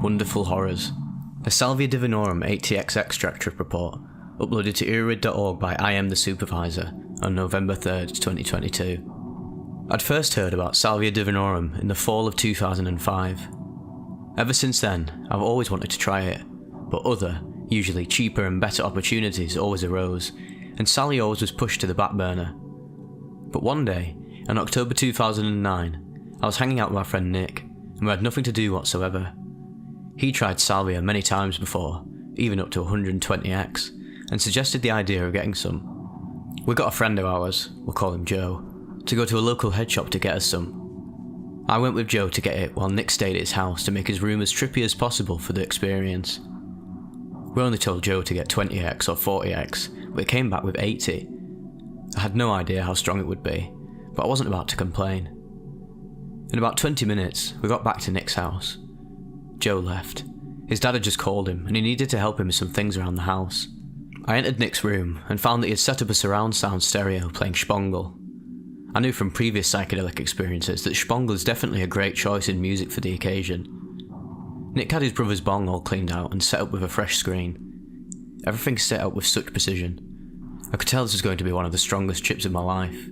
Wonderful Horrors, a Salvia Divinorum ATX extract trip report, uploaded to earwid.org by I Am the Supervisor on November 3rd, 2022. I'd first heard about Salvia Divinorum in the fall of 2005. Ever since then, I've always wanted to try it, but other, usually cheaper and better opportunities always arose, and Sally always was pushed to the back burner. But one day, in October 2009, I was hanging out with my friend Nick, and we had nothing to do whatsoever. He tried Salvia many times before, even up to 120x, and suggested the idea of getting some. We got a friend of ours, we'll call him Joe, to go to a local head shop to get us some. I went with Joe to get it while Nick stayed at his house to make his room as trippy as possible for the experience. We only told Joe to get 20x or 40x, but it came back with 80. I had no idea how strong it would be, but I wasn't about to complain. In about 20 minutes, we got back to Nick's house. Joe left. His dad had just called him, and he needed to help him with some things around the house. I entered Nick's room, and found that he had set up a surround sound stereo playing Spongle. I knew from previous psychedelic experiences that Spongle is definitely a great choice in music for the occasion. Nick had his brother's bong all cleaned out and set up with a fresh screen. Everything set up with such precision. I could tell this was going to be one of the strongest trips of my life.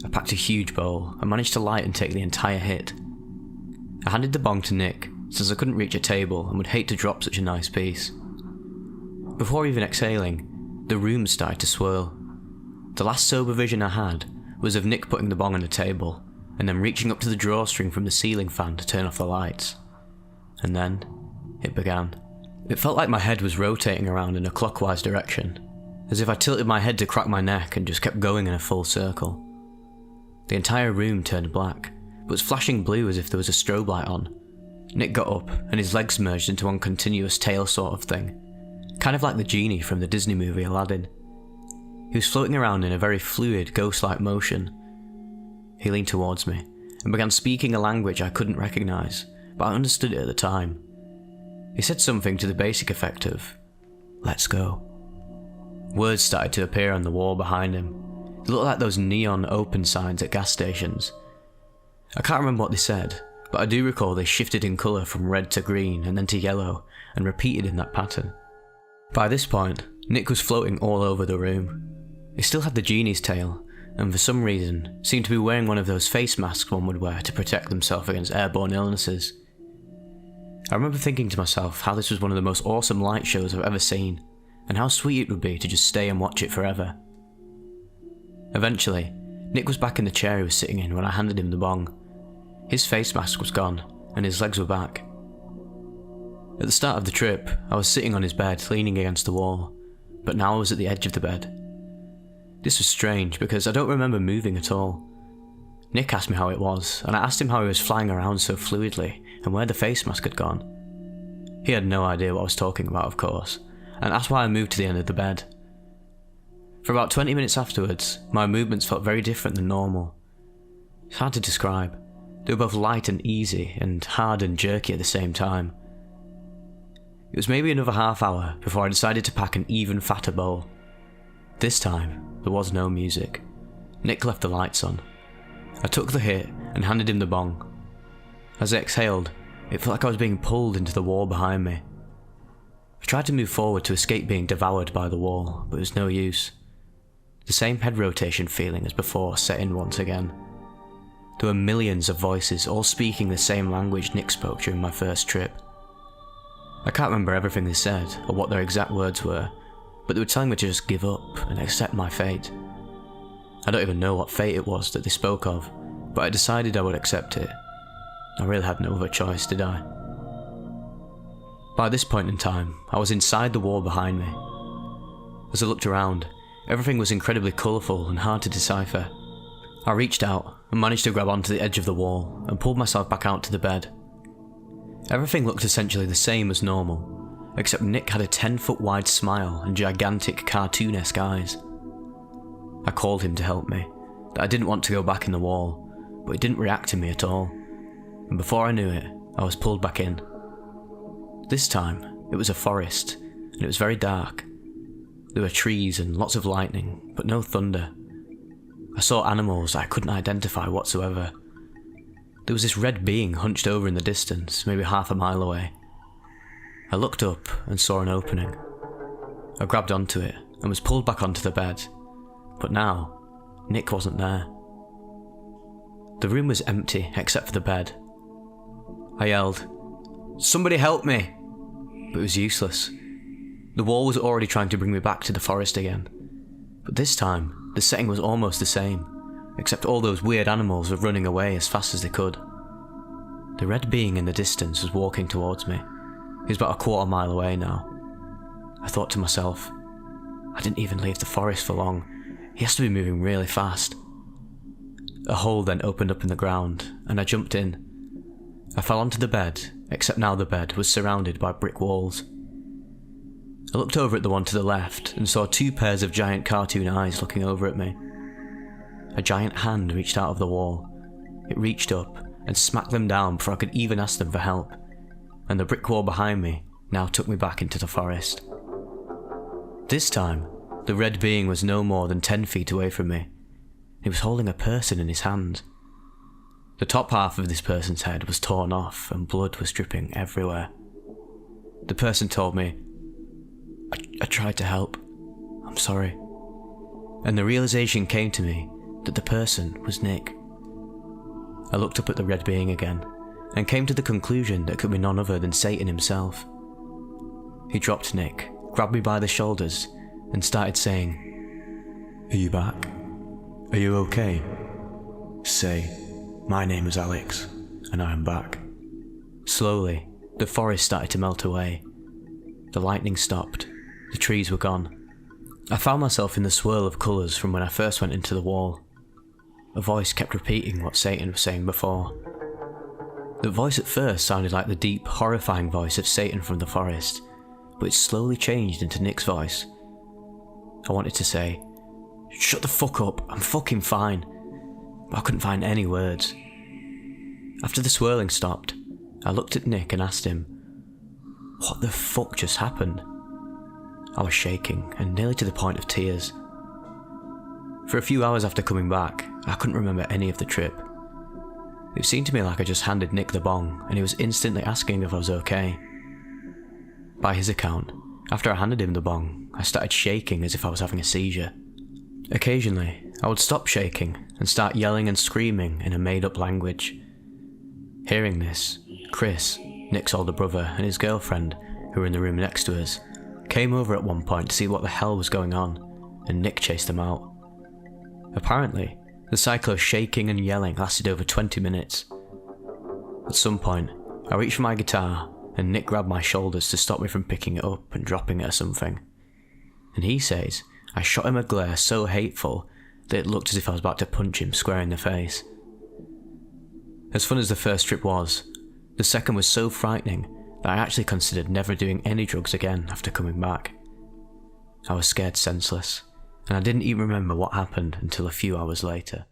I packed a huge bowl and managed to light and take the entire hit. I handed the bong to Nick, since I couldn't reach a table and would hate to drop such a nice piece. Before even exhaling, the room started to swirl. The last sober vision I had was of Nick putting the bong on the table, and then reaching up to the drawstring from the ceiling fan to turn off the lights. And then, it began. It felt like my head was rotating around in a clockwise direction, as if I tilted my head to crack my neck and just kept going in a full circle. The entire room turned black, but was flashing blue as if there was a strobe light on. Nick got up, and his legs merged into one continuous tail sort of thing, kind of like the genie from the Disney movie Aladdin. He was floating around in a very fluid, ghost-like motion. He leaned towards me, and began speaking a language I couldn't recognise, but I understood it at the time. He said something to the basic effect of, "Let's go." Words started to appear on the wall behind him. They looked like those neon open signs at gas stations. I can't remember what they said, but I do recall they shifted in colour from red to green and then to yellow, and repeated in that pattern. By this point, Nick was floating all over the room. He still had the genie's tail, and for some reason, seemed to be wearing one of those face masks one would wear to protect themselves against airborne illnesses. I remember thinking to myself how this was one of the most awesome light shows I've ever seen, and how sweet it would be to just stay and watch it forever. Eventually, Nick was back in the chair he was sitting in when I handed him the bong. His face mask was gone, and his legs were back. At the start of the trip, I was sitting on his bed, leaning against the wall, but now I was at the edge of the bed. This was strange, because I don't remember moving at all. Nick asked me how it was, and I asked him how he was flying around so fluidly, and where the face mask had gone. He had no idea what I was talking about, of course, and asked why I moved to the end of the bed. For about 20 minutes afterwards, my movements felt very different than normal. It's hard to describe. They were both light and easy, and hard and jerky at the same time. It was maybe another half hour before I decided to pack an even fatter bowl. This time, there was no music. Nick left the lights on. I took the hit and handed him the bong. As I exhaled, it felt like I was being pulled into the wall behind me. I tried to move forward to escape being devoured by the wall, but it was no use. The same head rotation feeling as before set in once again. There were millions of voices all speaking the same language Nick spoke during my first trip. I can't remember everything they said or what their exact words were, but they were telling me to just give up and accept my fate. I don't even know what fate it was that they spoke of, but I decided I would accept it. I really had no other choice, did I? By this point in time, I was inside the wall behind me. As I looked around, everything was incredibly colourful and hard to decipher. I reached out and managed to grab onto the edge of the wall and pulled myself back out to the bed. Everything looked essentially the same as normal, except Nick had a 10-foot wide smile and gigantic cartoonesque eyes. I called him to help me, that I didn't want to go back in the wall, but he didn't react to me at all, and before I knew it, I was pulled back in. This time, it was a forest, and it was very dark. There were trees and lots of lightning, but no thunder. I saw animals I couldn't identify whatsoever. There was this red being hunched over in the distance, maybe half a mile away. I looked up and saw an opening. I grabbed onto it and was pulled back onto the bed, but now, Nick wasn't there. The room was empty except for the bed. I yelled, "Somebody help me!" But it was useless. The wall was already trying to bring me back to the forest again. But this time, the setting was almost the same, except all those weird animals were running away as fast as they could. The red being in the distance was walking towards me. He was about a quarter mile away now. I thought to myself, I didn't even leave the forest for long. He has to be moving really fast. A hole then opened up in the ground, and I jumped in. I fell onto the bed, except now the bed was surrounded by brick walls. I looked over at the one to the left and saw two pairs of giant cartoon eyes looking over at me. A giant hand reached out of the wall. It reached up and smacked them down before I could even ask them for help, and the brick wall behind me now took me back into the forest. This time, the red being was no more than 10 feet away from me. He was holding a person in his hand. The top half of this person's head was torn off and blood was dripping everywhere. The person told me, I tried to help. I'm sorry. And the realization came to me that the person was Nick. I looked up at the red being again and came to the conclusion that it could be none other than Satan himself. He dropped Nick, grabbed me by the shoulders, and started saying, "Are you back? Are you okay? Say, my name is Alex, and I am back." Slowly, the forest started to melt away. The lightning stopped. The trees were gone. I found myself in the swirl of colours from when I first went into the wall. A voice kept repeating what Satan was saying before. The voice at first sounded like the deep, horrifying voice of Satan from the forest, but it slowly changed into Nick's voice. I wanted to say, "Shut the fuck up, I'm fucking fine," but I couldn't find any words. After the swirling stopped, I looked at Nick and asked him, "What the fuck just happened?" I was shaking and nearly to the point of tears. For a few hours after coming back, I couldn't remember any of the trip. It seemed to me like I just handed Nick the bong and he was instantly asking if I was okay. By his account, after I handed him the bong, I started shaking as if I was having a seizure. Occasionally, I would stop shaking and start yelling and screaming in a made-up language. Hearing this, Chris, Nick's older brother, and his girlfriend, who were in the room next to us, came over at one point to see what the hell was going on, and Nick chased them out. Apparently, the cycle of shaking and yelling lasted over 20 minutes. At some point, I reached for my guitar, and Nick grabbed my shoulders to stop me from picking it up and dropping it or something. And he says I shot him a glare so hateful that it looked as if I was about to punch him square in the face. As fun as the first trip was, the second was so frightening that I actually considered never doing any drugs again after coming back. I was scared senseless, and I didn't even remember what happened until a few hours later.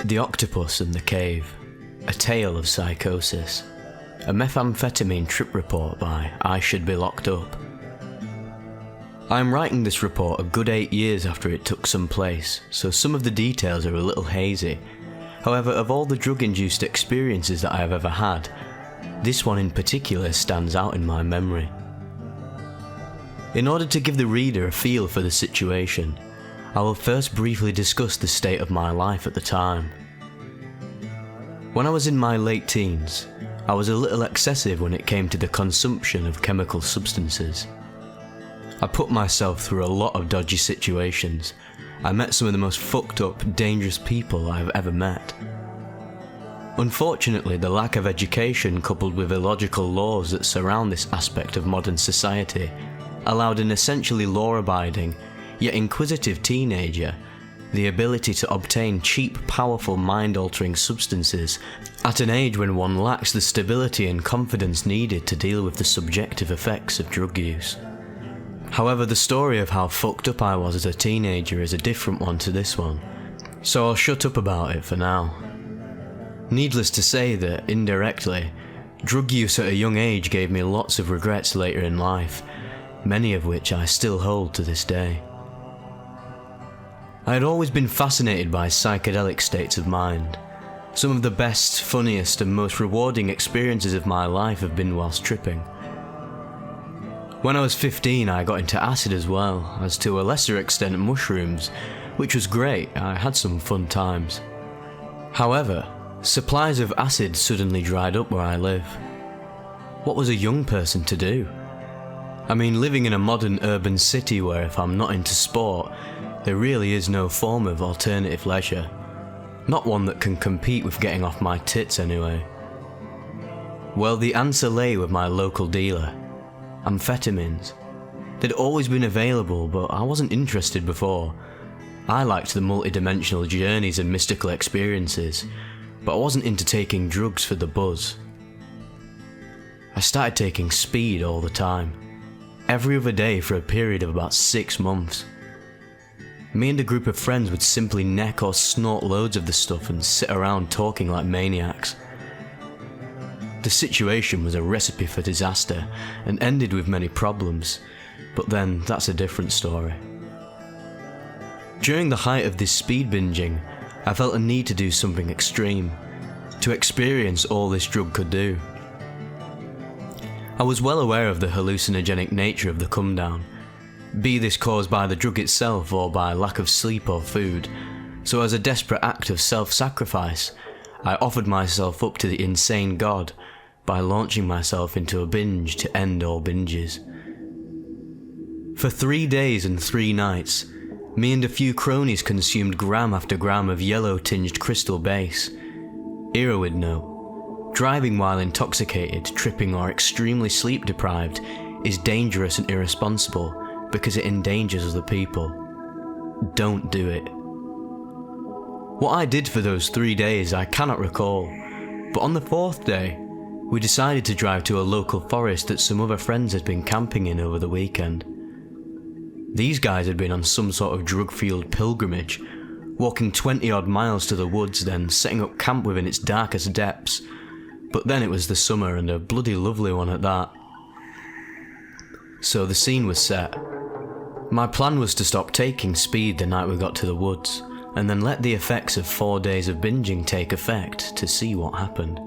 The Octopus and the Cave, a tale of psychosis. A methamphetamine trip report by I Should Be Locked Up. I am writing this report a good 8 years after it took some place, so some of the details are a little hazy. However, of all the drug-induced experiences that I have ever had, this one in particular stands out in my memory. In order to give the reader a feel for the situation, I will first briefly discuss the state of my life at the time. When I was in my late teens, I was a little excessive when it came to the consumption of chemical substances. I put myself through a lot of dodgy situations. I met some of the most fucked up, dangerous people I have ever met. Unfortunately, the lack of education coupled with illogical laws that surround this aspect of modern society allowed an essentially law-abiding, yet inquisitive teenager the ability to obtain cheap, powerful, mind-altering substances at an age when one lacks the stability and confidence needed to deal with the subjective effects of drug use. However, the story of how fucked up I was as a teenager is a different one to this one, so I'll shut up about it for now. Needless to say that, indirectly, drug use at a young age gave me lots of regrets later in life, many of which I still hold to this day. I had always been fascinated by psychedelic states of mind. Some of the best, funniest and most rewarding experiences of my life have been whilst tripping. When I was 15 I got into acid as well, as to a lesser extent mushrooms, which was great. I had some fun times. However, supplies of acid suddenly dried up where I live. What was a young person to do? I mean, living in a modern urban city where if I'm not into sport, there really is no form of alternative leisure. Not one that can compete with getting off my tits anyway. Well, the answer lay with my local dealer. Amphetamines. They'd always been available, but I wasn't interested before. I liked the multi-dimensional journeys and mystical experiences, but I wasn't into taking drugs for the buzz. I started taking speed all the time. Every other day for a period of about 6 months. Me and a group of friends would simply neck or snort loads of the stuff and sit around talking like maniacs. The situation was a recipe for disaster and ended with many problems, but then that's a different story. During the height of this speed binging, I felt a need to do something extreme, to experience all this drug could do. I was well aware of the hallucinogenic nature of the come down, be this caused by the drug itself or by lack of sleep or food, so as a desperate act of self-sacrifice, I offered myself up to the insane god by launching myself into a binge to end all binges. For 3 days and 3 nights, me and a few cronies consumed gram after gram of yellow-tinged crystal base. Ira would know. Driving while intoxicated, tripping or extremely sleep-deprived is dangerous and irresponsible because it endangers other people. Don't do it. What I did for those 3 days I cannot recall, but on the 4th day, we decided to drive to a local forest that some other friends had been camping in over the weekend. These guys had been on some sort of drug-fueled pilgrimage, walking 20-odd miles to the woods, then setting up camp within its darkest depths. But then it was the summer, and a bloody lovely one at that. So the scene was set. My plan was to stop taking speed the night we got to the woods, and then let the effects of 4 days of binging take effect to see what happened.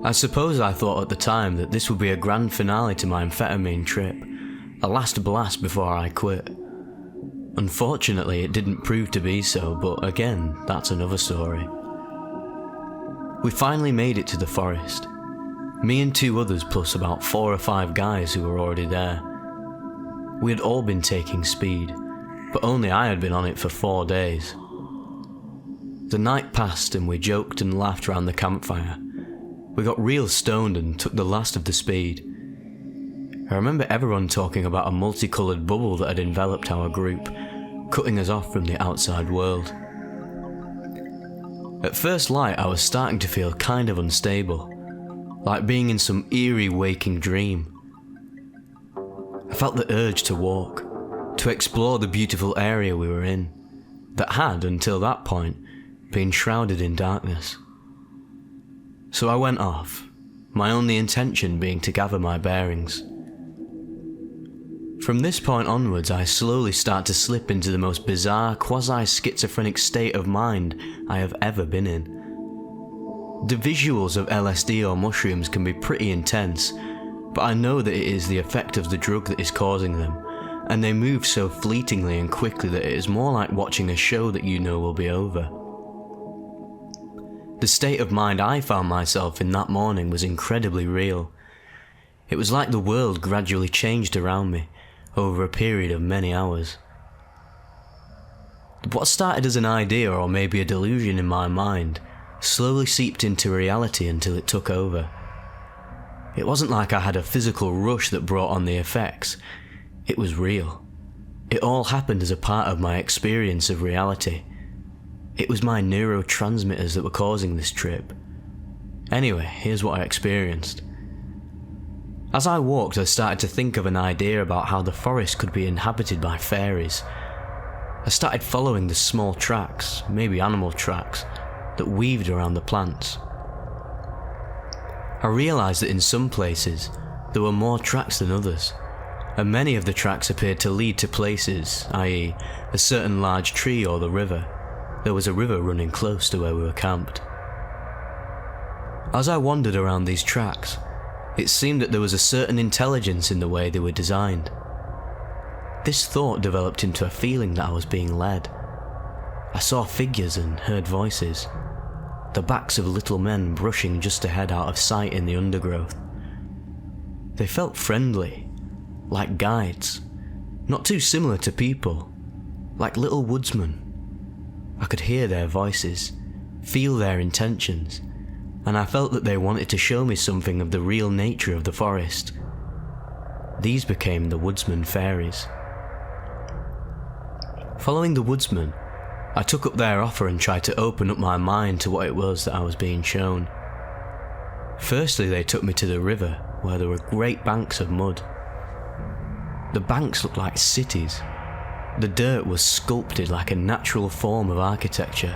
I suppose I thought at the time that this would be a grand finale to my amphetamine trip, a last blast before I quit. Unfortunately, it didn't prove to be so, but again, that's another story. We finally made it to the forest. Me and 2 others plus about 4 or 5 guys who were already there. We had all been taking speed, but only I had been on it for 4 days. The night passed and we joked and laughed round the campfire. We got real stoned and took the last of the speed. I remember everyone talking about a multicoloured bubble that had enveloped our group, cutting us off from the outside world. At first light I was starting to feel kind of unstable, like being in some eerie waking dream. I felt the urge to walk, to explore the beautiful area we were in, that had, until that point, been shrouded in darkness. So I went off, my only intention being to gather my bearings. From this point onwards, I slowly start to slip into the most bizarre, quasi-schizophrenic state of mind I have ever been in. The visuals of LSD or mushrooms can be pretty intense, but I know that it is the effect of the drug that is causing them, and they move so fleetingly and quickly that it is more like watching a show that you know will be over. The state of mind I found myself in that morning was incredibly real. It was like the world gradually changed around me, over a period of many hours. What started as an idea or maybe a delusion in my mind slowly seeped into reality until it took over. It wasn't like I had a physical rush that brought on the effects. It was real. It all happened as a part of my experience of reality. It was my neurotransmitters that were causing this trip. Anyway, here's what I experienced. As I walked, I started to think of an idea about how the forest could be inhabited by fairies. I started following the small tracks, maybe animal tracks, that weaved around the plants. I realised that in some places, there were more tracks than others. and many of the tracks appeared to lead to places, i.e. a certain large tree or the river. There was a river running close to where we were camped. As I wandered around these tracks, it seemed that there was a certain intelligence in the way they were designed. This thought developed into a feeling that I was being led. I saw figures and heard voices, the backs of little men brushing just ahead out of sight in the undergrowth. They felt friendly, like guides, not too similar to people, like little woodsmen. I could hear their voices, feel their intentions, and I felt that they wanted to show me something of the real nature of the forest. These became the woodsman fairies. Following the woodsman, I took up their offer and tried to open up my mind to what it was that I was being shown. Firstly, they took me to the river, where there were great banks of mud. The banks looked like cities. The dirt was sculpted like a natural form of architecture.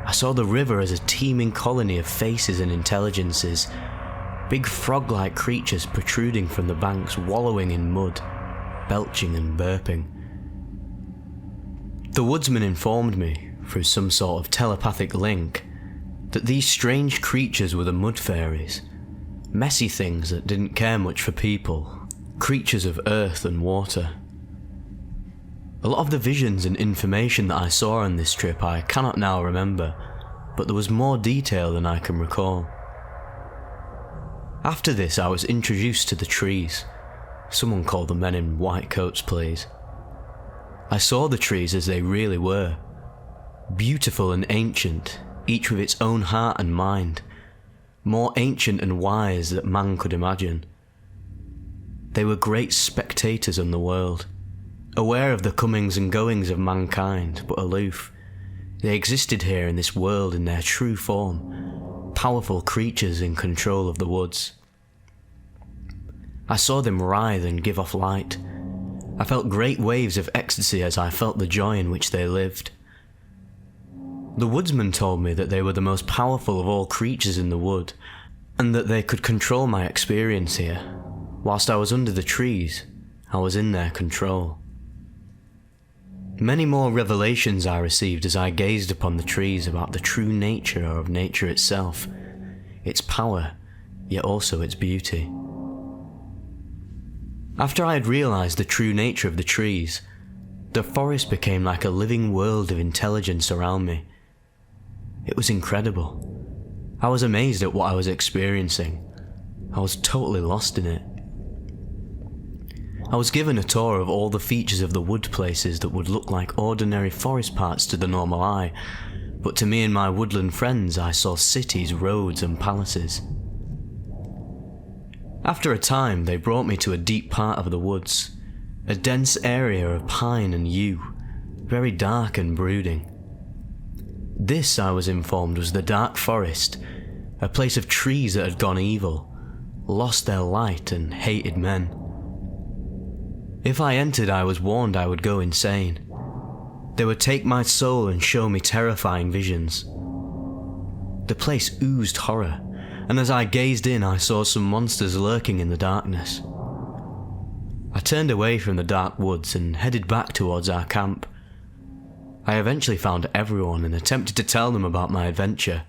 I saw the river as a teeming colony of faces and intelligences, big frog-like creatures protruding from the banks, wallowing in mud, belching and burping. The woodsman informed me, through some sort of telepathic link, that these strange creatures were the mud fairies, messy things that didn't care much for people, creatures of earth and water. A lot of the visions and information that I saw on this trip I cannot now remember, but there was more detail than I can recall. After this, I was introduced to the trees. Someone called the men in white coats, please. I saw the trees as they really were. Beautiful and ancient, each with its own heart and mind. More ancient and wise than man could imagine. They were great spectators on the world, aware of the comings and goings of mankind, but aloof. They existed here in this world in their true form, powerful creatures in control of the woods. I saw them writhe and give off light. I felt great waves of ecstasy as I felt the joy in which they lived. The woodsman told me that they were the most powerful of all creatures in the wood, and that they could control my experience here. Whilst I was under the trees, I was in their control. Many more revelations I received as I gazed upon the trees about the true nature of nature itself, its power, yet also its beauty. After I had realised the true nature of the trees, the forest became like a living world of intelligence around me. It was incredible. I was amazed at what I was experiencing. I was totally lost in it. I was given a tour of all the features of the wood places that would look like ordinary forest parts to the normal eye, but to me and my woodland friends I saw cities, roads and palaces. After a time, they brought me to a deep part of the woods, a dense area of pine and yew, very dark and brooding. This, I was informed, was the dark forest, a place of trees that had gone evil, lost their light and hated men. If I entered, I was warned I would go insane. They would take my soul and show me terrifying visions. The place oozed horror, and as I gazed in, I saw some monsters lurking in the darkness. I turned away from the dark woods and headed back towards our camp. I eventually found everyone and attempted to tell them about my adventure.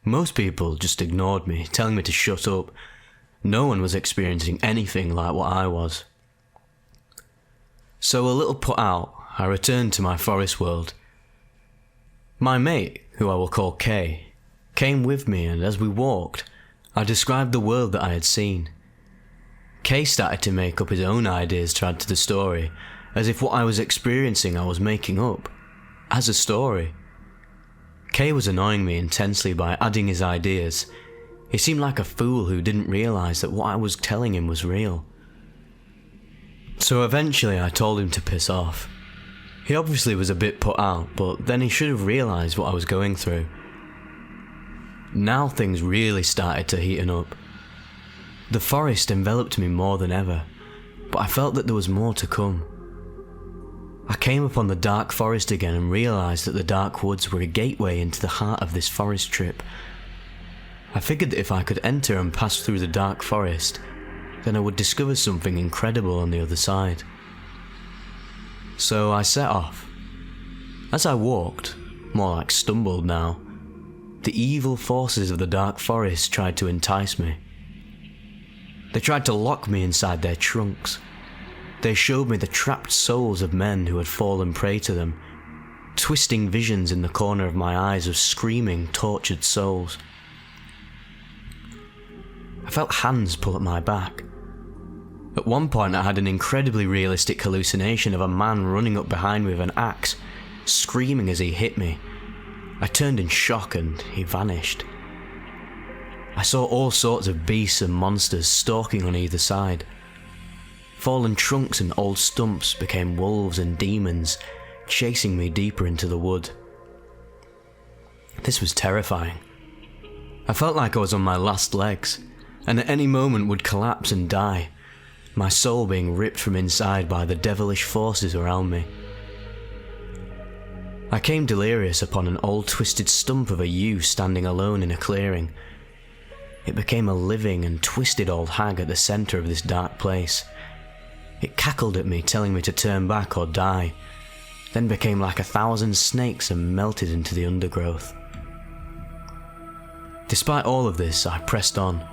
Most people just ignored me, telling me to shut up. No one was experiencing anything like what I was. So a little put out, I returned to my forest world. My mate, who I will call Kay, came with me, and as we walked, I described the world that I had seen. Kay started to make up his own ideas to add to the story, as if what I was experiencing I was making up, as a story. Kay was annoying me intensely by adding his ideas. He seemed like a fool who didn't realise that what I was telling him was real. So eventually I told him to piss off. He obviously was a bit put out, but then he should have realised what I was going through. Now things really started to heaten up. The forest enveloped me more than ever, but I felt that there was more to come. I came upon the dark forest again and realised that the dark woods were a gateway into the heart of this forest trip. I figured that if I could enter and pass through the dark forest, then I would discover something incredible on the other side. So I set off. As I walked, more like stumbled now, the evil forces of the dark forest tried to entice me. They tried to lock me inside their trunks. They showed me the trapped souls of men who had fallen prey to them, twisting visions in the corner of my eyes of screaming, tortured souls. I felt hands pull at my back. At one point I had an incredibly realistic hallucination of a man running up behind me with an axe, screaming as he hit me. I turned in shock and he vanished. I saw all sorts of beasts and monsters stalking on either side. Fallen trunks and old stumps became wolves and demons, chasing me deeper into the wood. This was terrifying. I felt like I was on my last legs, and at any moment would collapse and die, my soul being ripped from inside by the devilish forces around me. I came delirious upon an old twisted stump of a yew standing alone in a clearing. It became a living and twisted old hag at the centre of this dark place. It cackled at me, telling me to turn back or die, then became like 1,000 snakes and melted into the undergrowth. Despite all of this, I pressed on,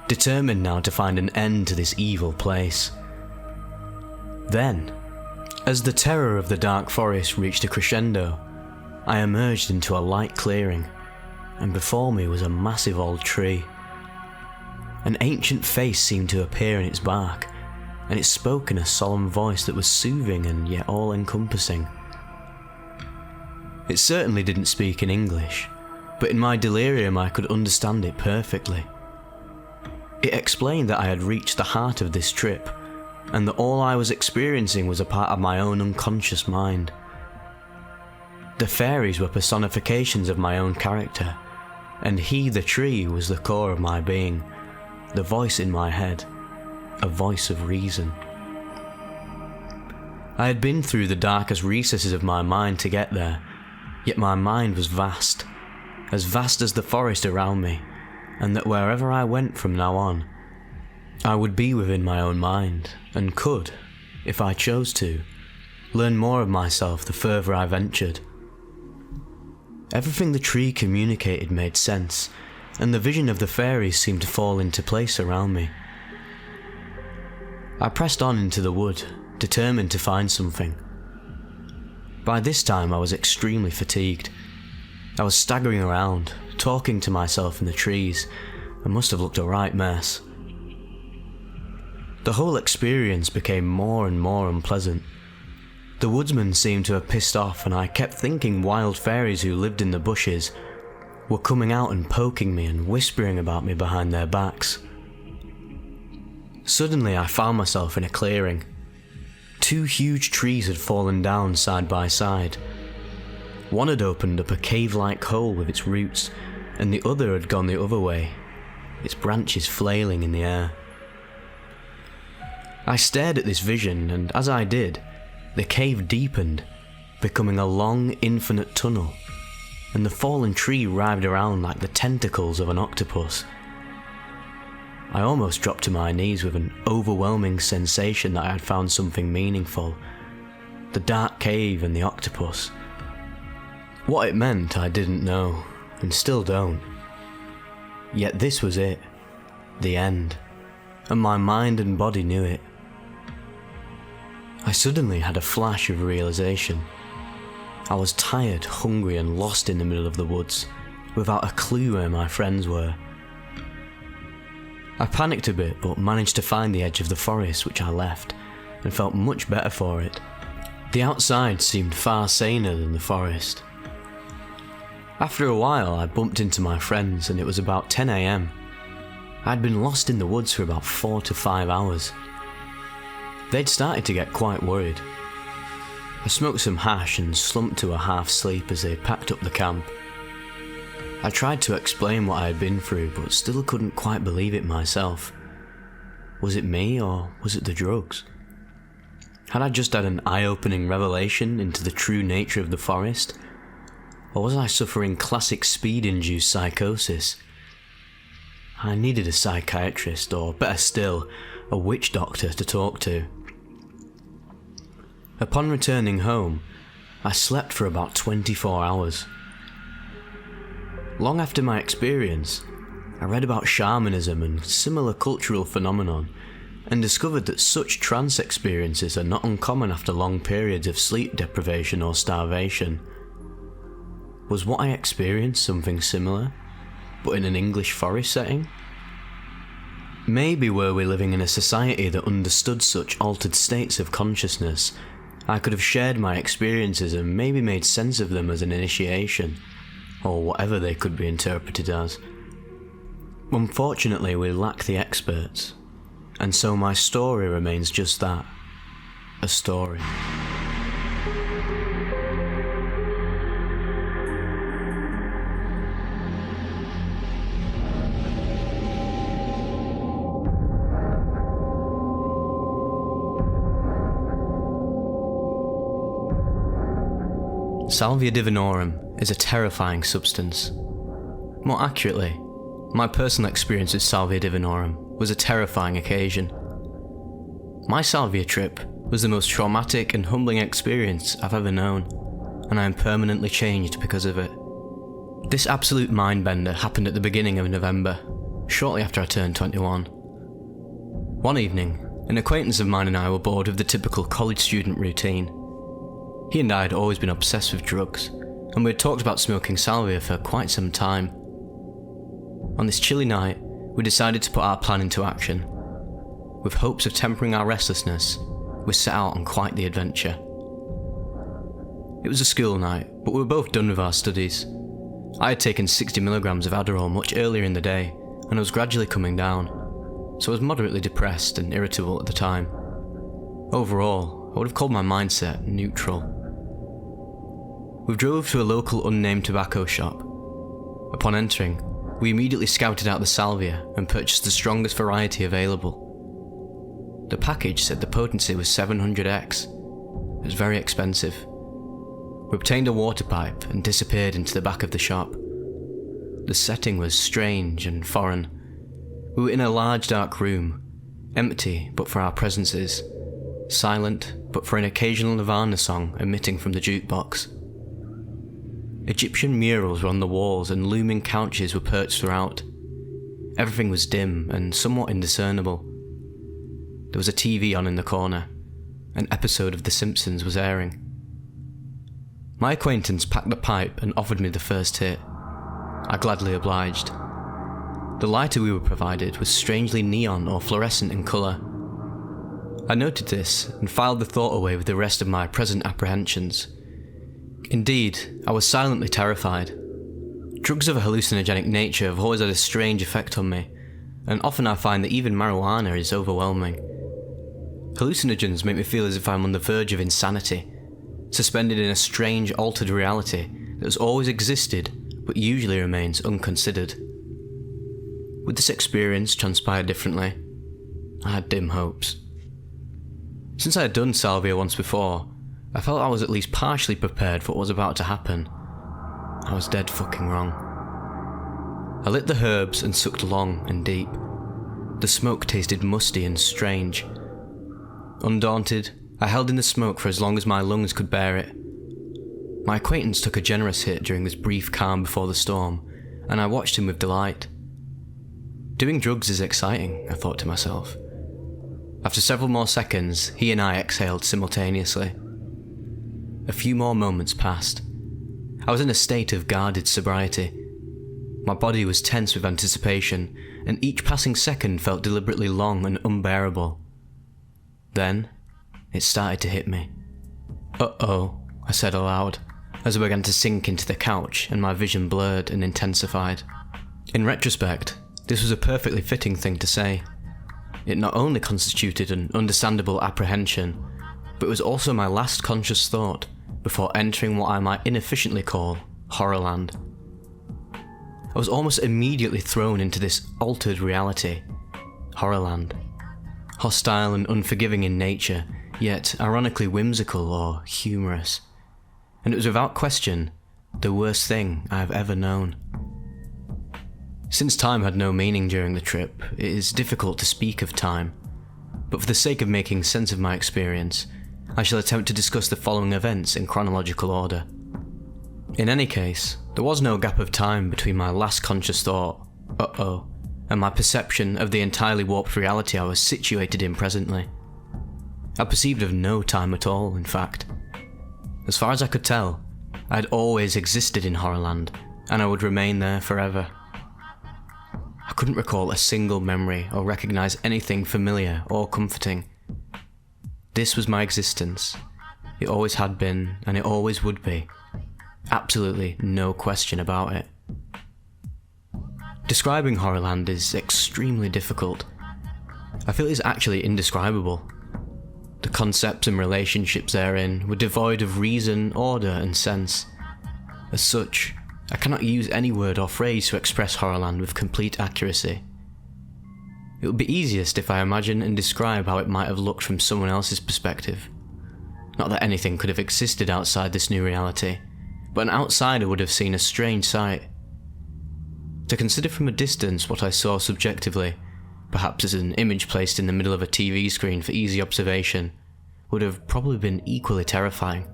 determined now to find an end to this evil place. Then, as the terror of the dark forest reached a crescendo, I emerged into a light clearing, and before me was a massive old tree. An ancient face seemed to appear in its bark, and it spoke in a solemn voice that was soothing and yet all-encompassing. It certainly didn't speak in English, but in my delirium I could understand it perfectly. It explained that I had reached the heart of this trip, and that all I was experiencing was a part of my own unconscious mind. The fairies were personifications of my own character, and he, the tree, was the core of my being, the voice in my head, a voice of reason. I had been through the darkest recesses of my mind to get there, yet my mind was vast as the forest around me, and that wherever I went from now on, I would be within my own mind, and could, if I chose to, learn more of myself the further I ventured. Everything the tree communicated made sense, and the vision of the fairies seemed to fall into place around me. I pressed on into the wood, determined to find something. By this time I was extremely fatigued. I was staggering around, talking to myself in the trees, and must have looked a right mess. The whole experience became more and more unpleasant. The woodsman seemed to have pissed off, and I kept thinking wild fairies who lived in the bushes were coming out and poking me and whispering about me behind their backs. Suddenly I found myself in a clearing. 2 huge trees had fallen down side by side. One had opened up a cave-like hole with its roots, and the other had gone the other way, its branches flailing in the air. I stared at this vision, and as I did, the cave deepened, becoming a long, infinite tunnel, and the fallen tree writhed around like the tentacles of an octopus. I almost dropped to my knees with an overwhelming sensation that I had found something meaningful. The dark cave and the octopus. What it meant I didn't know, and still don't. Yet this was it, the end, and my mind and body knew it. I suddenly had a flash of realization. I was tired, hungry and lost in the middle of the woods, without a clue where my friends were. I panicked a bit, but managed to find the edge of the forest, which I left, and felt much better for it. The outside seemed far saner than the forest. After a while I bumped into my friends, and it was about 10 AM. I'd been lost in the woods for about 4 to 5 hours. They'd started to get quite worried. I smoked some hash and slumped to a half sleep as they packed up the camp. I tried to explain what I had been through, but still couldn't quite believe it myself. Was it me, or was it the drugs? Had I just had an eye-opening revelation into the true nature of the forest? Or was I suffering classic speed-induced psychosis? I needed a psychiatrist, or better still, a witch doctor to talk to. Upon returning home, I slept for about 24 hours. Long after my experience, I read about shamanism and similar cultural phenomenon and discovered that such trance experiences are not uncommon after long periods of sleep deprivation or starvation. Was what I experienced something similar, but in an English forest setting? Maybe were we living in a society that understood such altered states of consciousness, I could have shared my experiences and maybe made sense of them as an initiation, or whatever they could be interpreted as. Unfortunately, we lack the experts, and so my story remains just that, a story. Salvia divinorum is a terrifying substance. More accurately, my personal experience with Salvia divinorum was a terrifying occasion. My salvia trip was the most traumatic and humbling experience I've ever known, and I am permanently changed because of it. This absolute mindbender happened at the beginning of November, shortly after I turned 21. One evening, an acquaintance of mine and I were bored of the typical college student routine. He and I had always been obsessed with drugs, and we had talked about smoking salvia for quite some time. On this chilly night, we decided to put our plan into action. With hopes of tempering our restlessness, we set out on quite the adventure. It was a school night, but we were both done with our studies. I had taken 60 milligrams of Adderall much earlier in the day, and I was gradually coming down, so I was moderately depressed and irritable at the time. Overall, I would have called my mindset neutral. We drove to a local unnamed tobacco shop. Upon entering, we immediately scouted out the salvia and purchased the strongest variety available. The package said the potency was 700x. It was very expensive. We obtained a water pipe and disappeared into the back of the shop. The setting was strange and foreign. We were in a large dark room, empty but for our presences, silent but for an occasional Nirvana song emitting from the jukebox. Egyptian murals were on the walls and looming couches were perched throughout. Everything was dim and somewhat indiscernible. There was a TV on in the corner. An episode of The Simpsons was airing. My acquaintance packed the pipe and offered me the first hit. I gladly obliged. The lighter we were provided was strangely neon or fluorescent in colour. I noted this and filed the thought away with the rest of my present apprehensions. Indeed, I was silently terrified. Drugs of a hallucinogenic nature have always had a strange effect on me, and often I find that even marijuana is overwhelming. Hallucinogens make me feel as if I'm on the verge of insanity, suspended in a strange altered reality that has always existed but usually remains unconsidered. Would this experience transpire differently? I had dim hopes. Since I had done salvia once before, I felt I was at least partially prepared for what was about to happen. I was dead fucking wrong. I lit the herbs and sucked long and deep. The smoke tasted musty and strange. Undaunted, I held in the smoke for as long as my lungs could bear it. My acquaintance took a generous hit during this brief calm before the storm, and I watched him with delight. Doing drugs is exciting, I thought to myself. After several more seconds, he and I exhaled simultaneously. A few more moments passed. I was in a state of guarded sobriety. My body was tense with anticipation, and each passing second felt deliberately long and unbearable. Then, it started to hit me. "Uh-oh," I said aloud, as I began to sink into the couch and my vision blurred and intensified. In retrospect, this was a perfectly fitting thing to say. It not only constituted an understandable apprehension, but it was also my last conscious thought before entering what I might inefficiently call Horrorland. I was almost immediately thrown into this altered reality, Horrorland. Hostile and unforgiving in nature, yet ironically whimsical or humorous. And it was without question the worst thing I have ever known. Since time had no meaning during the trip, it is difficult to speak of time. but for the sake of making sense of my experience, I shall attempt to discuss the following events in chronological order. In any case, there was no gap of time between my last conscious thought, "uh-oh," and my perception of the entirely warped reality I was situated in presently. I perceived of no time at all, in fact. As far as I could tell, I had always existed in Horrorland, and I would remain there forever. I couldn't recall a single memory or recognise anything familiar or comforting. This was my existence. It always had been, and it always would be. Absolutely no question about it. Describing Horrorland is extremely difficult. I feel it's actually indescribable. The concepts and relationships therein were devoid of reason, order, and sense. As such, I cannot use any word or phrase to express Horrorland with complete accuracy. It would be easiest if I imagine and describe how it might have looked from someone else's perspective. Not that anything could have existed outside this new reality, but an outsider would have seen a strange sight. To consider from a distance what I saw subjectively, perhaps as an image placed in the middle of a TV screen for easy observation, would have probably been equally terrifying.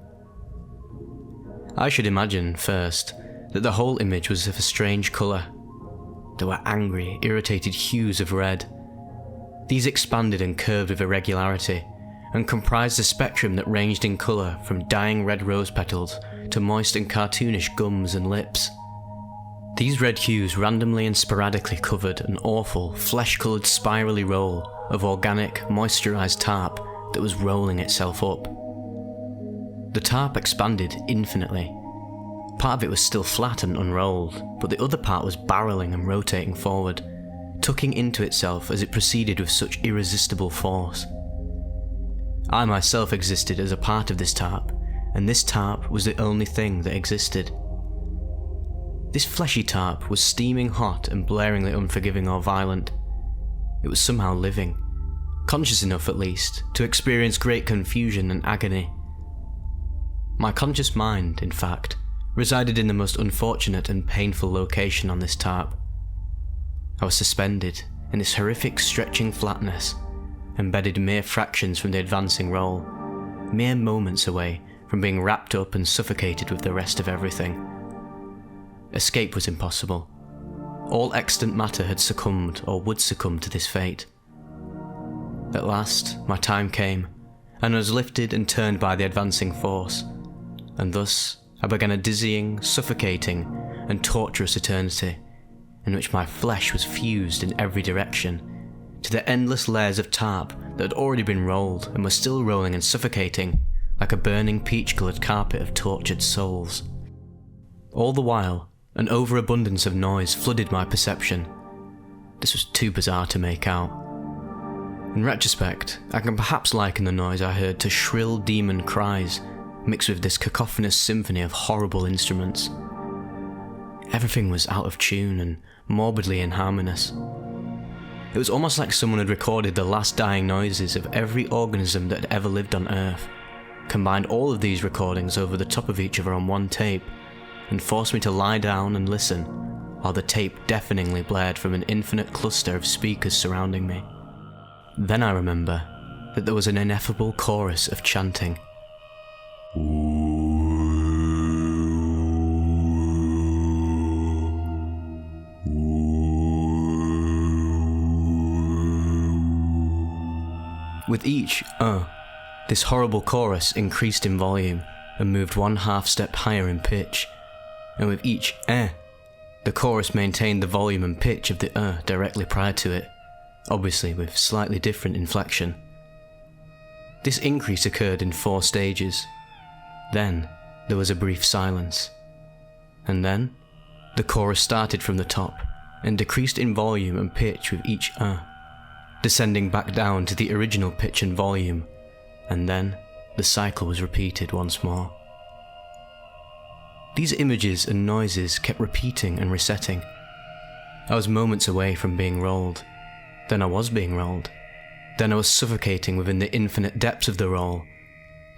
I should imagine, first, that the whole image was of a strange colour. There were angry, irritated hues of red. These expanded and curved with irregularity, and comprised a spectrum that ranged in colour from dying red rose petals to moist and cartoonish gums and lips. These red hues randomly and sporadically covered an awful, flesh-coloured spirally roll of organic, moisturised tarp that was rolling itself up. The tarp expanded infinitely. Part of it was still flat and unrolled, but the other part was barrelling and rotating forward, tucking into itself as it proceeded with such irresistible force. I myself existed as a part of this tarp, and this tarp was the only thing that existed. This fleshy tarp was steaming hot and blaringly unforgiving or violent. It was somehow living, conscious enough at least, to experience great confusion and agony. My conscious mind, in fact, resided in the most unfortunate and painful location on this tarp. I was suspended in this horrific stretching flatness, embedded mere fractions from the advancing roll, mere moments away from being wrapped up and suffocated with the rest of everything. Escape was impossible. All extant matter had succumbed or would succumb to this fate. At last, my time came, and I was lifted and turned by the advancing force, and thus I began a dizzying, suffocating, and torturous eternity, in which my flesh was fused in every direction, to the endless layers of tarp that had already been rolled and were still rolling and suffocating, like a burning peach-coloured carpet of tortured souls. All the while, an overabundance of noise flooded my perception. This was too bizarre to make out. In retrospect, I can perhaps liken the noise I heard to shrill demon cries, mixed with this cacophonous symphony of horrible instruments. Everything was out of tune and morbidly inharmonious. It was almost like someone had recorded the last dying noises of every organism that had ever lived on Earth, combined all of these recordings over the top of each other on one tape, and forced me to lie down and listen, while the tape deafeningly blared from an infinite cluster of speakers surrounding me. Then I remember that there was an ineffable chorus of chanting. With each this horrible chorus increased in volume and moved 1/2 step higher in pitch, and with each the chorus maintained the volume and pitch of the directly prior to it, obviously with slightly different inflection. This increase occurred in 4 stages. Then there was a brief silence, and then the chorus started from the top and decreased in volume and pitch with each descending back down to the original pitch and volume, and then the cycle was repeated once more. These images and noises kept repeating and resetting. I was moments away from being rolled, then I was being rolled, then I was suffocating within the infinite depths of the roll,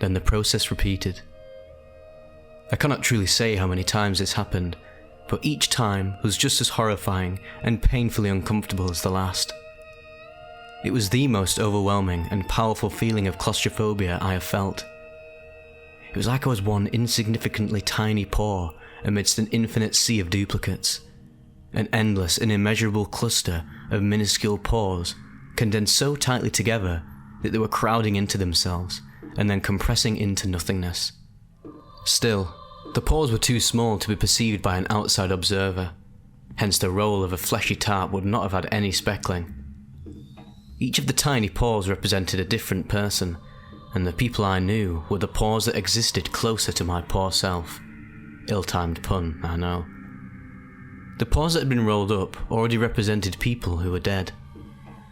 then the process repeated. I cannot truly say how many times this happened, but each time was just as horrifying and painfully uncomfortable as the last. It was the most overwhelming and powerful feeling of claustrophobia I have felt. It was like I was one insignificantly tiny pore amidst an infinite sea of duplicates, an endless and immeasurable cluster of minuscule pores condensed so tightly together that they were crowding into themselves and then compressing into nothingness. Still, the pores were too small to be perceived by an outside observer, hence the role of a fleshy tarp would not have had any speckling. Each of the tiny pores represented a different person, and the people I knew were the pores that existed closer to my poor self. Ill-timed pun, I know. The pores that had been rolled up already represented people who were dead.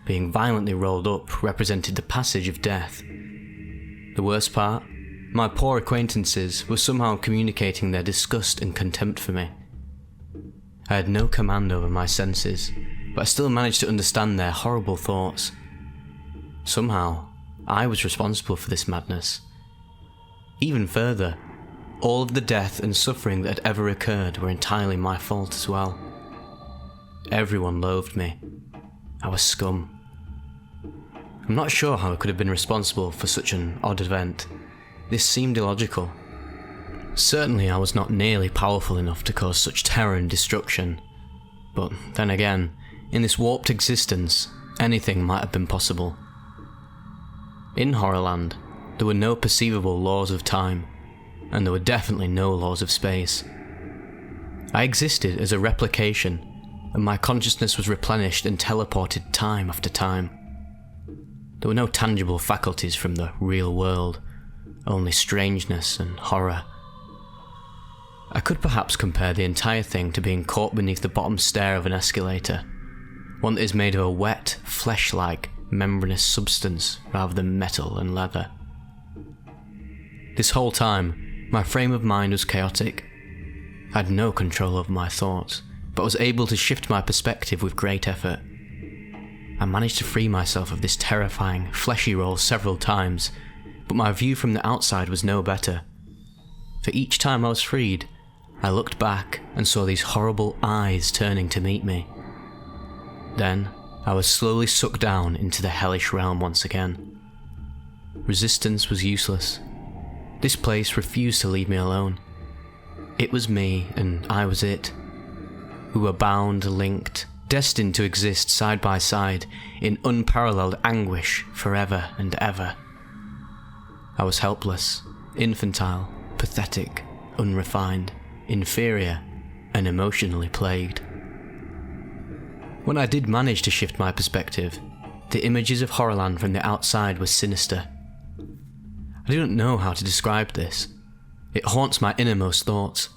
Being violently rolled up represented the passage of death. The worst part? My poor acquaintances were somehow communicating their disgust and contempt for me. I had no command over my senses, but I still managed to understand their horrible thoughts. Somehow, I was responsible for this madness. Even further, all of the death and suffering that had ever occurred were entirely my fault as well. Everyone loathed me. I was scum. I'm not sure how I could have been responsible for such an odd event. This seemed illogical. Certainly I was not nearly powerful enough to cause such terror and destruction. But then again, in this warped existence, anything might have been possible. In Horrorland, there were no perceivable laws of time, and there were definitely no laws of space. I existed as a replication, and my consciousness was replenished and teleported time after time. There were no tangible faculties from the real world, only strangeness and horror. I could perhaps compare the entire thing to being caught beneath the bottom stair of an escalator, one that is made of a wet, flesh-like, membranous substance rather than metal and leather. This whole time, my frame of mind was chaotic. I had no control over my thoughts, but was able to shift my perspective with great effort. I managed to free myself of this terrifying, fleshy roll several times, but my view from the outside was no better. For each time I was freed, I looked back and saw these horrible eyes turning to meet me. Then, I was slowly sucked down into the hellish realm once again. Resistance was useless. This place refused to leave me alone. It was me, and I was it. We were bound, linked, destined to exist side by side in unparalleled anguish forever and ever. I was helpless, infantile, pathetic, unrefined, inferior, and emotionally plagued. When I did manage to shift my perspective, the images of Horrorland from the outside were sinister. I don't know how to describe this. It haunts my innermost thoughts.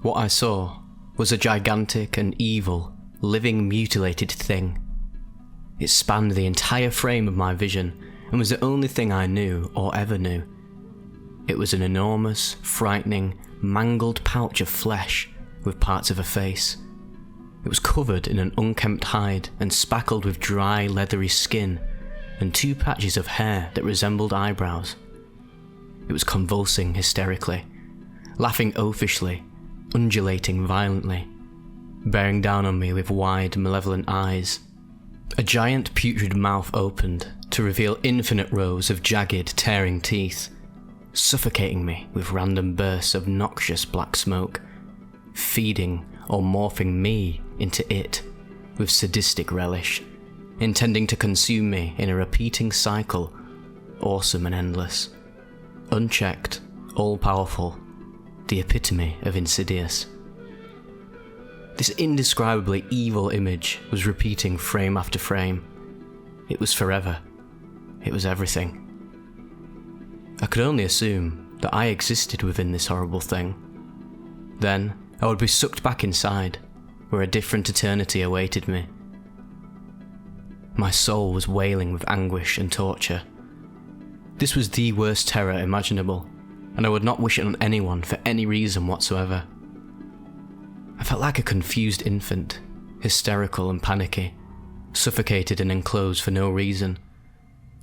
What I saw was a gigantic and evil, living mutilated thing. It spanned the entire frame of my vision and was the only thing I knew or ever knew. It was an enormous, frightening, mangled pouch of flesh with parts of a face. It was covered in an unkempt hide and spackled with dry, leathery skin and two patches of hair that resembled eyebrows. It was convulsing hysterically, laughing oafishly, undulating violently, bearing down on me with wide, malevolent eyes. A giant putrid mouth opened to reveal infinite rows of jagged, tearing teeth, suffocating me with random bursts of noxious black smoke, feeding or morphing me into it with sadistic relish, intending to consume me in a repeating cycle, awesome and endless, unchecked, all-powerful, the epitome of insidious. This indescribably evil image was repeating frame after frame. It was forever. It was everything. I could only assume that I existed within this horrible thing. Then I would be sucked back inside, where a different eternity awaited me. My soul was wailing with anguish and torture. This was the worst terror imaginable, and I would not wish it on anyone for any reason whatsoever. I felt like a confused infant, hysterical and panicky, suffocated and enclosed for no reason.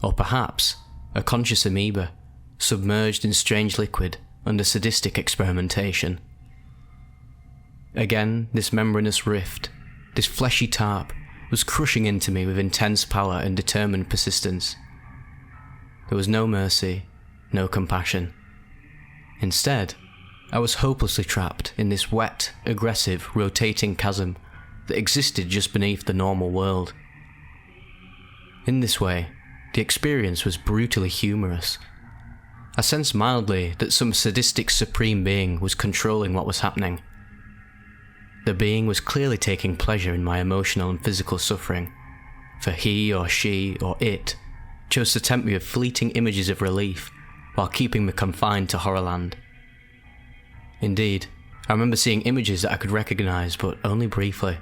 Or perhaps a conscious amoeba, submerged in strange liquid under sadistic experimentation. Again, this membranous rift, this fleshy tarp, was crushing into me with intense power and determined persistence. There was no mercy, no compassion. Instead, I was hopelessly trapped in this wet, aggressive, rotating chasm that existed just beneath the normal world. In this way, the experience was brutally humorous. I sensed mildly that some sadistic supreme being was controlling what was happening. The being was clearly taking pleasure in my emotional and physical suffering, for he or she or it chose to tempt me with fleeting images of relief while keeping me confined to Horrorland. Indeed, I remember seeing images that I could recognise, but only briefly.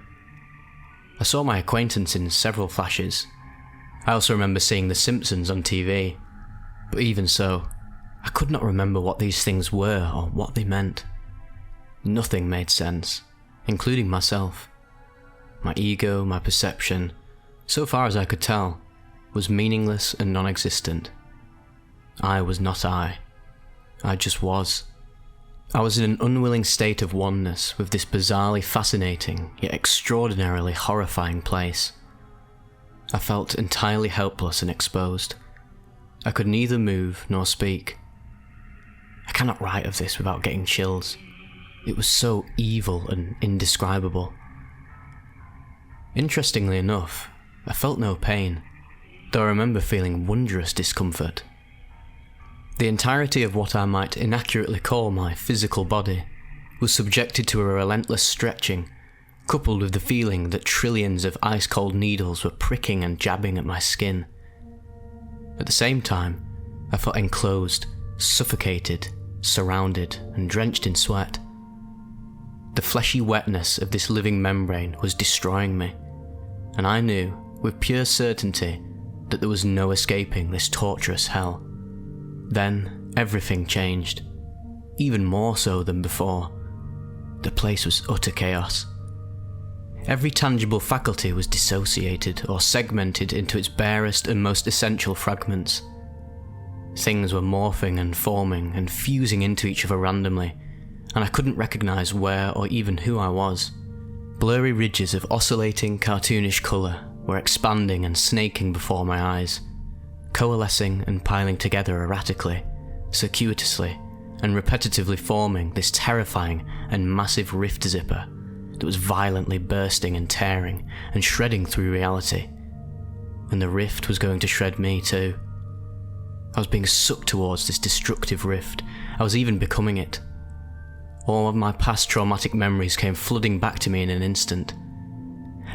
I saw my acquaintance in several flashes. I also remember seeing The Simpsons on TV, but even so, I could not remember what these things were or what they meant. Nothing made sense, including myself. My ego, my perception, so far as I could tell, was meaningless and non-existent. I was not I. I just was. I was in an unwilling state of oneness with this bizarrely fascinating, yet extraordinarily horrifying place. I felt entirely helpless and exposed. I could neither move nor speak. I cannot write of this without getting chills. It was so evil and indescribable. Interestingly enough, I felt no pain, though I remember feeling wondrous discomfort. The entirety of what I might inaccurately call my physical body was subjected to a relentless stretching, coupled with the feeling that trillions of ice-cold needles were pricking and jabbing at my skin. At the same time, I felt enclosed, suffocated, surrounded, and drenched in sweat. The fleshy wetness of this living membrane was destroying me, and I knew, with pure certainty, that there was no escaping this torturous hell. Then, everything changed. Even more so than before. The place was utter chaos. Every tangible faculty was dissociated or segmented into its barest and most essential fragments. Things were morphing and forming and fusing into each other randomly, and I couldn't recognise where or even who I was. Blurry ridges of oscillating, cartoonish colour were expanding and snaking before my eyes, coalescing and piling together erratically, circuitously, and repetitively forming this terrifying and massive rift zipper that was violently bursting and tearing and shredding through reality. And the rift was going to shred me too. I was being sucked towards this destructive rift. I was even becoming it. All of my past traumatic memories came flooding back to me in an instant.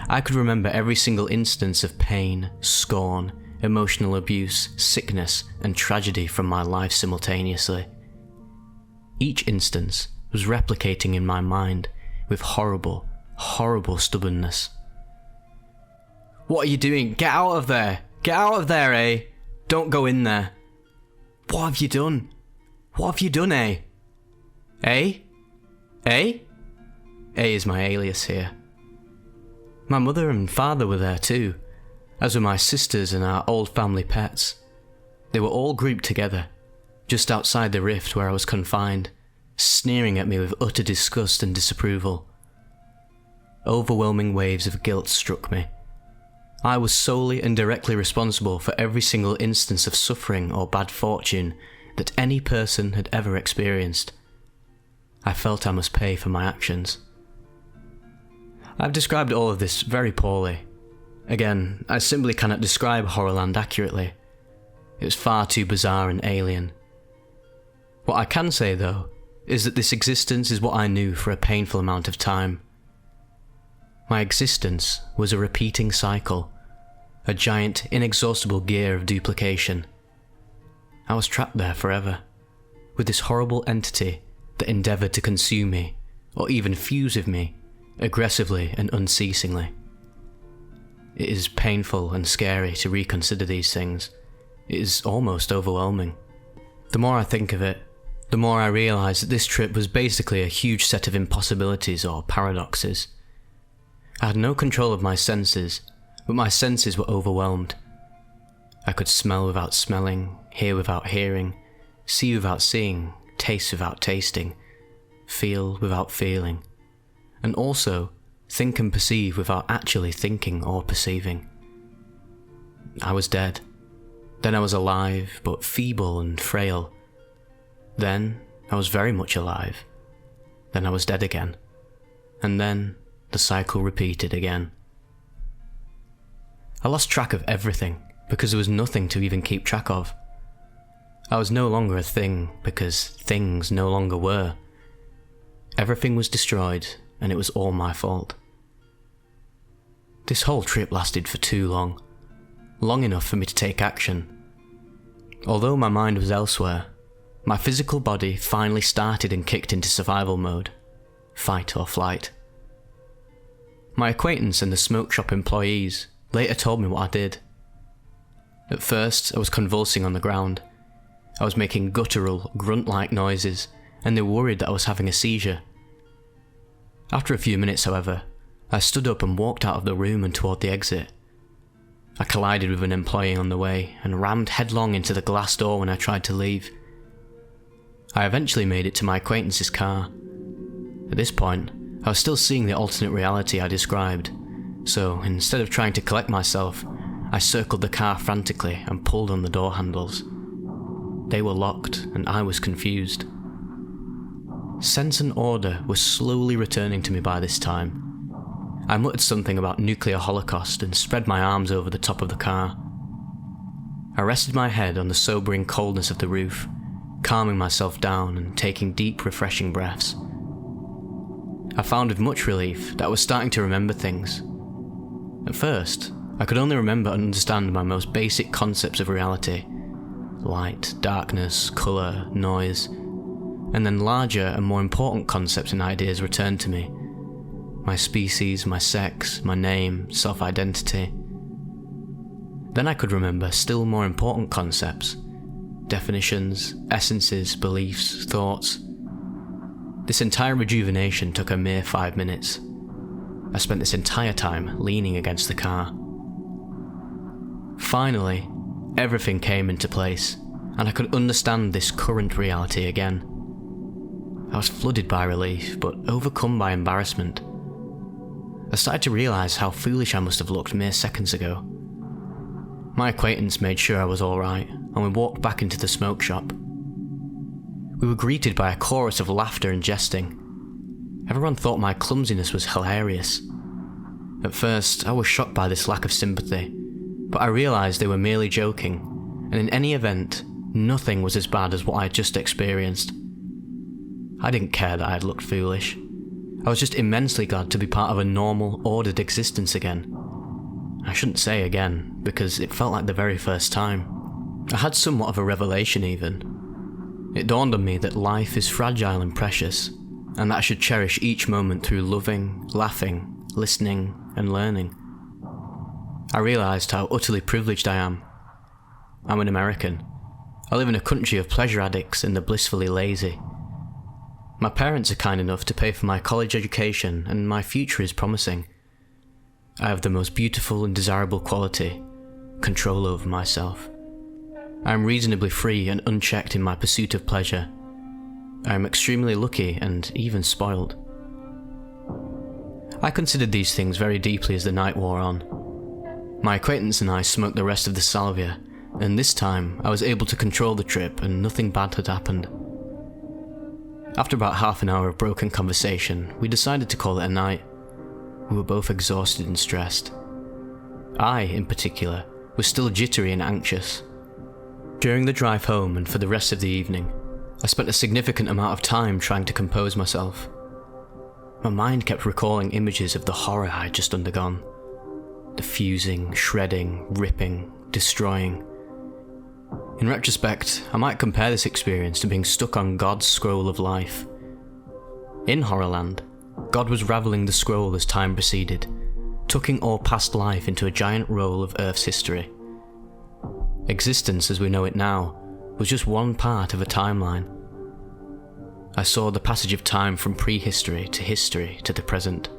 I could remember every single instance of pain, scorn, emotional abuse, sickness, and tragedy from my life simultaneously. Each instance was replicating in my mind with horrible, horrible stubbornness. "What are you doing? Get out of there! Get out of there, eh? Don't go in there. What have you done? What have you done, eh? Eh? Eh?" A is my alias here. My mother and father were there too, as were my sisters and our old family pets. They were all grouped together, just outside the rift where I was confined, sneering at me with utter disgust and disapproval. Overwhelming waves of guilt struck me. I was solely and directly responsible for every single instance of suffering or bad fortune that any person had ever experienced. I felt I must pay for my actions. I've described all of this very poorly. Again, I simply cannot describe Horrorland accurately. It was far too bizarre and alien. What I can say, though, is that this existence is what I knew for a painful amount of time. My existence was a repeating cycle, a giant, inexhaustible gear of duplication. I was trapped there forever, with this horrible entity that endeavoured to consume me, or even fuse with me, aggressively and unceasingly. It is painful and scary to reconsider these things. It is almost overwhelming. The more I think of it, the more I realise that this trip was basically a huge set of impossibilities or paradoxes. I had no control of my senses, but my senses were overwhelmed. I could smell without smelling, hear without hearing, see without seeing, taste without tasting, feel without feeling, and also think and perceive without actually thinking or perceiving. I was dead. Then I was alive, but feeble and frail. Then I was very much alive. Then I was dead again. And then the cycle repeated again. I lost track of everything because there was nothing to even keep track of. I was no longer a thing because things no longer were. Everything was destroyed and it was all my fault. This whole trip lasted for too long. Long enough for me to take action. Although my mind was elsewhere, my physical body finally started and kicked into survival mode. Fight or flight. My acquaintance and the smoke shop employees later told me what I did. At first, I was convulsing on the ground. I was making guttural, grunt-like noises, and they were worried that I was having a seizure. After a few minutes, however, I stood up and walked out of the room and toward the exit. I collided with an employee on the way and rammed headlong into the glass door when I tried to leave. I eventually made it to my acquaintance's car. At this point, I was still seeing the alternate reality I described, so instead of trying to collect myself, I circled the car frantically and pulled on the door handles. They were locked and I was confused. Sense and order were slowly returning to me by this time. I muttered something about nuclear holocaust and spread my arms over the top of the car. I rested my head on the sobering coldness of the roof, calming myself down and taking deep, refreshing breaths. I found with much relief that I was starting to remember things. At first, I could only remember and understand my most basic concepts of reality: light, darkness, colour, noise, and then larger and more important concepts and ideas returned to me. My species, my sex, my name, self-identity. Then I could remember still more important concepts: definitions, essences, beliefs, thoughts. This entire rejuvenation took a mere 5 minutes. I spent this entire time leaning against the car. Finally, everything came into place, and I could understand this current reality again. I was flooded by relief, but overcome by embarrassment. I started to realise how foolish I must have looked mere seconds ago. My acquaintance made sure I was alright, and we walked back into the smoke shop. We were greeted by a chorus of laughter and jesting. Everyone thought my clumsiness was hilarious. At first, I was shocked by this lack of sympathy, but I realised they were merely joking, and in any event, nothing was as bad as what I had just experienced. I didn't care that I had looked foolish. I was just immensely glad to be part of a normal, ordered existence again. I shouldn't say again, because it felt like the very first time. I had somewhat of a revelation even. It dawned on me that life is fragile and precious, and that I should cherish each moment through loving, laughing, listening, and learning. I realised how utterly privileged I am. I'm an American. I live in a country of pleasure addicts and the blissfully lazy. My parents are kind enough to pay for my college education, and my future is promising. I have the most beautiful and desirable quality: control over myself. I am reasonably free and unchecked in my pursuit of pleasure. I am extremely lucky and even spoiled. I considered these things very deeply as the night wore on. My acquaintance and I smoked the rest of the salvia, and this time I was able to control the trip and nothing bad had happened. After about half an hour of broken conversation, we decided to call it a night. We were both exhausted and stressed. I, in particular, was still jittery and anxious. During the drive home and for the rest of the evening, I spent a significant amount of time trying to compose myself. My mind kept recalling images of the horror I had just undergone. The fusing, shredding, ripping, destroying. In retrospect, I might compare this experience to being stuck on God's scroll of life. In Horrorland, God was ravelling the scroll as time proceeded, tucking all past life into a giant roll of Earth's history. Existence as we know it now was just one part of a timeline. I saw the passage of time from prehistory to history to the present.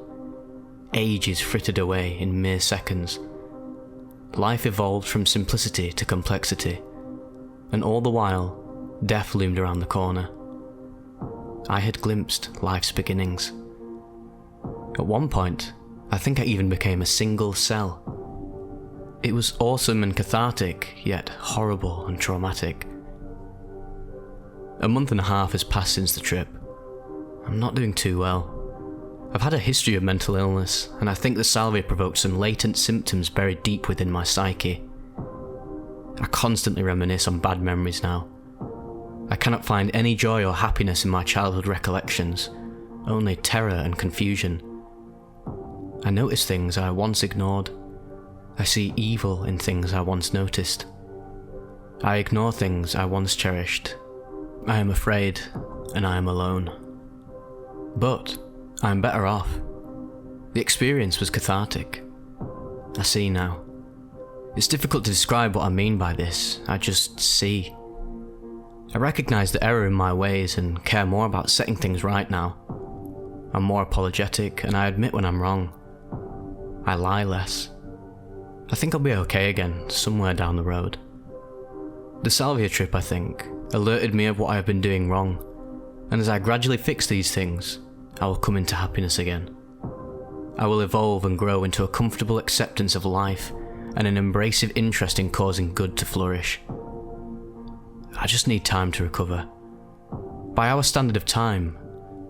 Ages frittered away in mere seconds. Life evolved from simplicity to complexity, and all the while, death loomed around the corner. I had glimpsed life's beginnings. At one point, I think I even became a single cell. It was awesome and cathartic, yet horrible and traumatic. A month and a half has passed since the trip. I'm not doing too well. I've had a history of mental illness, and I think the salvia provoked some latent symptoms buried deep within my psyche. I constantly reminisce on bad memories now. I cannot find any joy or happiness in my childhood recollections, only terror and confusion. I notice things I once ignored. I see evil in things I once noticed. I ignore things I once cherished. I am afraid, and I am alone. But I am better off. The experience was cathartic. I see now. It's difficult to describe what I mean by this, I just see. I recognise the error in my ways and care more about setting things right now. I'm more apologetic, and I admit when I'm wrong. I lie less. I think I'll be okay again, somewhere down the road. The salvia trip, I think, alerted me of what I have been doing wrong, and as I gradually fix these things, I will come into happiness again. I will evolve and grow into a comfortable acceptance of life and an embracive interest in causing good to flourish. I just need time to recover. By our standard of time,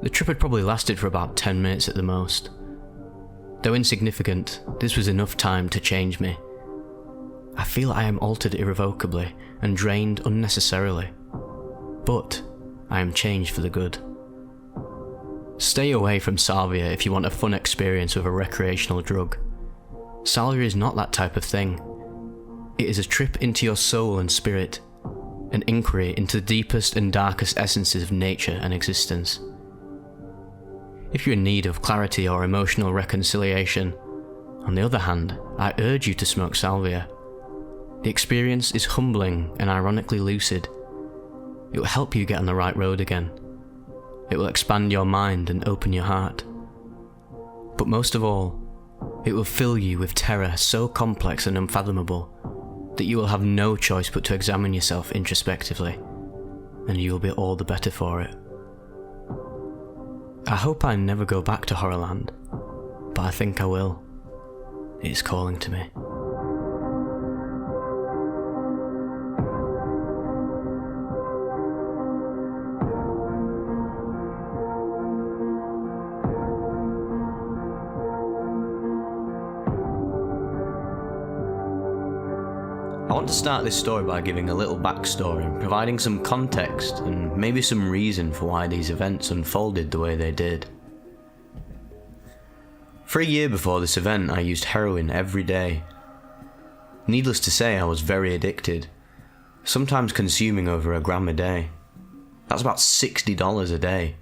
the trip had probably lasted for about 10 minutes at the most. Though insignificant, this was enough time to change me. I feel I am altered irrevocably and drained unnecessarily. But I am changed for the good. Stay away from salvia if you want a fun experience with a recreational drug. Salvia is not that type of thing. It is a trip into your soul and spirit, an inquiry into the deepest and darkest essences of nature and existence. If you're in need of clarity or emotional reconciliation, on the other hand, I urge you to smoke salvia. The experience is humbling and ironically lucid. It will help you get on the right road again. It will expand your mind and open your heart. But most of all, it will fill you with terror so complex and unfathomable that you will have no choice but to examine yourself introspectively, and you will be all the better for it. I hope I never go back to Horrorland, but I think I will. It is calling to me. I want to start this story by giving a little backstory and providing some context and maybe some reason for why these events unfolded the way they did. For a year before this event, I used heroin every day. Needless to say, I was very addicted, sometimes consuming over a gram a day. That's about $60 a day.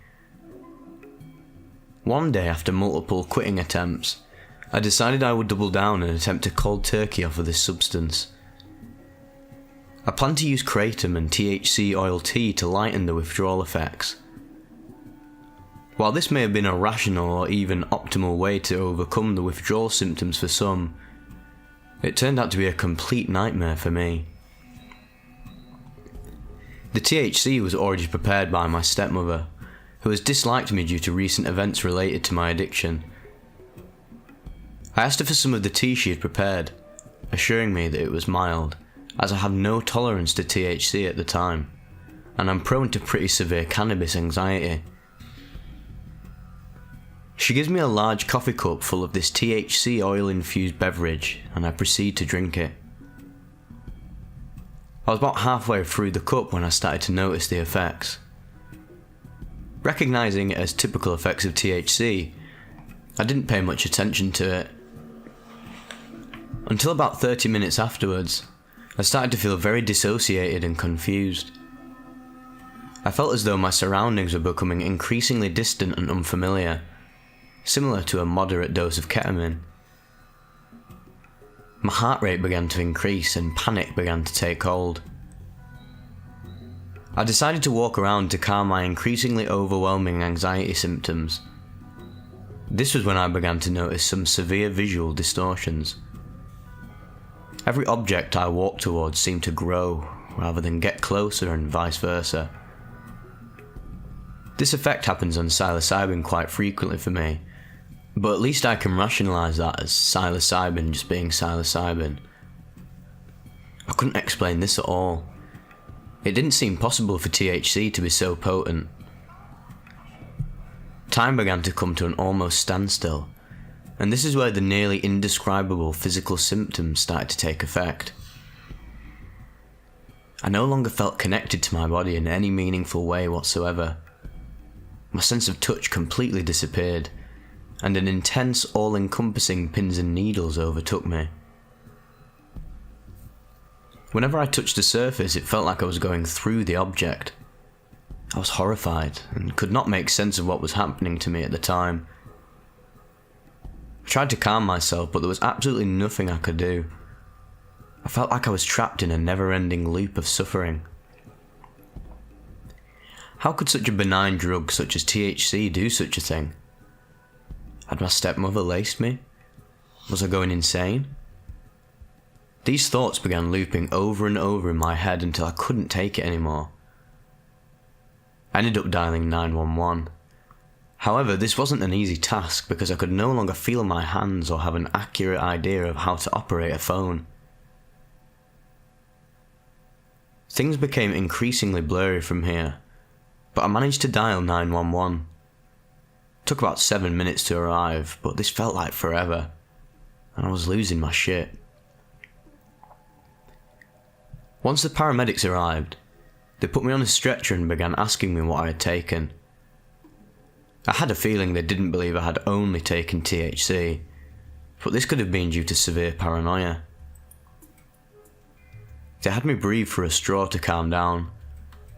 One day, after multiple quitting attempts, I decided I would double down and attempt to cold turkey off of this substance. I plan to use kratom and THC oil tea to lighten the withdrawal effects. While this may have been a rational or even optimal way to overcome the withdrawal symptoms for some, it turned out to be a complete nightmare for me. The THC was already prepared by my stepmother, who has disliked me due to recent events related to my addiction. I asked her for some of the tea she had prepared, assuring me that it was mild, as I have no tolerance to THC at the time, and I'm prone to pretty severe cannabis anxiety. She gives me a large coffee cup full of this THC oil-infused beverage, and I proceed to drink it. I was about halfway through the cup when I started to notice the effects. Recognising it as typical effects of THC, I didn't pay much attention to it. Until about 30 minutes afterwards, I started to feel very dissociated and confused. I felt as though my surroundings were becoming increasingly distant and unfamiliar, similar to a moderate dose of ketamine. My heart rate began to increase and panic began to take hold. I decided to walk around to calm my increasingly overwhelming anxiety symptoms. This was when I began to notice some severe visual distortions. Every object I walked towards seemed to grow, rather than get closer and vice versa. This effect happens on psilocybin quite frequently for me, But at least I can rationalise that as psilocybin just being psilocybin. I couldn't explain this at all. It didn't seem possible for THC to be so potent. Time began to come to an almost standstill, and this is where the nearly indescribable physical symptoms started to take effect. I no longer felt connected to my body in any meaningful way whatsoever. My sense of touch completely disappeared, and an intense, all-encompassing pins and needles overtook me. Whenever I touched the surface, it felt like I was going through the object. I was horrified, and could not make sense of what was happening to me at the time. I tried to calm myself, but there was absolutely nothing I could do. I felt like I was trapped in a never-ending loop of suffering. How could such a benign drug such as THC do such a thing? Had my stepmother laced me? Was I going insane? These thoughts began looping over and over in my head until I couldn't take it anymore. I ended up dialing 911. However, this wasn't an easy task because I could no longer feel my hands or have an accurate idea of how to operate a phone. Things became increasingly blurry from here, but I managed to dial 911. It took about 7 minutes to arrive, but this felt like forever, and I was losing my shit. Once the paramedics arrived, they put me on a stretcher and began asking me what I had taken. I had a feeling they didn't believe I had only taken THC, but this could have been due to severe paranoia. They had me breathe through a straw to calm down,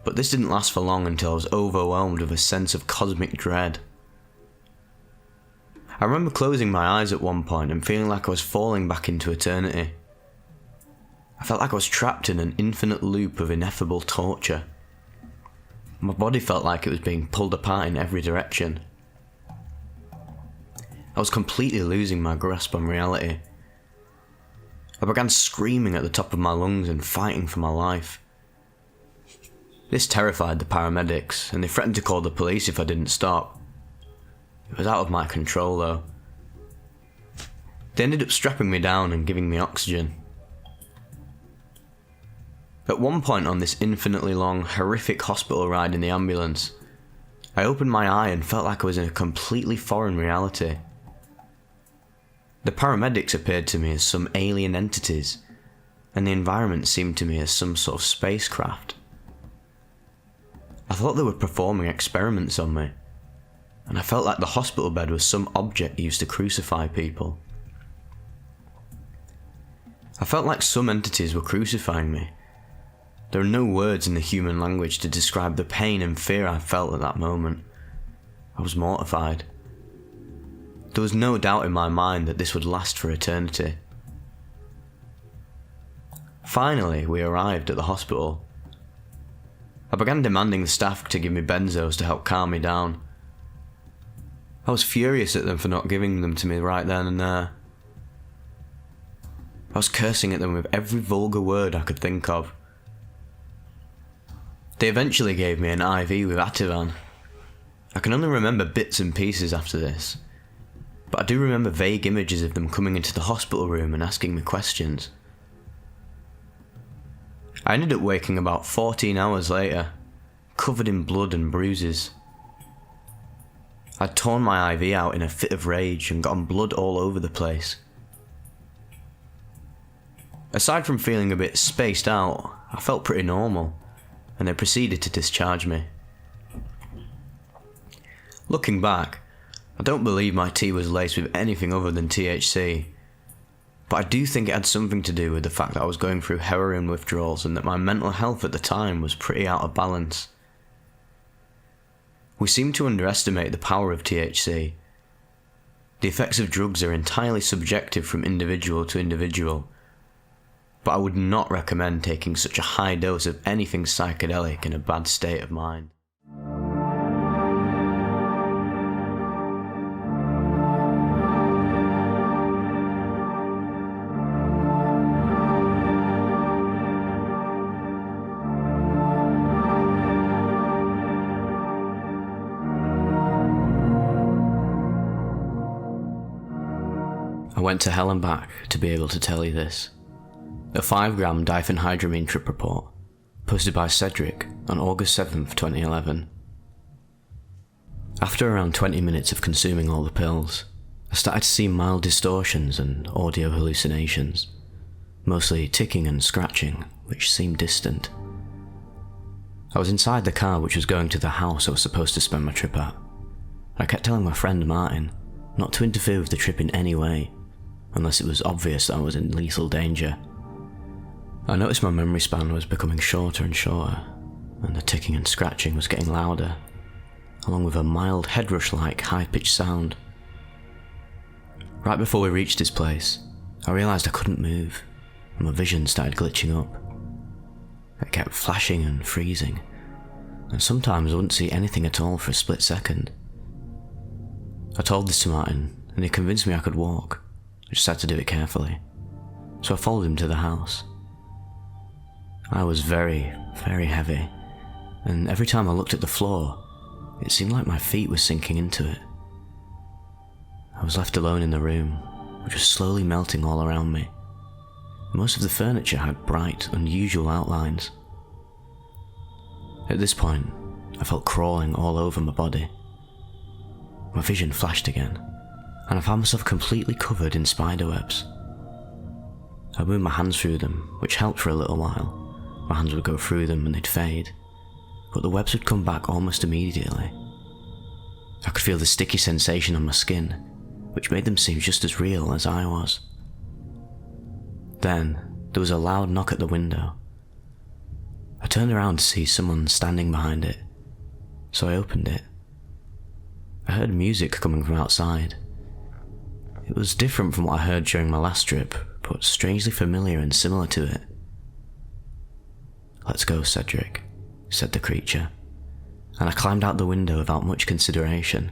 but this didn't last for long until I was overwhelmed with a sense of cosmic dread. I remember closing my eyes at one point and feeling like I was falling back into eternity. I felt like I was trapped in an infinite loop of ineffable torture. My body felt like it was being pulled apart in every direction. I was completely losing my grasp on reality. I began screaming at the top of my lungs and fighting for my life. This terrified the paramedics, and they threatened to call the police if I didn't stop. It was out of my control though. They ended up strapping me down and giving me oxygen. At one point on this infinitely long, horrific hospital ride in the ambulance, I opened my eye and felt like I was in a completely foreign reality. The paramedics appeared to me as some alien entities, and the environment seemed to me as some sort of spacecraft. I thought they were performing experiments on me, and I felt like the hospital bed was some object used to crucify people. I felt like some entities were crucifying me. There are no words in the human language to describe the pain and fear I felt at that moment. I was mortified. There was no doubt in my mind that this would last for eternity. Finally, we arrived at the hospital. I began demanding the staff to give me benzos to help calm me down. I was furious at them for not giving them to me right then and there. I was cursing at them with every vulgar word I could think of. They eventually gave me an IV with Ativan. I can only remember bits and pieces after this, but I do remember vague images of them coming into the hospital room and asking me questions. I ended up waking about 14 hours later, covered in blood and bruises. I'd torn my IV out in a fit of rage and gotten blood all over the place. Aside from feeling a bit spaced out, I felt pretty normal, and they proceeded to discharge me. Looking back, I don't believe my tea was laced with anything other than THC, but I do think it had something to do with the fact that I was going through heroin withdrawals and that my mental health at the time was pretty out of balance. We seem to underestimate the power of THC. The effects of drugs are entirely subjective from individual to individual, but I would not recommend taking such a high dose of anything psychedelic in a bad state of mind. I went to hell and back to be able to tell you this. A 5-gram diphenhydramine trip report, posted by Cedric on August 7th, 2011. After around 20 minutes of consuming all the pills, I started to see mild distortions and audio hallucinations, mostly ticking and scratching, which seemed distant. I was inside the car which was going to the house I was supposed to spend my trip at. I kept telling my friend Martin not to interfere with the trip in any way, unless it was obvious that I was in lethal danger. I noticed my memory span was becoming shorter and shorter, and the ticking and scratching was getting louder, along with a mild head rush-like high-pitched sound. Right before we reached this place, I realised I couldn't move, and my vision started glitching up. It kept flashing and freezing, and sometimes I wouldn't see anything at all for a split second. I told this to Martin, and he convinced me I could walk. I just had to do it carefully, so I followed him to the house. I was very, very heavy, and every time I looked at the floor, it seemed like my feet were sinking into it. I was left alone in the room, which was slowly melting all around me. Most of the furniture had bright, unusual outlines. At this point, I felt crawling all over my body. My vision flashed again, and I found myself completely covered in spiderwebs. I moved my hands through them, which helped for a little while. My hands would go through them and they'd fade, but the webs would come back almost immediately. I could feel the sticky sensation on my skin, which made them seem just as real as I was. Then, there was a loud knock at the window. I turned around to see someone standing behind it, so I opened it. I heard music coming from outside. It was different from what I heard during my last trip, but strangely familiar and similar to it. "Let's go, Cedric," said the creature, and I climbed out the window without much consideration.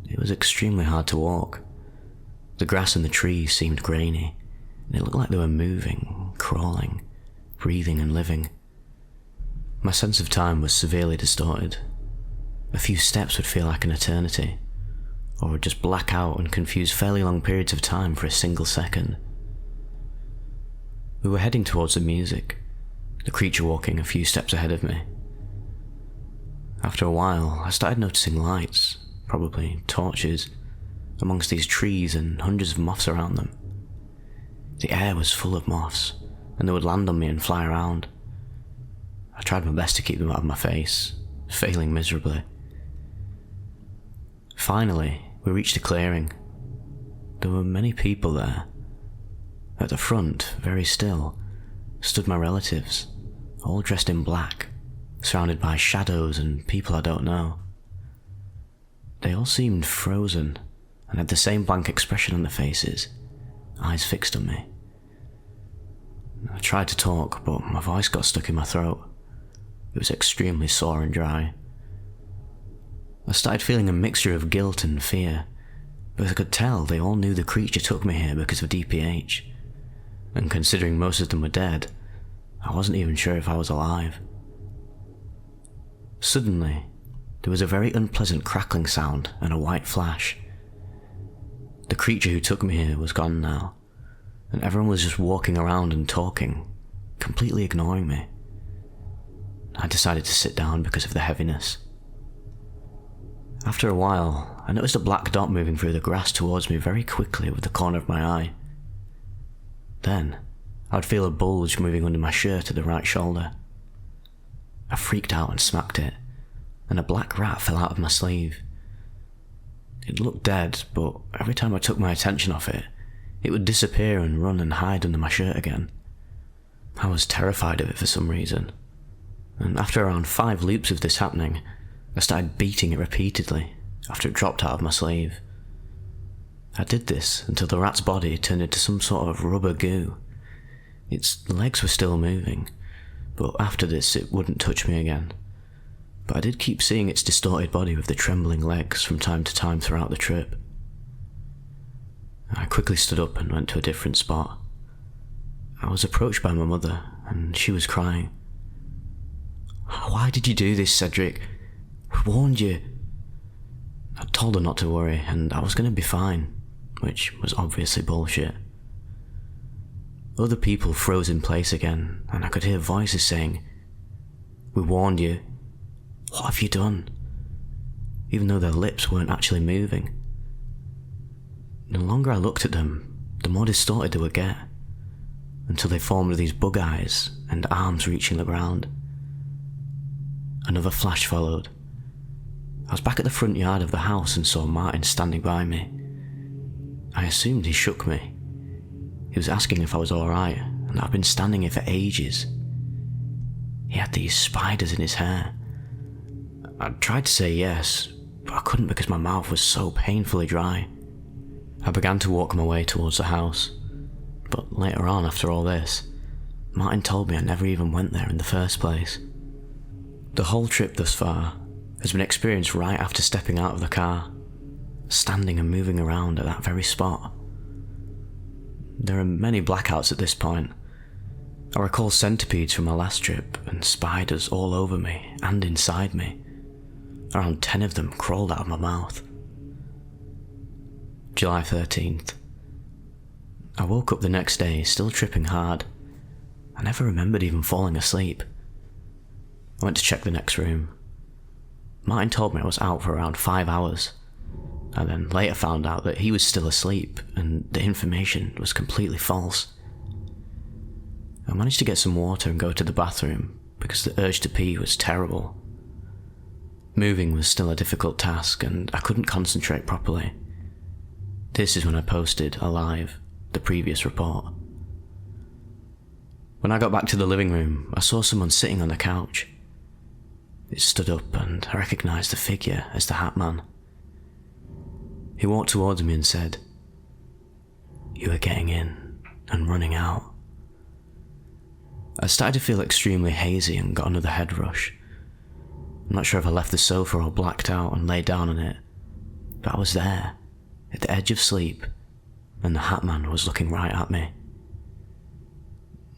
It was extremely hard to walk. The grass and the trees seemed grainy, and it looked like they were moving, crawling, breathing and living. My sense of time was severely distorted. A few steps would feel like an eternity, or would just black out and confuse fairly long periods of time for a single second. We were heading towards the music, the creature walking a few steps ahead of me. After a while, I started noticing lights, probably torches, amongst these trees and hundreds of moths around them. The air was full of moths, and they would land on me and fly around. I tried my best to keep them out of my face, failing miserably. Finally, we reached a clearing. There were many people there. At the front, very still, stood my relatives, all dressed in black, surrounded by shadows and people I don't know. They all seemed frozen, and had the same blank expression on their faces, eyes fixed on me. I tried to talk, but my voice got stuck in my throat. It was extremely sore and dry. I started feeling a mixture of guilt and fear, because I could tell they all knew the creature took me here because of DPH, and considering most of them were dead, I wasn't even sure if I was alive. Suddenly, there was a very unpleasant crackling sound and a white flash. The creature who took me here was gone now, and everyone was just walking around and talking, completely ignoring me. I decided to sit down because of the heaviness. After a while, I noticed a black dot moving through the grass towards me very quickly with the corner of my eye. Then, I would feel a bulge moving under my shirt at the right shoulder. I freaked out and smacked it, and a black rat fell out of my sleeve. It looked dead, but every time I took my attention off it, it would disappear and run and hide under my shirt again. I was terrified of it for some reason, and after around 5 loops of this happening, I started beating it repeatedly after it dropped out of my sleeve. I did this until the rat's body turned into some sort of rubber goo. Its legs were still moving, but after this it wouldn't touch me again. But I did keep seeing its distorted body with the trembling legs from time to time throughout the trip. I quickly stood up and went to a different spot. I was approached by my mother, and she was crying. "Why did you do this, Cedric? We warned you." I told her not to worry, and I was going to be fine, which was obviously bullshit. Other people froze in place again, and I could hear voices saying, "We warned you. What have you done?" Even though their lips weren't actually moving. The longer I looked at them, the more distorted they would get, until they formed these bug eyes and arms reaching the ground. Another flash followed. I was back at the front yard of the house and saw Martin standing by me. I assumed he shook me. He was asking if I was alright, and I'd been standing here for ages. He had these spiders in his hair. I tried to say yes, but I couldn't because my mouth was so painfully dry. I began to walk my way towards the house, but later on, after all this, Martin told me I never even went there in the first place. The whole trip thus far has been experienced right after stepping out of the car, standing and moving around at that very spot. There are many blackouts at this point. I recall centipedes from my last trip and spiders all over me and inside me. Around 10 of them crawled out of my mouth. July 13th. I woke up the next day still tripping hard. I never remembered even falling asleep. I went to check the next room. Martin told me I was out for around 5 hours. I then later found out that he was still asleep and the information was completely false. I managed to get some water and go to the bathroom because the urge to pee was terrible. Moving was still a difficult task and I couldn't concentrate properly. This is when I posted, alive, the previous report. When I got back to the living room, I saw someone sitting on the couch. It stood up and I recognised the figure as the Hat Man. He walked towards me and said, "You are getting in and running out." I started to feel extremely hazy and got another head rush. I'm not sure if I left the sofa or blacked out and lay down on it, but I was there, at the edge of sleep, and the Hat Man was looking right at me.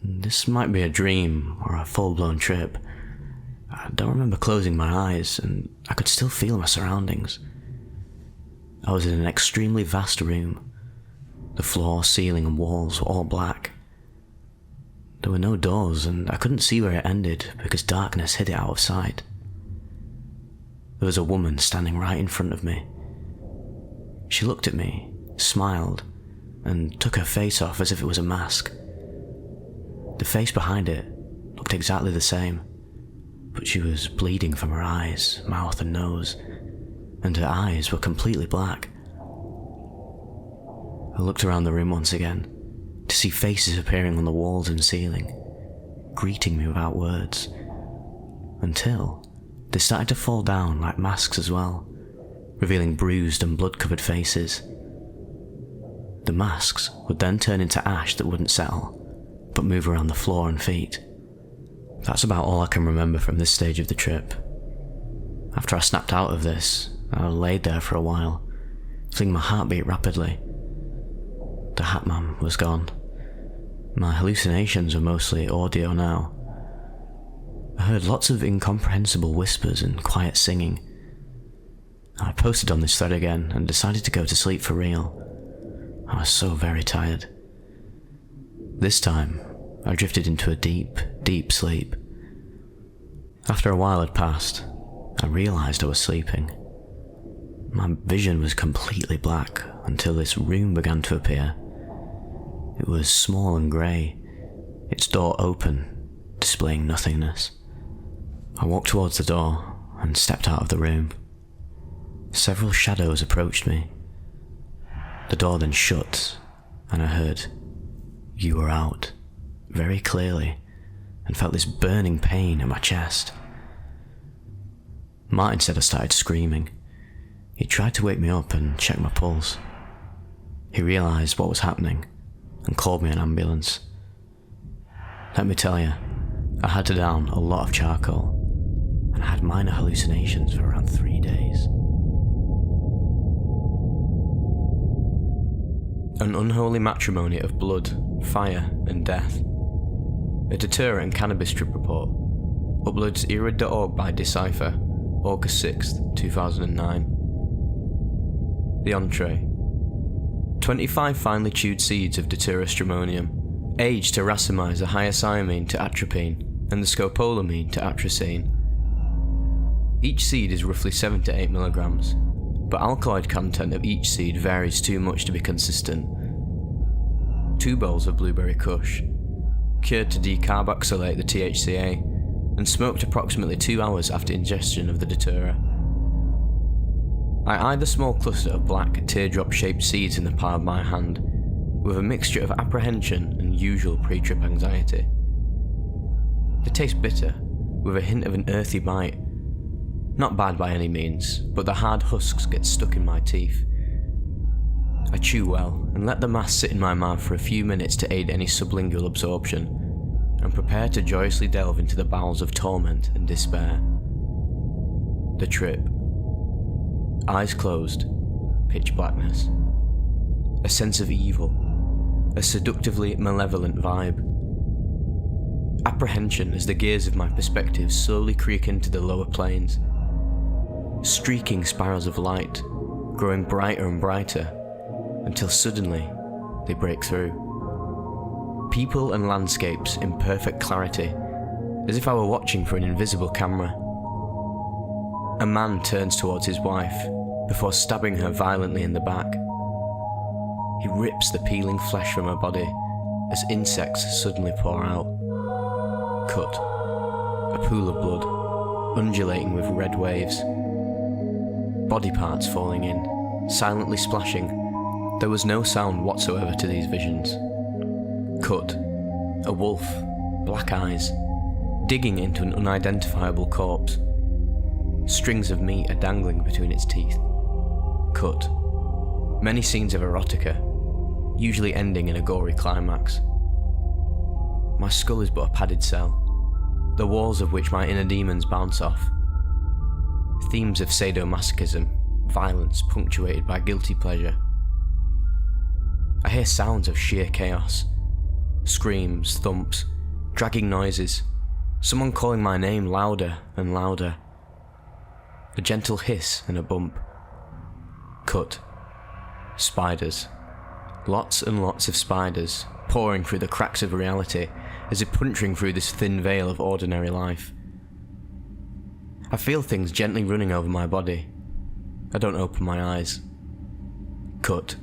This might be a dream or a full-blown trip. I don't remember closing my eyes, and I could still feel my surroundings. I was in an extremely vast room. The floor, ceiling and walls were all black. There were no doors and I couldn't see where it ended because darkness hid it out of sight. There was a woman standing right in front of me. She looked at me, smiled, and took her face off as if it was a mask. The face behind it looked exactly the same, but she was bleeding from her eyes, mouth and nose, and her eyes were completely black. I looked around the room once again, to see faces appearing on the walls and ceiling, greeting me without words, until they started to fall down like masks as well, revealing bruised and blood-covered faces. The masks would then turn into ash that wouldn't settle, but move around the floor and feet. That's about all I can remember from this stage of the trip. After I snapped out of this, I laid there for a while, feeling my heartbeat rapidly. The Hat Man was gone. My hallucinations were mostly audio now. I heard lots of incomprehensible whispers and quiet singing. I posted on this thread again and decided to go to sleep for real. I was so very tired. This time, I drifted into a deep, deep sleep. After a while had passed, I realised I was sleeping. My vision was completely black until this room began to appear. It was small and grey, its door open, displaying nothingness. I walked towards the door and stepped out of the room. Several shadows approached me. The door then shut, and I heard, "You were out," very clearly, and felt this burning pain in my chest. Martin said I started screaming. He tried to wake me up and check my pulse. He realised what was happening and called me an ambulance. Let me tell you, I had to down a lot of charcoal, and I had minor hallucinations for around 3 days. An unholy matrimony of blood, fire and death. A deterrent cannabis trip report. Uploads era.org by Decipher, August 6th, 2009. The entree. 25 finely chewed seeds of deuterostramonium, aged to racemize the hyoscyamine to atropine and the scopolamine to atrazine. Each seed is roughly 7 to 8 milligrams, but alkaloid content of each seed varies too much to be consistent. 2 bowls of blueberry kush, cured to decarboxylate the THCA, and smoked approximately 2 hours after ingestion of the datura. I eyed the small cluster of black, teardrop-shaped seeds in the palm of my hand, with a mixture of apprehension and usual pre-trip anxiety. They taste bitter, with a hint of an earthy bite. Not bad by any means, but the hard husks get stuck in my teeth. I chew well, and let the mass sit in my mouth for a few minutes to aid any sublingual absorption, and prepare to joyously delve into the bowels of torment and despair. The trip. Eyes closed, pitch blackness. A sense of evil, a seductively malevolent vibe. Apprehension as the gears of my perspective slowly creak into the lower planes. Streaking spirals of light, growing brighter and brighter, until suddenly they break through. People and landscapes in perfect clarity, as if I were watching for an invisible camera. A man turns towards his wife, before stabbing her violently in the back. He rips the peeling flesh from her body, as insects suddenly pour out. Cut. A pool of blood, undulating with red waves. Body parts falling in, silently splashing. There was no sound whatsoever to these visions. Cut. A wolf, black eyes, digging into an unidentifiable corpse. Strings of meat are dangling between its teeth. Cut. Many scenes of erotica, usually ending in a gory climax. My skull is but a padded cell, the walls of which my inner demons bounce off. Themes of sadomasochism, violence punctuated by guilty pleasure. I hear sounds of sheer chaos. Screams, thumps, dragging noises, someone calling my name louder and louder. A gentle hiss and a bump. Cut. Spiders. Lots and lots of spiders, pouring through the cracks of reality, as if punching through this thin veil of ordinary life. I feel things gently running over my body. I don't open my eyes. Cut.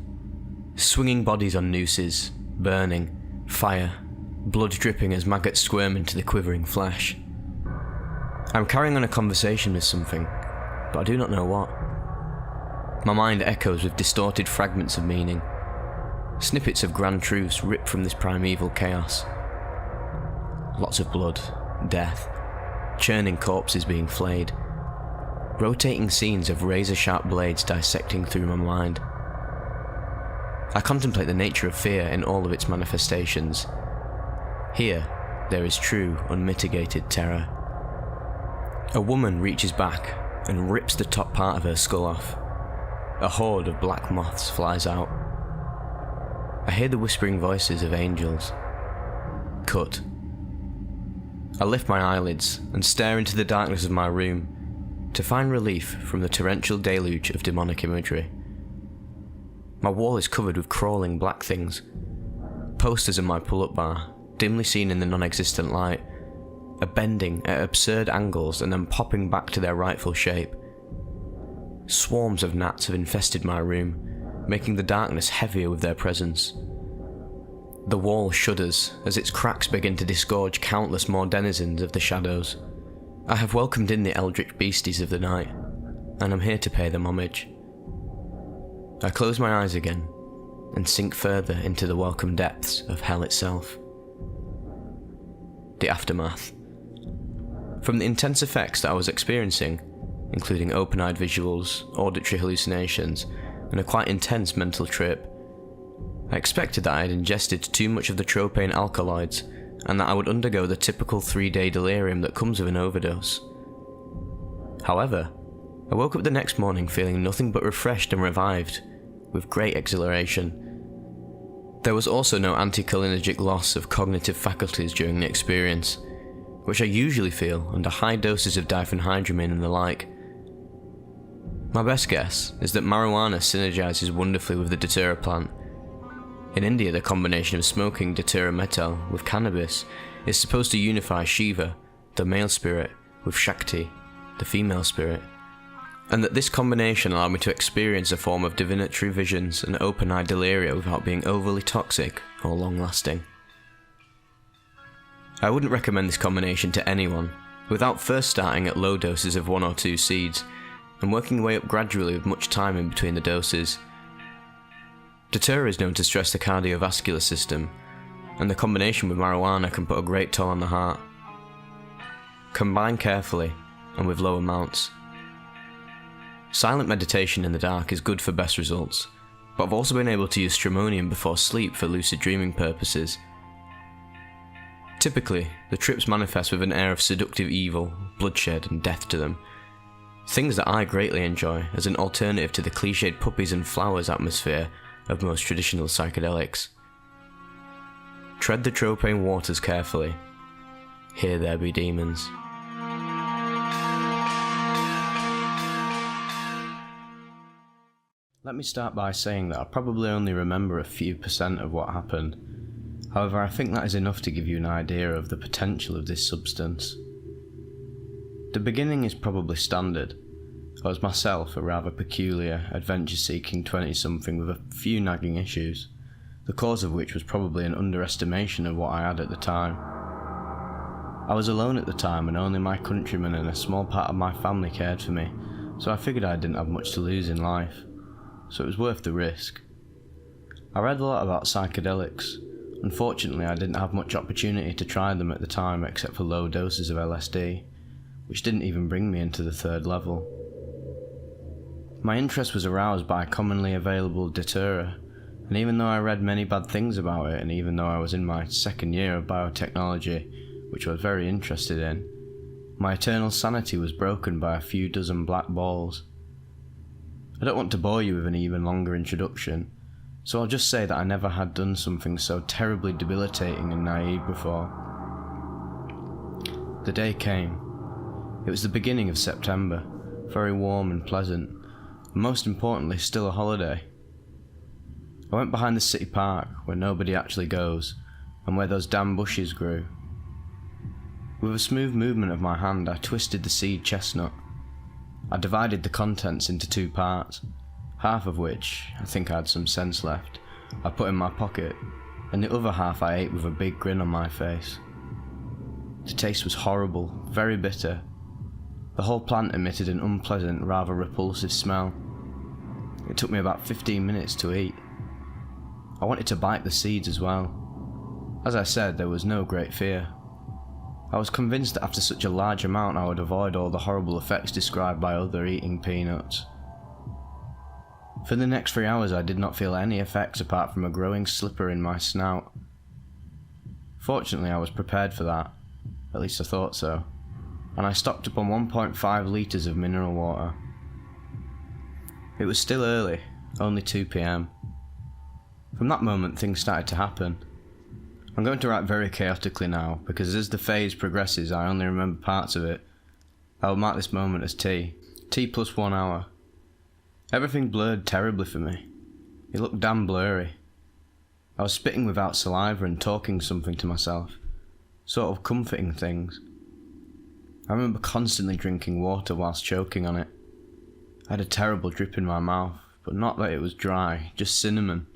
Swinging bodies on nooses, burning, fire, blood dripping as maggots squirm into the quivering flesh. I'm carrying on a conversation with something, but I do not know what. My mind echoes with distorted fragments of meaning, snippets of grand truths ripped from this primeval chaos. Lots of blood, death, churning corpses being flayed, rotating scenes of razor-sharp blades dissecting through my mind. I contemplate the nature of fear in all of its manifestations. Here, there is true, unmitigated terror. A woman reaches back and rips the top part of her skull off. A horde of black moths flies out. I hear the whispering voices of angels. Cut. I lift my eyelids and stare into the darkness of my room to find relief from the torrential deluge of demonic imagery. My wall is covered with crawling black things. Posters in my pull-up bar, dimly seen in the non-existent light, are bending at absurd angles and then popping back to their rightful shape. Swarms of gnats have infested my room, making the darkness heavier with their presence. The wall shudders as its cracks begin to disgorge countless more denizens of the shadows. I have welcomed in the eldritch beasties of the night, and am here to pay them homage. I close my eyes again, and sink further into the welcome depths of hell itself. The aftermath. From the intense effects that I was experiencing, including open-eyed visuals, auditory hallucinations, and a quite intense mental trip, I expected that I had ingested too much of the tropane alkaloids, and that I would undergo the typical 3-day delirium that comes with an overdose. However, I woke up the next morning feeling nothing but refreshed and revived, with great exhilaration. There was also no anticholinergic loss of cognitive faculties during the experience, which I usually feel under high doses of diphenhydramine and the like. My best guess is that marijuana synergizes wonderfully with the datura plant, In India, the combination of smoking datura metal with cannabis is supposed to unify Shiva, the male spirit, with Shakti, the female spirit, and that this combination allowed me to experience a form of divinatory visions and open-eye deliria without being overly toxic or long-lasting. I wouldn't recommend this combination to anyone, without first starting at low doses of 1 or 2 seeds, and working your way up gradually with much time in between the doses. Datura is known to stress the cardiovascular system, and the combination with marijuana can put a great toll on the heart. Combine carefully, and with low amounts. Silent meditation in the dark is good for best results, but I've also been able to use stramonium before sleep for lucid dreaming purposes. Typically, the trips manifest with an air of seductive evil, bloodshed and death to them, things that I greatly enjoy as an alternative to the cliched puppies and flowers atmosphere of most traditional psychedelics. Tread the tropane waters carefully. Here there be demons. Let me start by saying that I probably only remember a few % of what happened. However, I think that is enough to give you an idea of the potential of this substance. The beginning is probably standard. I was myself a rather peculiar, adventure-seeking 20-something with a few nagging issues, the cause of which was probably an underestimation of what I had at the time. I was alone at the time and only my countrymen and a small part of my family cared for me, so I figured I didn't have much to lose in life, so it was worth the risk. I read a lot about psychedelics. Unfortunately, I didn't have much opportunity to try them at the time except for low doses of LSD, which didn't even bring me into the 3rd level. My interest was aroused by commonly available datura, and even though I read many bad things about it, and even though I was in my 2nd year of biotechnology, which I was very interested in, my eternal sanity was broken by a few dozen black balls. I don't want to bore you with an even longer introduction, so I'll just say that I never had done something so terribly debilitating and naive before. The day came. It was the beginning of September, very warm and pleasant, and most importantly still a holiday. I went behind the city park, where nobody actually goes, and where those damn bushes grew. With a smooth movement of my hand I twisted the seed chestnut. I divided the contents into 2 parts, half of which, I think I had some sense left, I put in my pocket, and the other half I ate with a big grin on my face. The taste was horrible, very bitter. The whole plant emitted an unpleasant, rather repulsive smell. It took me about 15 minutes to eat. I wanted to bite the seeds as well. As I said, there was no great fear. I was convinced that after such a large amount I would avoid all the horrible effects described by other eating peanuts. For the next 3 hours I did not feel any effects apart from a growing slipper in my snout. Fortunately I was prepared for that, at least I thought so, and I stocked up on 1.5 litres of mineral water. It was still early, only 2 PM. From that moment things started to happen. I'm going to write very chaotically now, because as the phase progresses I only remember parts of it. I will mark this moment as T plus 1 hour. Everything blurred terribly for me. It looked damn blurry. I was spitting without saliva and talking something to myself, sort of comforting things. I remember constantly drinking water whilst choking on it. I had a terrible drip in my mouth, but not that it was dry, just cinnamon.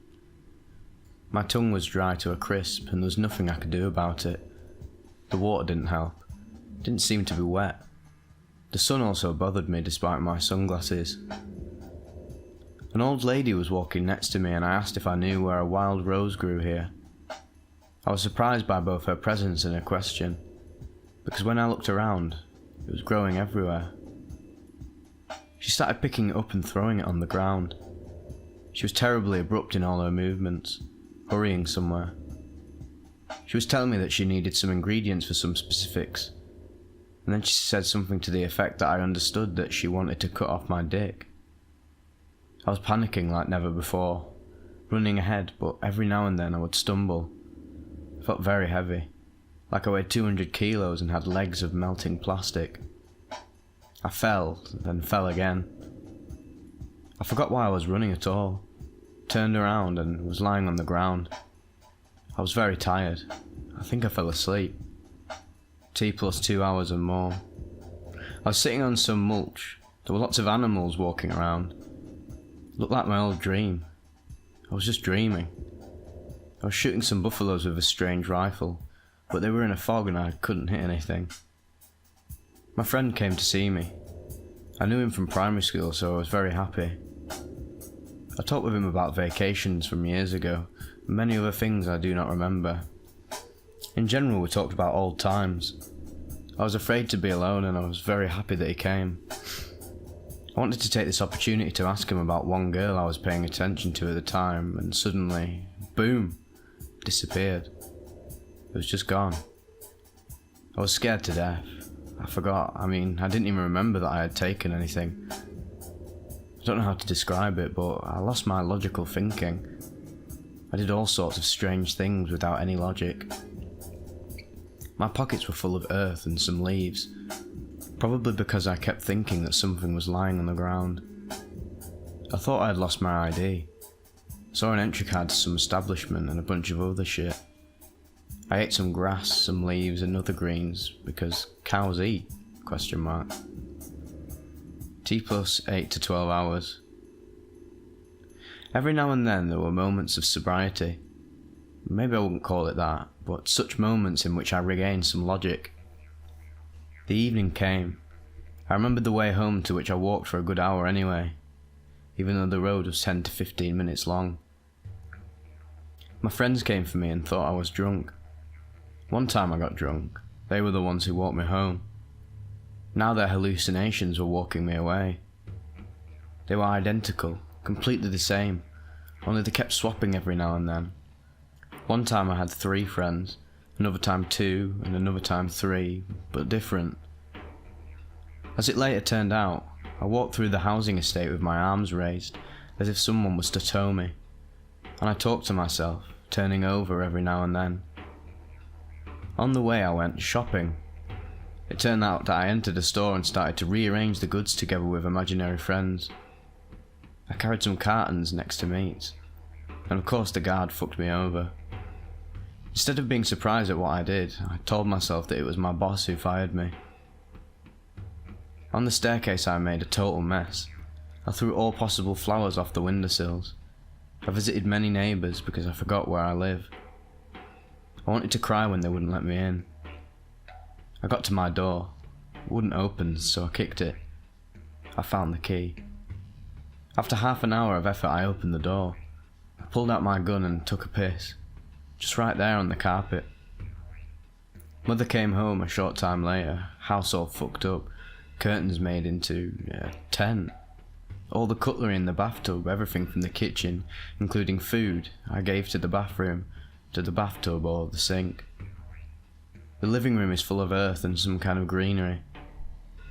My tongue was dry to a crisp and there was nothing I could do about it. The water didn't help. It didn't seem to be wet. The sun also bothered me despite my sunglasses. An old lady was walking next to me and I asked if I knew where a wild rose grew here. I was surprised by both her presence and her question, because when I looked around, it was growing everywhere. She started picking it up and throwing it on the ground. She was terribly abrupt in all her movements, hurrying somewhere. She was telling me that she needed some ingredients for some specifics, and then she said something to the effect that I understood that she wanted to cut off my dick. I was panicking like never before, running ahead, but every now and then I would stumble. I felt very heavy, like I weighed 200 kilos and had legs of melting plastic. I fell, then fell again. I forgot why I was running at all. turned around and was lying on the ground. I was very tired. I think I fell asleep. T plus 2 hours and more. I was sitting on some mulch. There were lots of animals walking around. It looked like my old dream. I was just dreaming. I was shooting some buffaloes with a strange rifle, but they were in a fog and I couldn't hit anything. My friend came to see me. I knew him from primary school, so I was very happy. I talked with him about vacations from years ago, and many other things I do not remember. In general, we talked about old times. I was afraid to be alone, and I was very happy that he came. I wanted to take this opportunity to ask him about one girl I was paying attention to at the time, and suddenly, boom, disappeared. It was just gone. I was scared to death. I forgot. I didn't even remember that I had taken anything. I don't know how to describe it, but I lost my logical thinking. I did all sorts of strange things without any logic. My pockets were full of earth and some leaves, probably because I kept thinking that something was lying on the ground. I thought I had lost my ID. Saw an entry card to some establishment and a bunch of other shit. I ate some grass, some leaves and other greens, because cows eat, ? T plus 8 to 12 hours. Every now and then there were moments of sobriety. Maybe I wouldn't call it that, but such moments in which I regained some logic. The evening came. I remembered the way home, to which I walked for a good hour anyway, even though the road was 10 to 15 minutes long. My friends came for me and thought I was drunk. One time I got drunk. They were the ones who walked me home. Now their hallucinations were walking me away. They were identical, completely the same, only they kept swapping every now and then. One time I had 3 friends, another time 2, and another time 3, but different. As it later turned out, I walked through the housing estate with my arms raised, as if someone was to tow me, and I talked to myself, turning over every now and then. On the way I went shopping. It turned out that I entered a store and started to rearrange the goods together with imaginary friends. I carried some cartons next to meat, and of course the guard fucked me over. Instead of being surprised at what I did, I told myself that it was my boss who fired me. On the staircase I made a total mess. I threw all possible flowers off the windowsills. I visited many neighbours because I forgot where I live. I wanted to cry when they wouldn't let me in. I got to my door. It wouldn't open, so I kicked it. I found the key. After half an hour of effort, I opened the door. I pulled out my gun and took a piss. Just right there on the carpet. Mother came home a short time later, house all fucked up, curtains made into a tent. All the cutlery in the bathtub, everything from the kitchen, including food, I gave to the bathroom, to the bathtub or the sink. The living room is full of earth and some kind of greenery.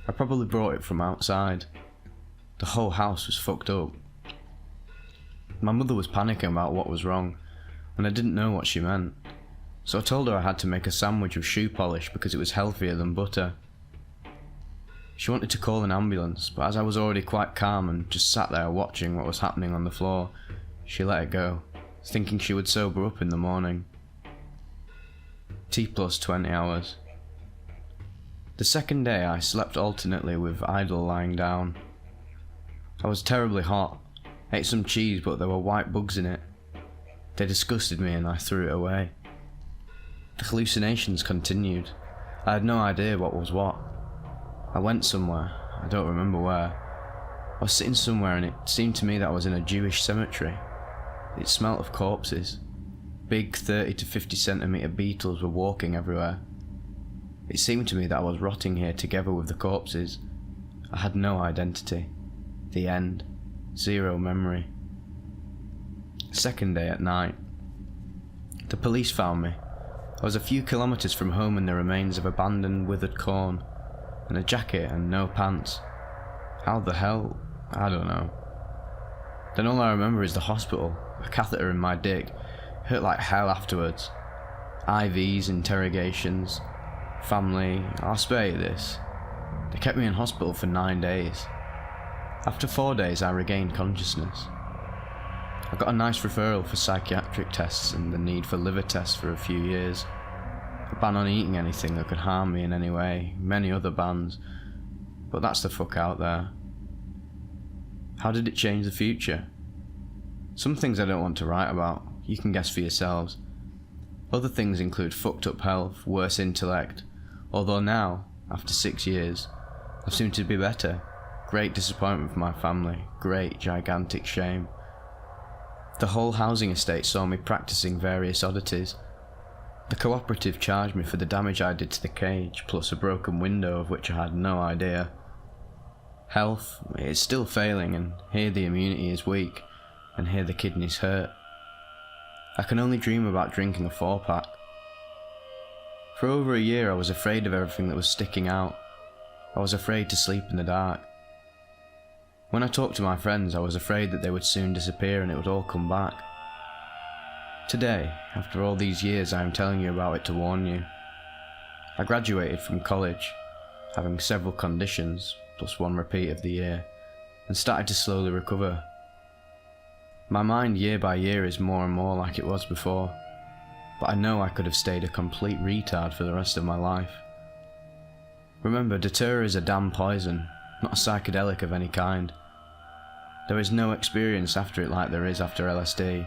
I probably brought it from outside. The whole house was fucked up. My mother was panicking about what was wrong, and I didn't know what she meant. So I told her I had to make a sandwich with shoe polish because it was healthier than butter. She wanted to call an ambulance, but as I was already quite calm and just sat there watching what was happening on the floor, she let it go, thinking she would sober up in the morning. T plus 20 hours. The second day I slept alternately with Idle lying down. I was terribly hot, ate some cheese but there were white bugs in it. They disgusted me and I threw it away. The hallucinations continued. I had no idea what was what. I went somewhere, I don't remember where. I was sitting somewhere and it seemed to me that I was in a Jewish cemetery. It smelt of corpses. Big 30 to 50 centimetre beetles were walking everywhere. It seemed to me that I was rotting here together with the corpses. I had no identity. The end. Zero memory. Second day at night. The police found me. I was a few kilometres from home in the remains of abandoned withered corn, and a jacket and no pants. How the hell? I don't know. Then all I remember is the hospital, a catheter in my dick, hurt like hell afterwards. IVs, interrogations, family, I'll spare you this. They kept me in hospital for 9 days. After 4 days I regained consciousness. I got a nice referral for psychiatric tests and the need for liver tests for a few years. A ban on eating anything that could harm me in any way, many other bans, but that's the fuck out there. How did it change the future? Some things I don't want to write about, you can guess for yourselves. Other things include fucked up health, worse intellect, although now, after 6 years, I seem to be better. Great disappointment for my family, great gigantic shame. The whole housing estate saw me practicing various oddities. The cooperative charged me for the damage I did to the cage, plus a broken window of which I had no idea. Health is still failing, and here the immunity is weak, and here the kidneys hurt. I can only dream about drinking a 4-pack. For over a year I was afraid of everything that was sticking out. I was afraid to sleep in the dark. When I talked to my friends, I was afraid that they would soon disappear and it would all come back. Today, after all these years, I am telling you about it to warn you. I graduated from college, having several conditions, plus one repeat of the year, and started to slowly recover. My mind year by year is more and more like it was before, but I know I could have stayed a complete retard for the rest of my life. Remember, Datura is a damn poison, not a psychedelic of any kind. There is no experience after it like there is after LSD.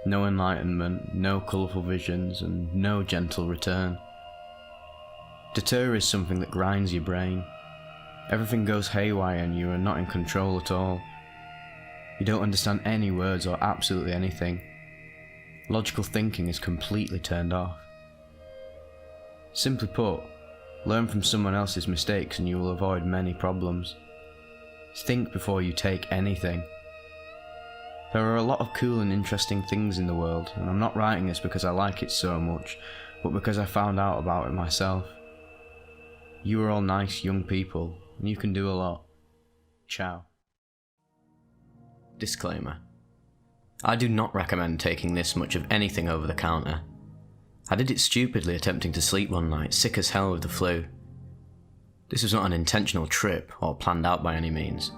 No enlightenment, no colourful visions, and no gentle return. Datura is something that grinds your brain. Everything goes haywire and you are not in control at all. You don't understand any words or absolutely anything. Logical thinking is completely turned off. Simply put, learn from someone else's mistakes and you will avoid many problems. Think before you take anything. There are a lot of cool and interesting things in the world, and I'm not writing this because I like it so much, but because I found out about it myself. You are all nice young people, and you can do a lot. Ciao. Disclaimer. I do not recommend taking this much of anything over the counter. I did it stupidly attempting to sleep one night, sick as hell with the flu. This was not an intentional trip or planned out by any means,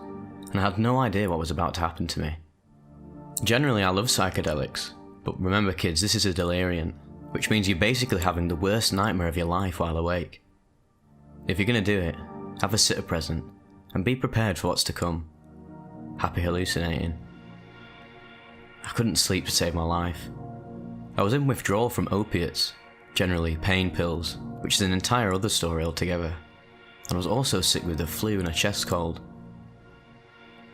and I had no idea what was about to happen to me. Generally I love psychedelics, but remember kids, this is a delirium, which means you're basically having the worst nightmare of your life while awake. If you're going to do it, have a sitter present, and be prepared for what's to come. Happy hallucinating. I couldn't sleep to save my life. I was in withdrawal from opiates, generally pain pills, which is an entire other story altogether, and I was also sick with the flu and a chest cold.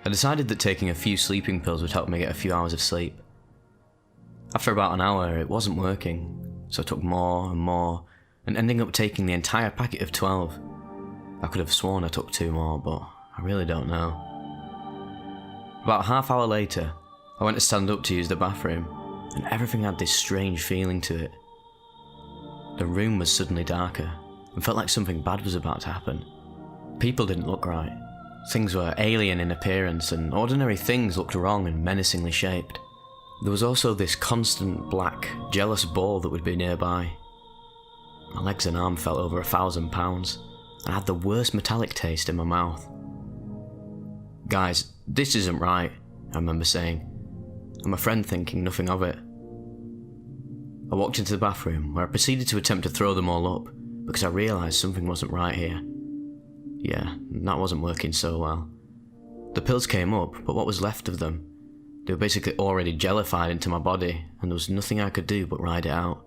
I decided that taking a few sleeping pills would help me get a few hours of sleep. After about an hour it wasn't working, so I took more and more, and ending up taking the entire packet of 12. I could have sworn I took 2 more, but I really don't know. About a half hour later, I went to stand up to use the bathroom, and everything had this strange feeling to it. The room was suddenly darker, and felt like something bad was about to happen. People didn't look right. Things were alien in appearance, and ordinary things looked wrong and menacingly shaped. There was also this constant black, jealous ball that would be nearby. My legs and arm felt over 1,000 pounds, and I had the worst metallic taste in my mouth. "Guys, this isn't right," I remember saying, and my friend thinking nothing of it. I walked into the bathroom, where I proceeded to attempt to throw them all up, because I realised something wasn't right here. Yeah, that wasn't working so well. The pills came up, but what was left of them? They were basically already jellified into my body, and there was nothing I could do but ride it out.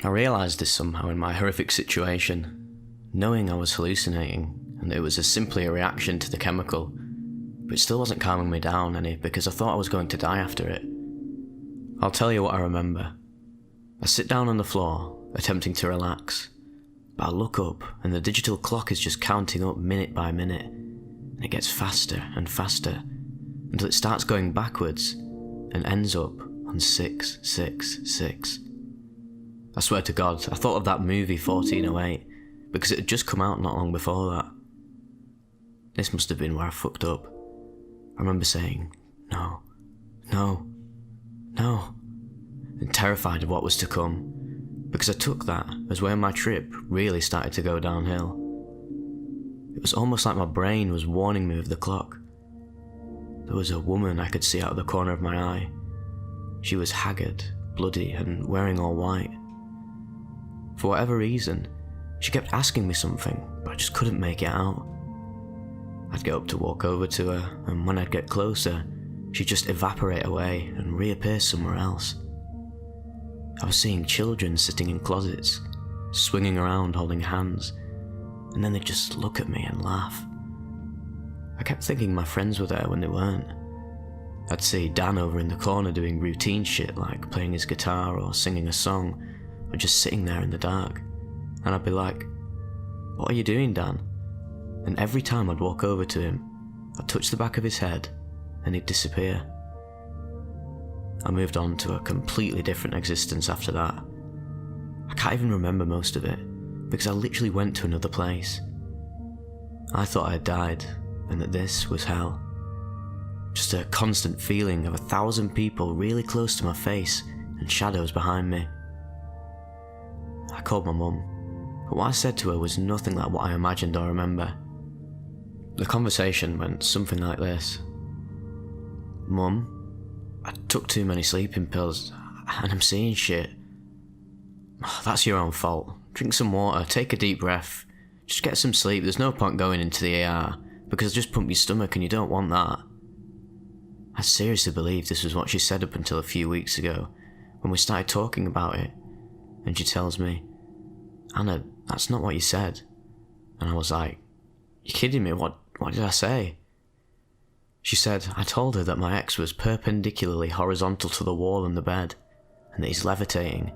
I realised this somehow in my horrific situation, knowing I was hallucinating, and that it was simply a reaction to the chemical, but it still wasn't calming me down any because I thought I was going to die after it. I'll tell you what I remember. I sit down on the floor, attempting to relax, but I look up and the digital clock is just counting up minute by minute, and it gets faster and faster until it starts going backwards and ends up on 666. I swear to God, I thought of that movie 1408 because it had just come out not long before that. This must have been where I fucked up. I remember saying, no, no, no, and terrified of what was to come, because I took that as where my trip really started to go downhill. It was almost like my brain was warning me of the clock. there was a woman I could see out of the corner of my eye. She was haggard, bloody, and wearing all white. For whatever reason, she kept asking me something, but I just couldn't make it out. I'd get up to walk over to her, and when I'd get closer, she'd just evaporate away and reappear somewhere else. I was seeing children sitting in closets, swinging around holding hands, and then they'd just look at me and laugh. I kept thinking my friends were there when they weren't. I'd see Dan over in the corner doing routine shit like playing his guitar or singing a song, or just sitting there in the dark, and I'd be like, "What are you doing, Dan?" And every time I'd walk over to him, I'd touch the back of his head, and he'd disappear. I moved on to a completely different existence after that. I can't even remember most of it, because I literally went to another place. I thought I had died, and that this was hell. Just a constant feeling of 1,000 people really close to my face, and shadows behind me. I called my mum, but what I said to her was nothing like what I imagined or remember. The conversation went something like this. "Mum, I took too many sleeping pills, and I'm seeing shit." "That's your own fault. Drink some water, take a deep breath. Just get some sleep, there's no point going into the AR, because it'll just pump your stomach and you don't want that." I seriously believed this was what she said up until a few weeks ago, when we started talking about it, and she tells me, "Anna, that's not what you said." And I was like, "You're kidding me, what did I say?" She said I told her that my ex was perpendicularly horizontal to the wall and the bed, and that he's levitating.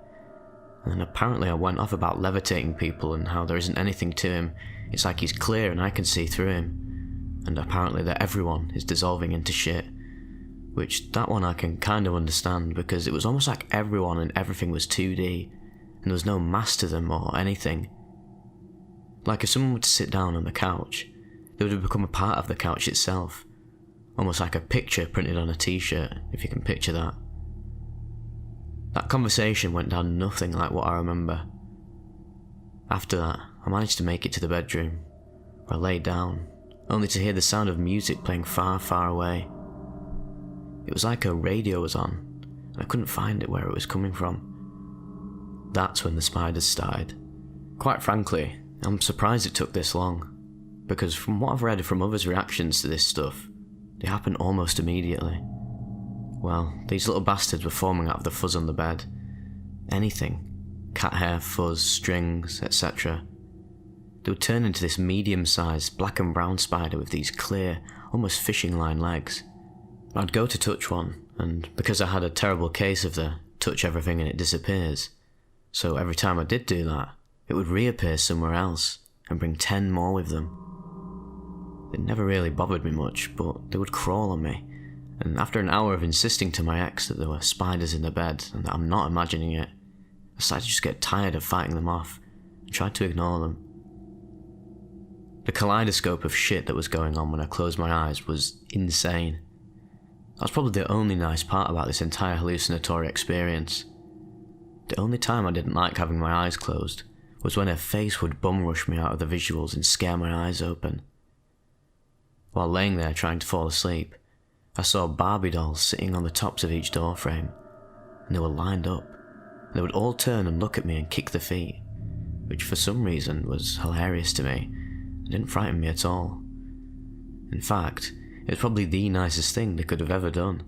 And then apparently I went off about levitating people and how there isn't anything to him, it's like he's clear and I can see through him. And apparently that everyone is dissolving into shit. Which, that one I can kind of understand, because it was almost like everyone and everything was 2D, and there was no mass to them or anything. Like if someone were to sit down on the couch, they would have become a part of the couch itself. Almost like a picture printed on a t-shirt, if you can picture that. That conversation went down nothing like what I remember. After that, I managed to make it to the bedroom, where I laid down, only to hear the sound of music playing far, far away. It was like a radio was on, and I couldn't find it where it was coming from. That's when the spiders started. Quite frankly, I'm surprised it took this long, because from what I've read from others' reactions to this stuff, they happen almost immediately. Well, these little bastards were forming out of the fuzz on the bed. Anything. Cat hair, fuzz, strings, etc. They would turn into this medium-sized black and brown spider with these clear, almost fishing line legs. I'd go to touch one, and because I had a terrible case of the touch everything and it disappears, so every time I did do that, it would reappear somewhere else and bring 10 more with them. It never really bothered me much, but they would crawl on me, and after an hour of insisting to my ex that there were spiders in the bed and that I'm not imagining it, I started to just get tired of fighting them off and tried to ignore them. The kaleidoscope of shit that was going on when I closed my eyes was insane. That was probably the only nice part about this entire hallucinatory experience. The only time I didn't like having my eyes closed was when her face would bum rush me out of the visuals and scare my eyes open. While laying there trying to fall asleep, I saw Barbie dolls sitting on the tops of each door frame, and they were lined up, and they would all turn and look at me and kick their feet, which for some reason was hilarious to me and didn't frighten me at all. In fact, it was probably the nicest thing they could have ever done.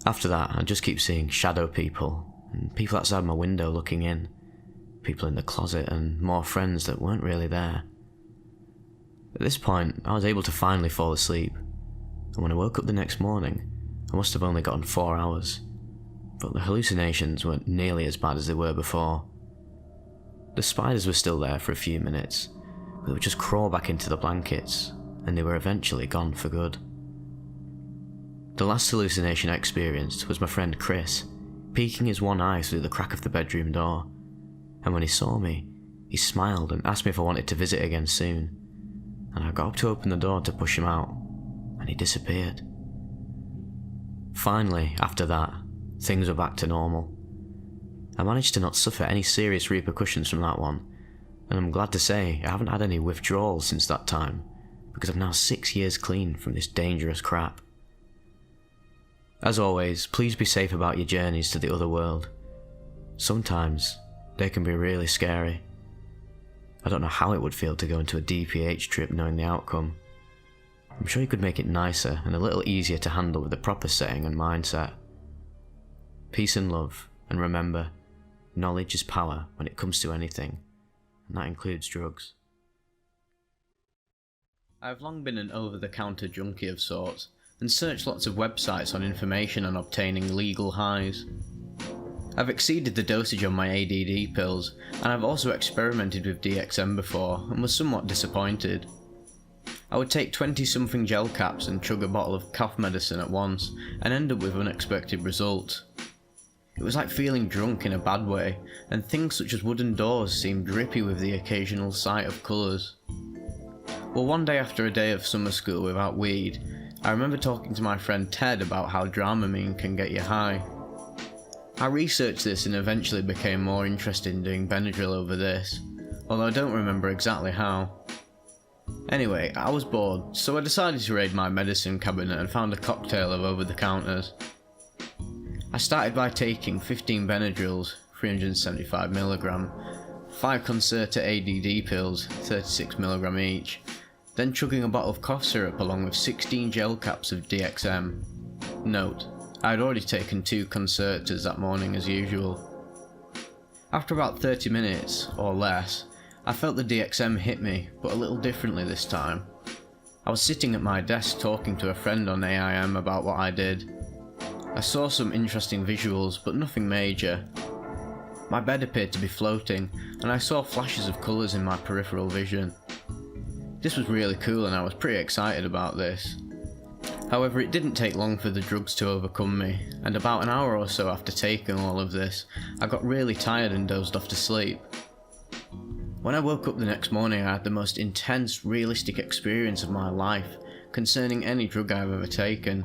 After that, I just keep seeing shadow people, and people outside my window looking in, people in the closet, and more friends that weren't really there. At this point, I was able to finally fall asleep, and when I woke up the next morning, I must have only gotten 4 hours, but the hallucinations weren't nearly as bad as they were before. The spiders were still there for a few minutes, but they would just crawl back into the blankets, and they were eventually gone for good. The last hallucination I experienced was my friend Chris, peeking his one eye through the crack of the bedroom door, and when he saw me, he smiled and asked me if I wanted to visit again soon, and I got up to open the door to push him out, and he disappeared. Finally, after that, things were back to normal. I managed to not suffer any serious repercussions from that one, and I'm glad to say I haven't had any withdrawals since that time, because I'm now 6 years clean from this dangerous crap. As always, please be safe about your journeys to the other world. Sometimes they can be really scary. I don't know how it would feel to go into a DPH trip knowing the outcome. I'm sure you could make it nicer and a little easier to handle with the proper setting and mindset. Peace and love, and remember, knowledge is power when it comes to anything, and that includes drugs. I've long been an over-the-counter junkie of sorts, and searched lots of websites on information on obtaining legal highs. I've exceeded the dosage on my ADD pills, and I've also experimented with DXM before, and was somewhat disappointed. I would take 20-something gel caps and chug a bottle of cough medicine at once, and end up with unexpected results. It was like feeling drunk in a bad way, and things such as wooden doors seemed drippy with the occasional sight of colours. Well, one day after a day of summer school without weed, I remember talking to my friend Ted about how Dramamine can get you high. I researched this and eventually became more interested in doing Benadryl over this, although I don't remember exactly how. Anyway, I was bored, so I decided to raid my medicine cabinet and found a cocktail of over-the-counters. I started by taking 15 Benadryls, 375mg, 5 Concerta ADD pills, 36mg each, then chugging a bottle of cough syrup along with 16 gel caps of DXM. Note, I had already taken 2 Concertas that morning as usual. After about 30 minutes, or less, I felt the DXM hit me, but a little differently this time. I was sitting at my desk talking to a friend on AIM about what I did. I saw some interesting visuals, but nothing major. My bed appeared to be floating, and I saw flashes of colours in my peripheral vision. This was really cool and I was pretty excited about this. However, it didn't take long for the drugs to overcome me, and about an hour or so after taking all of this, I got really tired and dozed off to sleep. When I woke up the next morning, I had the most intense, realistic experience of my life concerning any drug I've ever taken.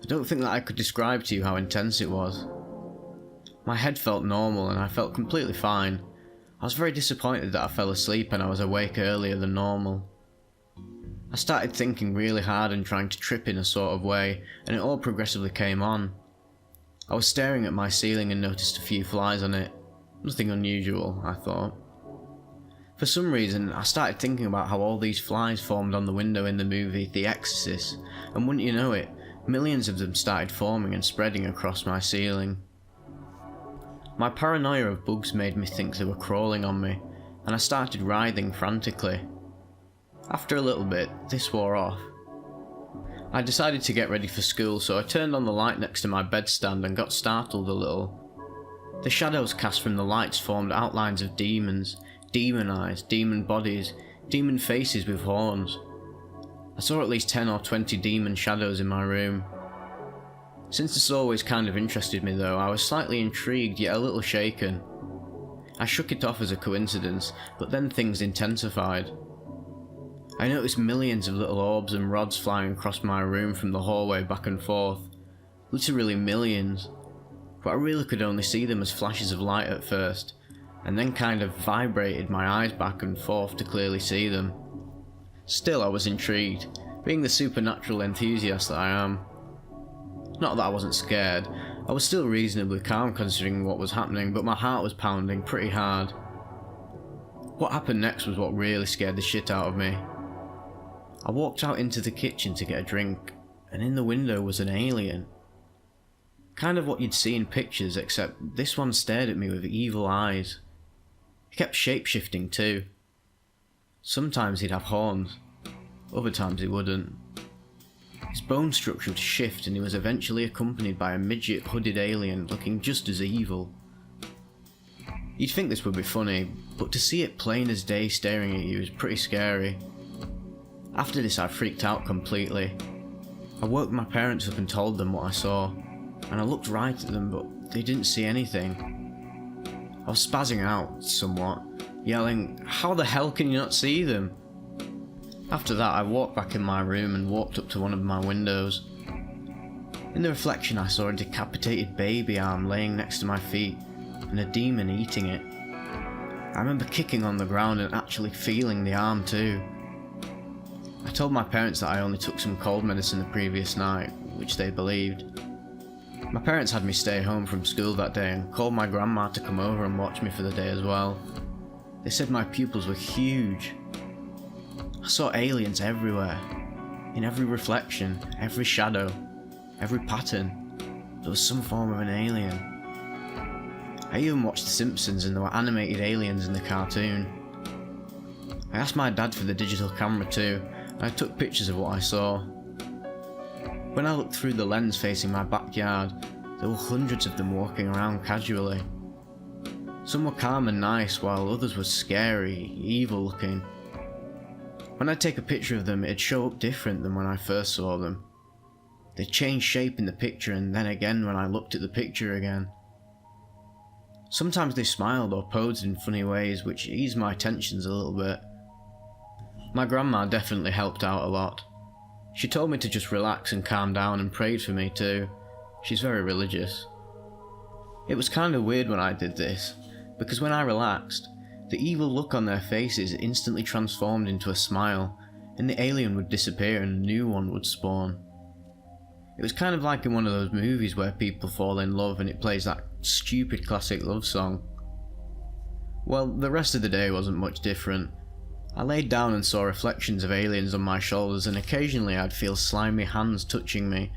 I don't think that I could describe to you how intense it was. My head felt normal and I felt completely fine. I was very disappointed that I fell asleep and I was awake earlier than normal. I started thinking really hard and trying to trip in a sort of way, and it all progressively came on. I was staring at my ceiling and noticed a few flies on it. Nothing unusual, I thought. For some reason, I started thinking about how all these flies formed on the window in the movie The Exorcist, and wouldn't you know it, millions of them started forming and spreading across my ceiling. My paranoia of bugs made me think they were crawling on me, and I started writhing frantically. After a little bit, this wore off. I decided to get ready for school, so I turned on the light next to my bedstand and got startled a little. The shadows cast from the lights formed outlines of demons, demon eyes, demon bodies, demon faces with horns. I saw at least 10 or 20 demon shadows in my room. Since this always kind of interested me though, I was slightly intrigued yet a little shaken. I shook it off as a coincidence, but then things intensified. I noticed millions of little orbs and rods flying across my room from the hallway back and forth. Literally millions. But I really could only see them as flashes of light at first, and then kind of vibrated my eyes back and forth to clearly see them. Still, I was intrigued, being the supernatural enthusiast that I am. Not that I wasn't scared, I was still reasonably calm considering what was happening, but my heart was pounding pretty hard. What happened next was what really scared the shit out of me. I walked out into the kitchen to get a drink, and in the window was an alien. Kind of what you'd see in pictures, except this one stared at me with evil eyes. He kept shape-shifting too. Sometimes he'd have horns, other times he wouldn't. His bone structure would shift and he was eventually accompanied by a midget hooded alien looking just as evil. You'd think this would be funny, but to see it plain as day staring at you is pretty scary. After this I freaked out completely. I woke my parents up and told them what I saw, and I looked right at them but they didn't see anything. I was spazzing out somewhat, yelling, "How the hell can you not see them?" After that I walked back in my room and walked up to one of my windows. In the reflection I saw a decapitated baby arm laying next to my feet, and a demon eating it. I remember kicking on the ground and actually feeling the arm too. I told my parents that I only took some cold medicine the previous night, which they believed. My parents had me stay home from school that day and called my grandma to come over and watch me for the day as well. They said my pupils were huge. I saw aliens everywhere. In every reflection, every shadow, every pattern, there was some form of an alien. I even watched The Simpsons and there were animated aliens in the cartoon. I asked my dad for the digital camera too, and I took pictures of what I saw. When I looked through the lens facing my backyard, there were hundreds of them walking around casually. Some were calm and nice, while others were scary, evil looking. When I'd take a picture of them, it'd show up different than when I first saw them. They'd change shape in the picture and then again when I looked at the picture again. Sometimes they smiled or posed in funny ways, which eased my tensions a little bit. My grandma definitely helped out a lot. She told me to just relax and calm down and prayed for me too. She's very religious. It was kind of weird when I did this, because when I relaxed, the evil look on their faces instantly transformed into a smile, and the alien would disappear and a new one would spawn. It was kind of like in one of those movies where people fall in love and it plays that stupid classic love song. Well, the rest of the day wasn't much different. I laid down and saw reflections of aliens on my shoulders, and occasionally I'd feel slimy hands touching me,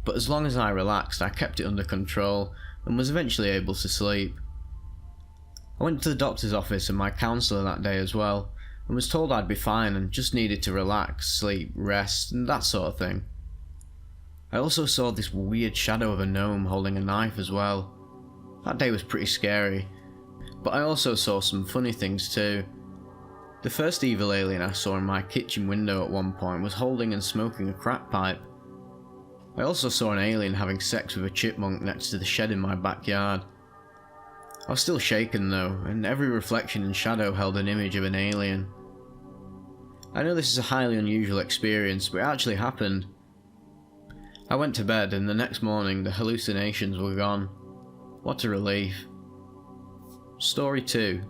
but as long as I relaxed I kept it under control and was eventually able to sleep. I went to the doctor's office and my counsellor that day as well, and was told I'd be fine and just needed to relax, sleep, rest, and that sort of thing. I also saw this weird shadow of a gnome holding a knife as well. That day was pretty scary, but I also saw some funny things too. The first evil alien I saw in my kitchen window at one point was holding and smoking a crack pipe. I also saw an alien having sex with a chipmunk next to the shed in my backyard. I was still shaken though, and every reflection and shadow held an image of an alien. I know this is a highly unusual experience, but it actually happened. I went to bed and the next morning the hallucinations were gone. What a relief. Story 2.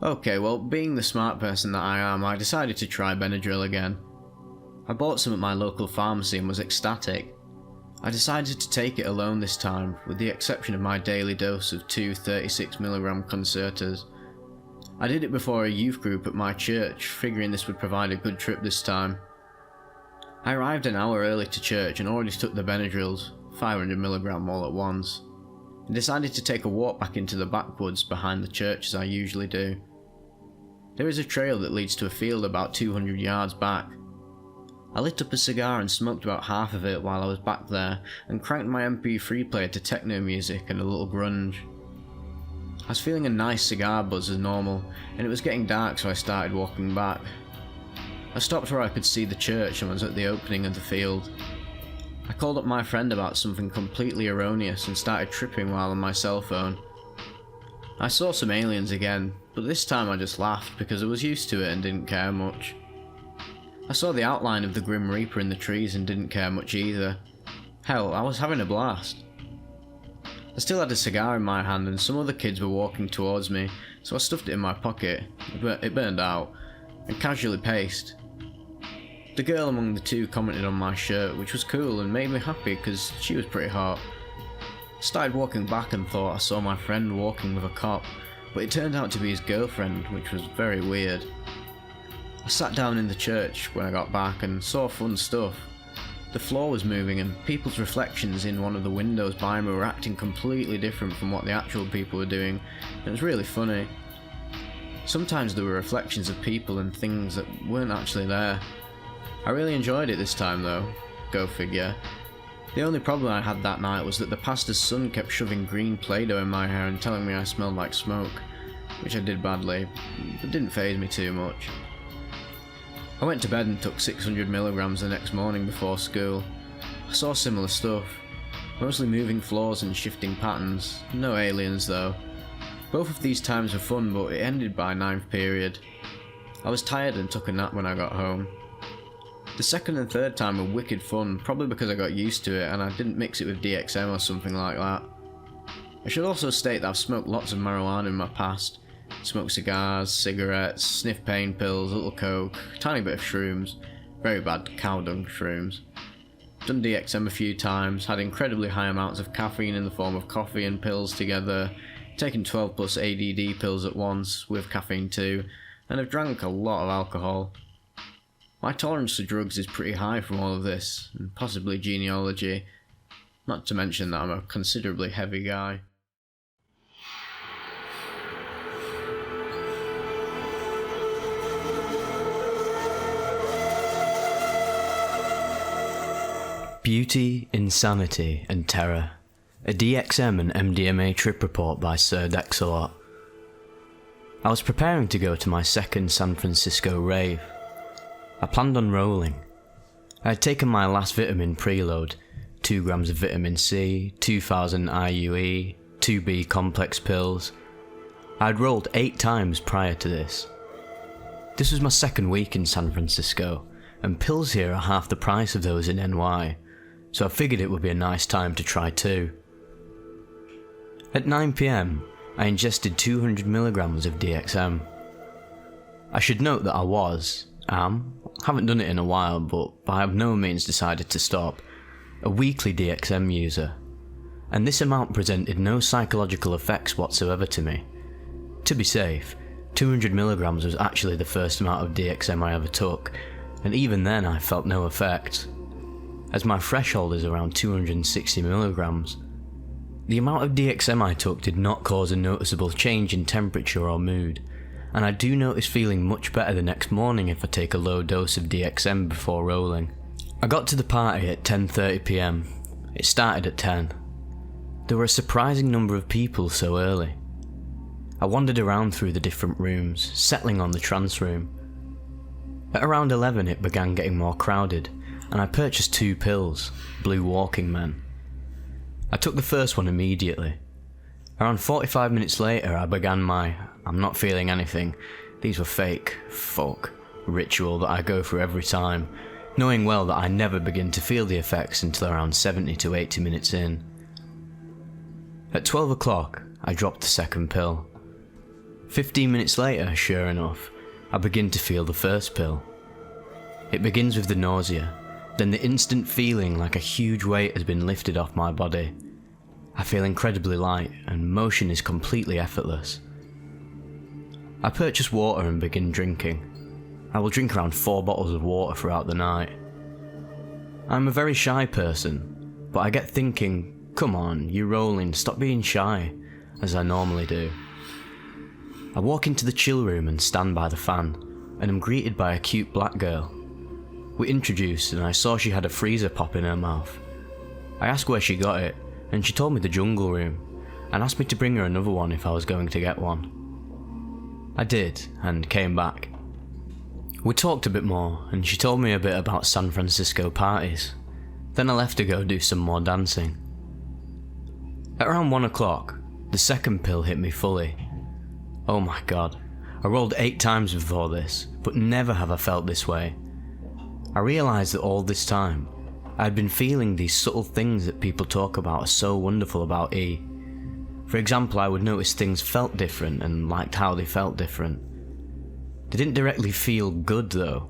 Okay, well, being the smart person that I am, I decided to try Benadryl again. I bought some at my local pharmacy and was ecstatic. I decided to take it alone this time, with the exception of my daily dose of 2 36mg concertas. I did it before a youth group at my church, figuring this would provide a good trip this time. I arrived an hour early to church and already took the Benadryls, 500mg all at once, and decided to take a walk back into the backwoods behind the church as I usually do. There is a trail that leads to a field about 200 yards back. I lit up a cigar and smoked about half of it while I was back there, and cranked my MP3 player to techno music and a little grunge. I was feeling a nice cigar buzz as normal, and it was getting dark, so I started walking back. I stopped where I could see the church and was at the opening of the field. I called up my friend about something completely erroneous and started tripping while on my cell phone. I saw some aliens again, but this time I just laughed because I was used to it and didn't care much. I saw the outline of the Grim Reaper in the trees and didn't care much either. Hell, I was having a blast. I still had a cigar in my hand and some other kids were walking towards me, so I stuffed it in my pocket, it burned out, and casually paced. The girl among the two commented on my shirt, which was cool and made me happy because she was pretty hot. I started walking back and thought I saw my friend walking with a cop, but it turned out to be his girlfriend, which was very weird. I sat down in the church when I got back and saw fun stuff. The floor was moving and people's reflections in one of the windows by me were acting completely different from what the actual people were doing, and it was really funny. Sometimes there were reflections of people and things that weren't actually there. I really enjoyed it this time though, go figure. The only problem I had that night was that the pastor's son kept shoving green Play-Doh in my hair and telling me I smelled like smoke, which I did badly, but didn't faze me too much. I went to bed and took 600mg the next morning before school. I saw similar stuff, mostly moving floors and shifting patterns, no aliens though. Both of these times were fun, but it ended by 9th period. I was tired and took a nap when I got home. The second and third time were wicked fun, probably because I got used to it and I didn't mix it with DXM or something like that. I should also state that I've smoked lots of marijuana in my past, Smoke cigars, cigarettes, sniff pain pills, a little coke, tiny bit of shrooms, very bad cow dung shrooms. Done DXM a few times, had incredibly high amounts of caffeine in the form of coffee and pills together, taken 12 plus ADD pills at once, with caffeine too, and have drank a lot of alcohol. My tolerance to drugs is pretty high from all of this, and possibly genealogy, not to mention that I'm a considerably heavy guy. Beauty, Insanity and Terror, a DXM and MDMA trip report by Sir Dexalot. I was preparing to go to my second San Francisco rave. I planned on rolling. I had taken my last vitamin preload, 2 grams of vitamin C, 2000 IUE, 2B complex pills. I had rolled 8 times prior to this. This was my second week in San Francisco, and pills here are half the price of those in NY. So I figured it would be a nice time to try too. At 9 PM, I ingested 200 milligrams of DXM. I should note that haven't done it in a while, but by no means decided to stop, a weekly DXM user, and this amount presented no psychological effects whatsoever to me. To be safe, 200 milligrams was actually the first amount of DXM I ever took, and even then I felt no effect, as my threshold is around 260 milligrams. The amount of DXM I took did not cause a noticeable change in temperature or mood, and I do notice feeling much better the next morning if I take a low dose of DXM before rolling. I got to the party at 10:30 PM. It started at 10. There were a surprising number of people so early. I wandered around through the different rooms, settling on the trance room. At around 11 it began getting more crowded, and I purchased 2 pills, Blue Walking Men. I took the first one immediately. Around 45 minutes later I began my "I'm not feeling anything, these were fake, fuck" ritual that I go through every time, knowing well that I never begin to feel the effects until around 70 to 80 minutes in. At 12 o'clock I dropped the second pill. 15 minutes later, sure enough, I begin to feel the first pill. It begins with the nausea, then the instant feeling like a huge weight has been lifted off my body. I feel incredibly light, and motion is completely effortless. I purchase water and begin drinking. I will drink around 4 bottles of water throughout the night. I'm a very shy person, but I get thinking, come on, you're rolling, stop being shy, as I normally do. I walk into the chill room and stand by the fan, and am greeted by a cute black girl. We introduced, and I saw she had a freezer pop in her mouth. I asked where she got it, and she told me the jungle room, and asked me to bring her another one if I was going to get one. I did, and came back. We talked a bit more, and she told me a bit about San Francisco parties. Then I left to go do some more dancing. At around 1 o'clock, the second pill hit me fully. Oh my god, I rolled 8 times before this, but never have I felt this way. I realised that all this time, I had been feeling these subtle things that people talk about are so wonderful about E. For example, I would notice things felt different and liked how they felt different. They didn't directly feel good though.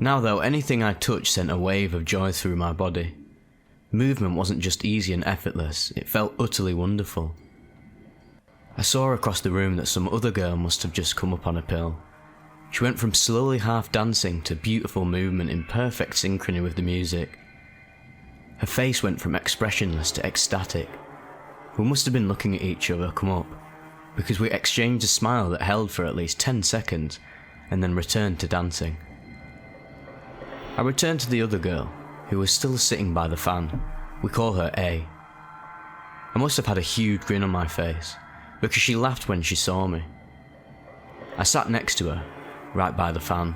Now though, anything I touched sent a wave of joy through my body. Movement wasn't just easy and effortless, it felt utterly wonderful. I saw across the room that some other girl must have just come up on a pill. She went from slowly half dancing to beautiful movement in perfect synchrony with the music. Her face went from expressionless to ecstatic. We must have been looking at each other come up, because we exchanged a smile that held for at least 10 seconds, and then returned to dancing. I returned to the other girl, who was still sitting by the fan. We call her A. I must have had a huge grin on my face, because she laughed when she saw me. I sat next to her, right by the fan.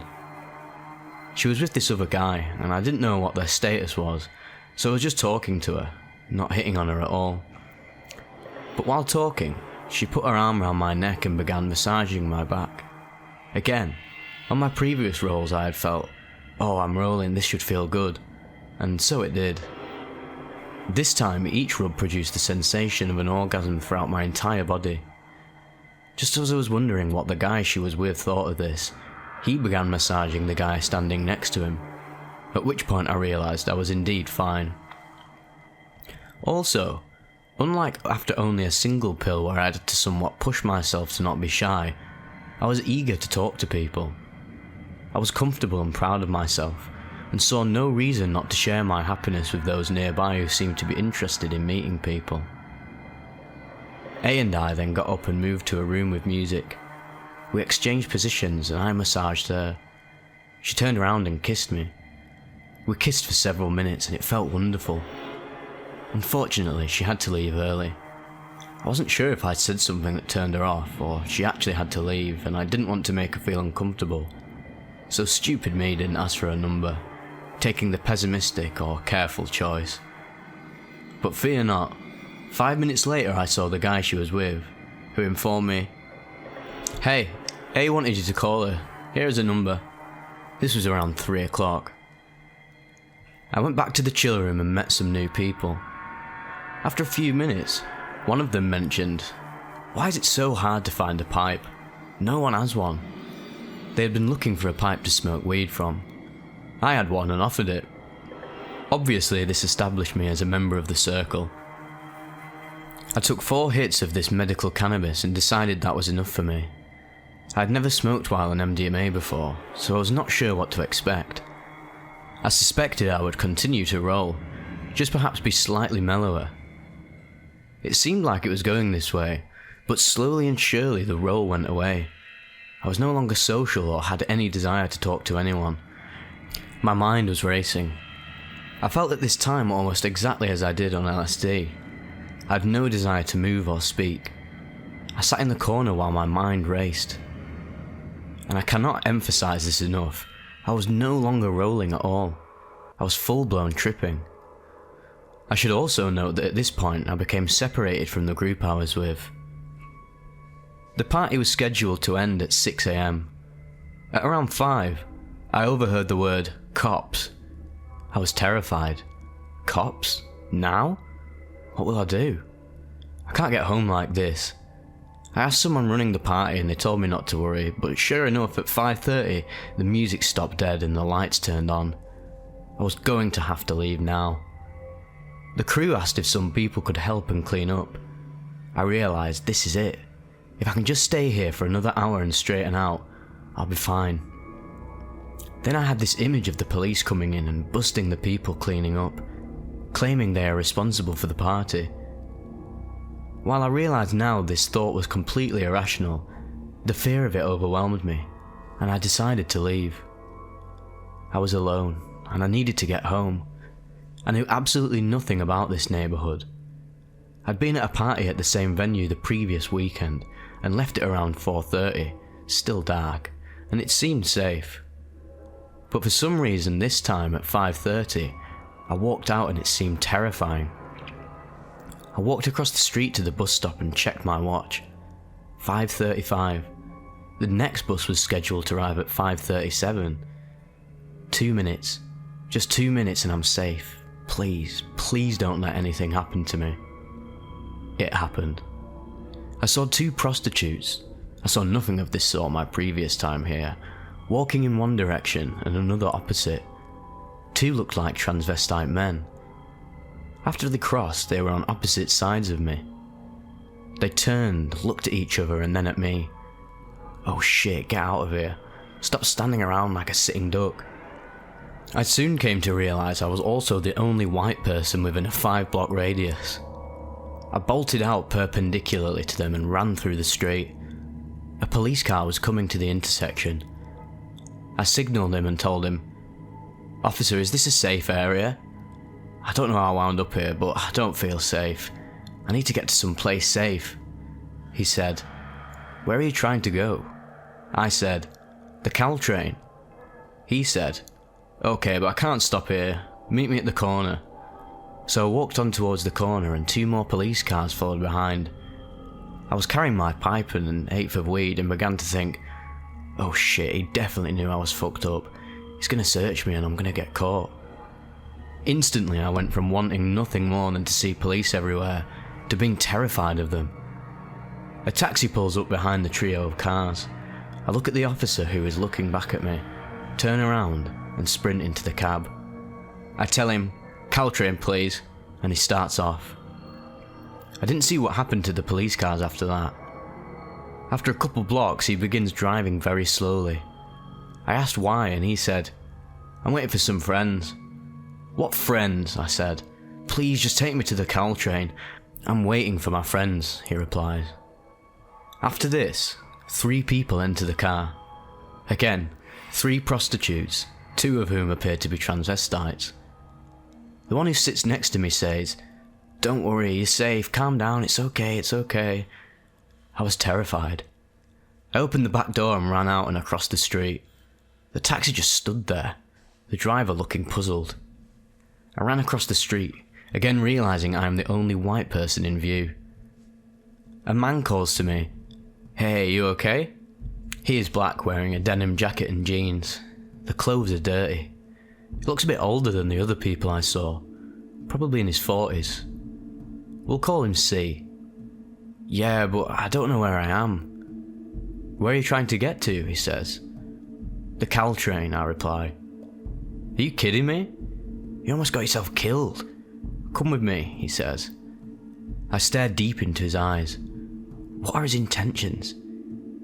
She was with this other guy, and I didn't know what their status was, so I was just talking to her, not hitting on her at all. But while talking, she put her arm around my neck and began massaging my back. Again, on my previous rolls I had felt, oh, I'm rolling, this should feel good, and so it did. This time each rub produced the sensation of an orgasm throughout my entire body. Just as I was wondering what the guy she was with thought of this, he began massaging the guy standing next to him, at which point I realised I was indeed fine. Also, unlike after only a single pill where I had to somewhat push myself to not be shy, I was eager to talk to people. I was comfortable and proud of myself, and saw no reason not to share my happiness with those nearby who seemed to be interested in meeting people. A and I then got up and moved to a room with music. We exchanged positions and I massaged her. She turned around and kissed me. We kissed for several minutes and it felt wonderful. Unfortunately, she had to leave early. I wasn't sure if I'd said something that turned her off, or she actually had to leave, and I didn't want to make her feel uncomfortable. So stupid me didn't ask for her number, taking the pessimistic or careful choice. But fear not, 5 minutes later I saw the guy she was with, who informed me, "Hey, A wanted you to call her. Here's her number." This was around 3 o'clock. I went back to the chill room and met some new people. After a few minutes, one of them mentioned, "Why is it so hard to find a pipe? No one has one." They had been looking for a pipe to smoke weed from. I had one and offered it. Obviously, this established me as a member of the circle. I took 4 hits of this medical cannabis and decided that was enough for me. I had never smoked while on MDMA before, so I was not sure what to expect. I suspected I would continue to roll, just perhaps be slightly mellower. It seemed like it was going this way, but slowly and surely the roll went away. I was no longer social or had any desire to talk to anyone. My mind was racing. I felt at this time almost exactly as I did on LSD. I had no desire to move or speak. I sat in the corner while my mind raced. And I cannot emphasize this enough, I was no longer rolling at all. I was full-blown tripping. I should also note that at this point I became separated from the group I was with. The party was scheduled to end at 6 AM. At around 5, I overheard the word "cops." I was terrified. Cops? Now? What will I do? I can't get home like this. I asked someone running the party and they told me not to worry, but sure enough at 5:30 the music stopped dead and the lights turned on. I was going to have to leave now. The crew asked if some people could help and clean up. I realised this is it. If I can just stay here for another hour and straighten out, I'll be fine. Then I had this image of the police coming in and busting the people cleaning up, claiming they are responsible for the party. While I realised now this thought was completely irrational, the fear of it overwhelmed me, and I decided to leave. I was alone, and I needed to get home. I knew absolutely nothing about this neighbourhood. I'd been at a party at the same venue the previous weekend, and left it around 4:30, still dark, and it seemed safe. But for some reason this time at 5:30, I walked out and it seemed terrifying. I walked across the street to the bus stop and checked my watch. 5:35. The next bus was scheduled to arrive at 5:37. 2 minutes. Just 2 minutes and I'm safe. Please, please don't let anything happen to me. It happened. I saw 2 prostitutes. I saw nothing of this sort my previous time here, walking in one direction and another opposite. 2 looked like transvestite men. After they crossed, they were on opposite sides of me. They turned, looked at each other and then at me. Oh shit, get out of here. Stop standing around like a sitting duck. I soon came to realise I was also the only white person within a 5-block radius. I bolted out perpendicularly to them and ran through the street. A police car was coming to the intersection. I signalled him and told him, "Officer, is this a safe area? I don't know how I wound up here, but I don't feel safe. I need to get to some place safe." He said, "Where are you trying to go?" I said, "The Caltrain." He said, "Okay, but I can't stop here. Meet me at the corner." So I walked on towards the corner and 2 more police cars followed behind. I was carrying my pipe and an eighth of weed and began to think, oh shit, he definitely knew I was fucked up. He's gonna search me and I'm gonna get caught. Instantly I went from wanting nothing more than to see police everywhere to being terrified of them. A taxi pulls up behind the trio of cars. I look at the officer who is looking back at me, turn around and sprint into the cab. I tell him, "Caltrain please," and he starts off. I didn't see what happened to the police cars after that. After a couple blocks he begins driving very slowly. I asked why and he said, "I'm waiting for some friends." "What friends?" I said. "Please just take me to the Caltrain. I'm waiting for my friends," he replies. After this, 3 people enter the car. Again, 3 prostitutes, 2 of whom appear to be transvestites. The one who sits next to me says, "Don't worry, you're safe, calm down, it's okay, it's okay." I was terrified. I opened the back door and ran out and across the street. The taxi just stood there, the driver looking puzzled. I ran across the street, again realising I am the only white person in view. A man calls to me, "Hey, you okay?" He is black, wearing a denim jacket and jeans. The clothes are dirty. He looks a bit older than the other people I saw, probably in his 40s. We'll call him C. "Yeah, but I don't know where I am." "Where are you trying to get to?" he says. "The Caltrain," I reply. "Are you kidding me? You almost got yourself killed. Come with me," he says. I stare deep into his eyes. What are his intentions?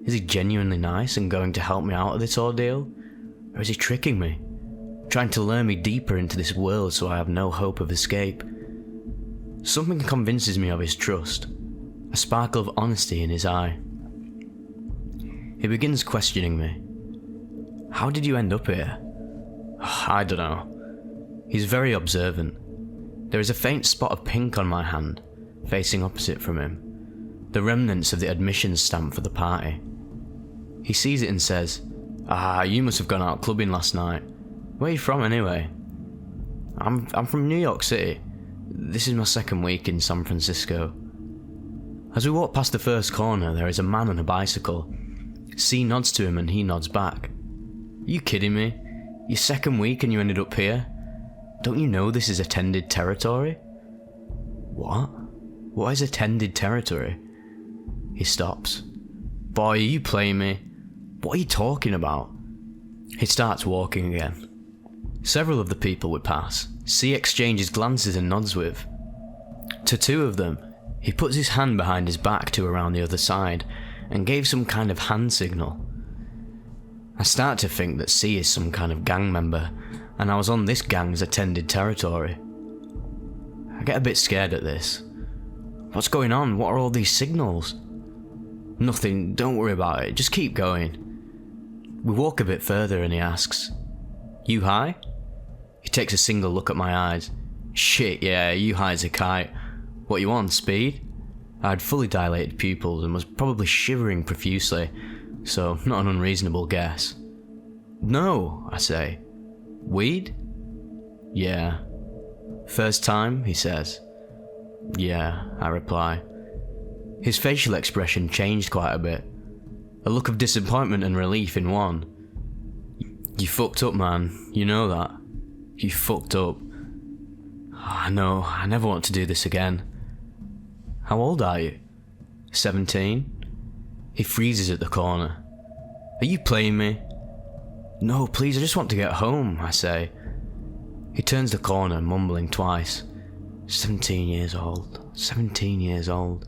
Is he genuinely nice and going to help me out of this ordeal? Or is he tricking me? Trying to lure me deeper into this world so I have no hope of escape? Something convinces me of his trust. A sparkle of honesty in his eye. He begins questioning me. "How did you end up here?" "I don't know." He's very observant. There is a faint spot of pink on my hand, facing opposite from him. The remnants of the admission stamp for the party. He sees it and says, You must have gone out clubbing last night. Where are you from anyway?" I'm from New York City. This is my 2nd week in San Francisco." As we walk past the first corner, there is a man on a bicycle. C nods to him and he nods back. "Are you kidding me? Your 2nd week and you ended up here? Don't you know this is attended territory?" "What? What is attended territory?" He stops. "Boy, are you playing me? What are you talking about?" He starts walking again. Several of the people we pass, C exchanges glances and nods with. To 2 of them, he puts his hand behind his back to around the other side and gave some kind of hand signal. I start to think that C is some kind of gang member and I was on this gang's attended territory. I get a bit scared at this. What's going on? What are all these signals? "Nothing, don't worry about it, just keep going." We walk a bit further and he asks, "You high?" He takes a single look at my eyes. "Shit, yeah, you high as a kite. What you on, speed?" I had fully dilated pupils and was probably shivering profusely, so not an unreasonable guess. "No," I say. "Weed?" "Yeah." "First time?" he says. "Yeah," I reply. His facial expression changed quite a bit. A look of disappointment and relief in one. "You fucked up, man. You know that. You fucked up." "I know, I never want to do this again." "How old are you?" 17. He freezes at the corner. "Are you playing me?" "No, please, I just want to get home," I say. He turns the corner, mumbling twice. 17 years old. 17 years old.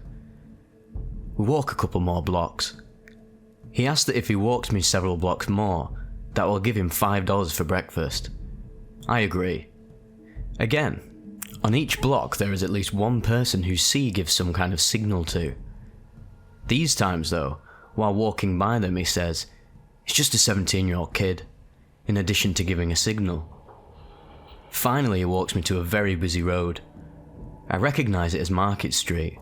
We walk a couple more blocks. He asks that if he walks me several blocks more, that will give him $5 for breakfast. I agree. Again, on each block there is at least one person who C gives some kind of signal to. These times though, while walking by them he says, "It's just a 17-year-old kid," in addition to giving a signal. Finally he walks me to a very busy road. I recognise it as Market Street.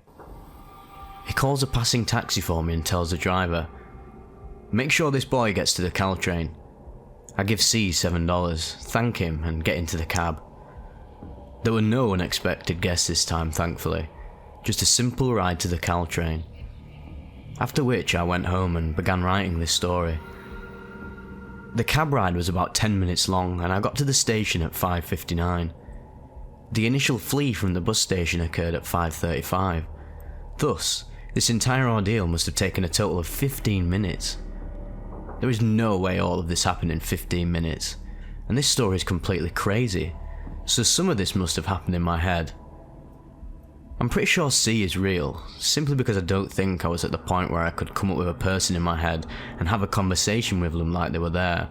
He calls a passing taxi for me and tells the driver, "Make sure this boy gets to the Caltrain." I give C $7, thank him and get into the cab. There were no unexpected guests this time, thankfully, just a simple ride to the Caltrain. After which I went home and began writing this story. The cab ride was about 10 minutes long and I got to the station at 5:59. The initial flee from the bus station occurred at 5:35. Thus, This entire ordeal must have taken a total of 15 minutes. There is no way all of this happened in 15 minutes, and this story is completely crazy, so some of this must have happened in my head. I'm pretty sure C is real, simply because I don't think I was at the point where I could come up with a person in my head and have a conversation with them like they were there.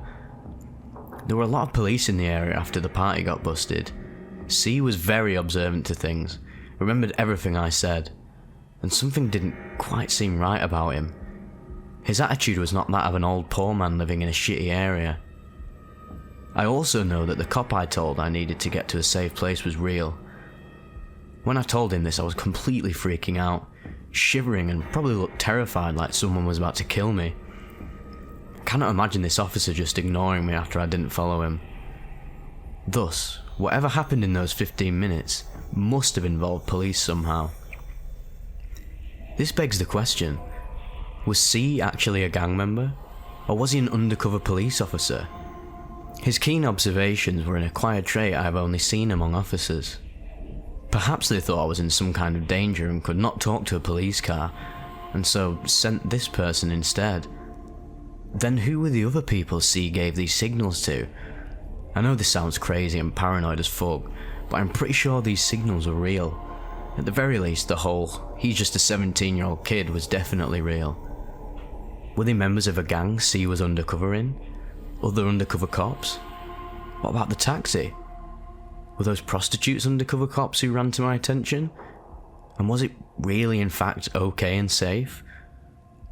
There were a lot of police in the area after the party got busted. C was very observant to things, remembered everything I said, and something didn't quite seem right about him. His attitude was not that of an old poor man living in a shitty area. I also know that the cop I told I needed to get to a safe place was real. When I told him this, I was completely freaking out, shivering and probably looked terrified like someone was about to kill me. I cannot imagine this officer just ignoring me after I didn't follow him. Thus, whatever happened in those 15 minutes must have involved police somehow. This begs the question, was C actually a gang member? Or was he an undercover police officer? His keen observations were an acquired trait I have only seen among officers. Perhaps they thought I was in some kind of danger and could not talk to a police car, and so sent this person instead. Then who were the other people C gave these signals to? I know this sounds crazy and paranoid as fuck, but I'm pretty sure these signals were real. At the very least, the whole "he's just a 17-year-old kid" was definitely real. Were they members of a gang C was undercover in? Other undercover cops? What about the taxi? Were those prostitutes undercover cops who ran to my attention? And was it really in fact okay and safe?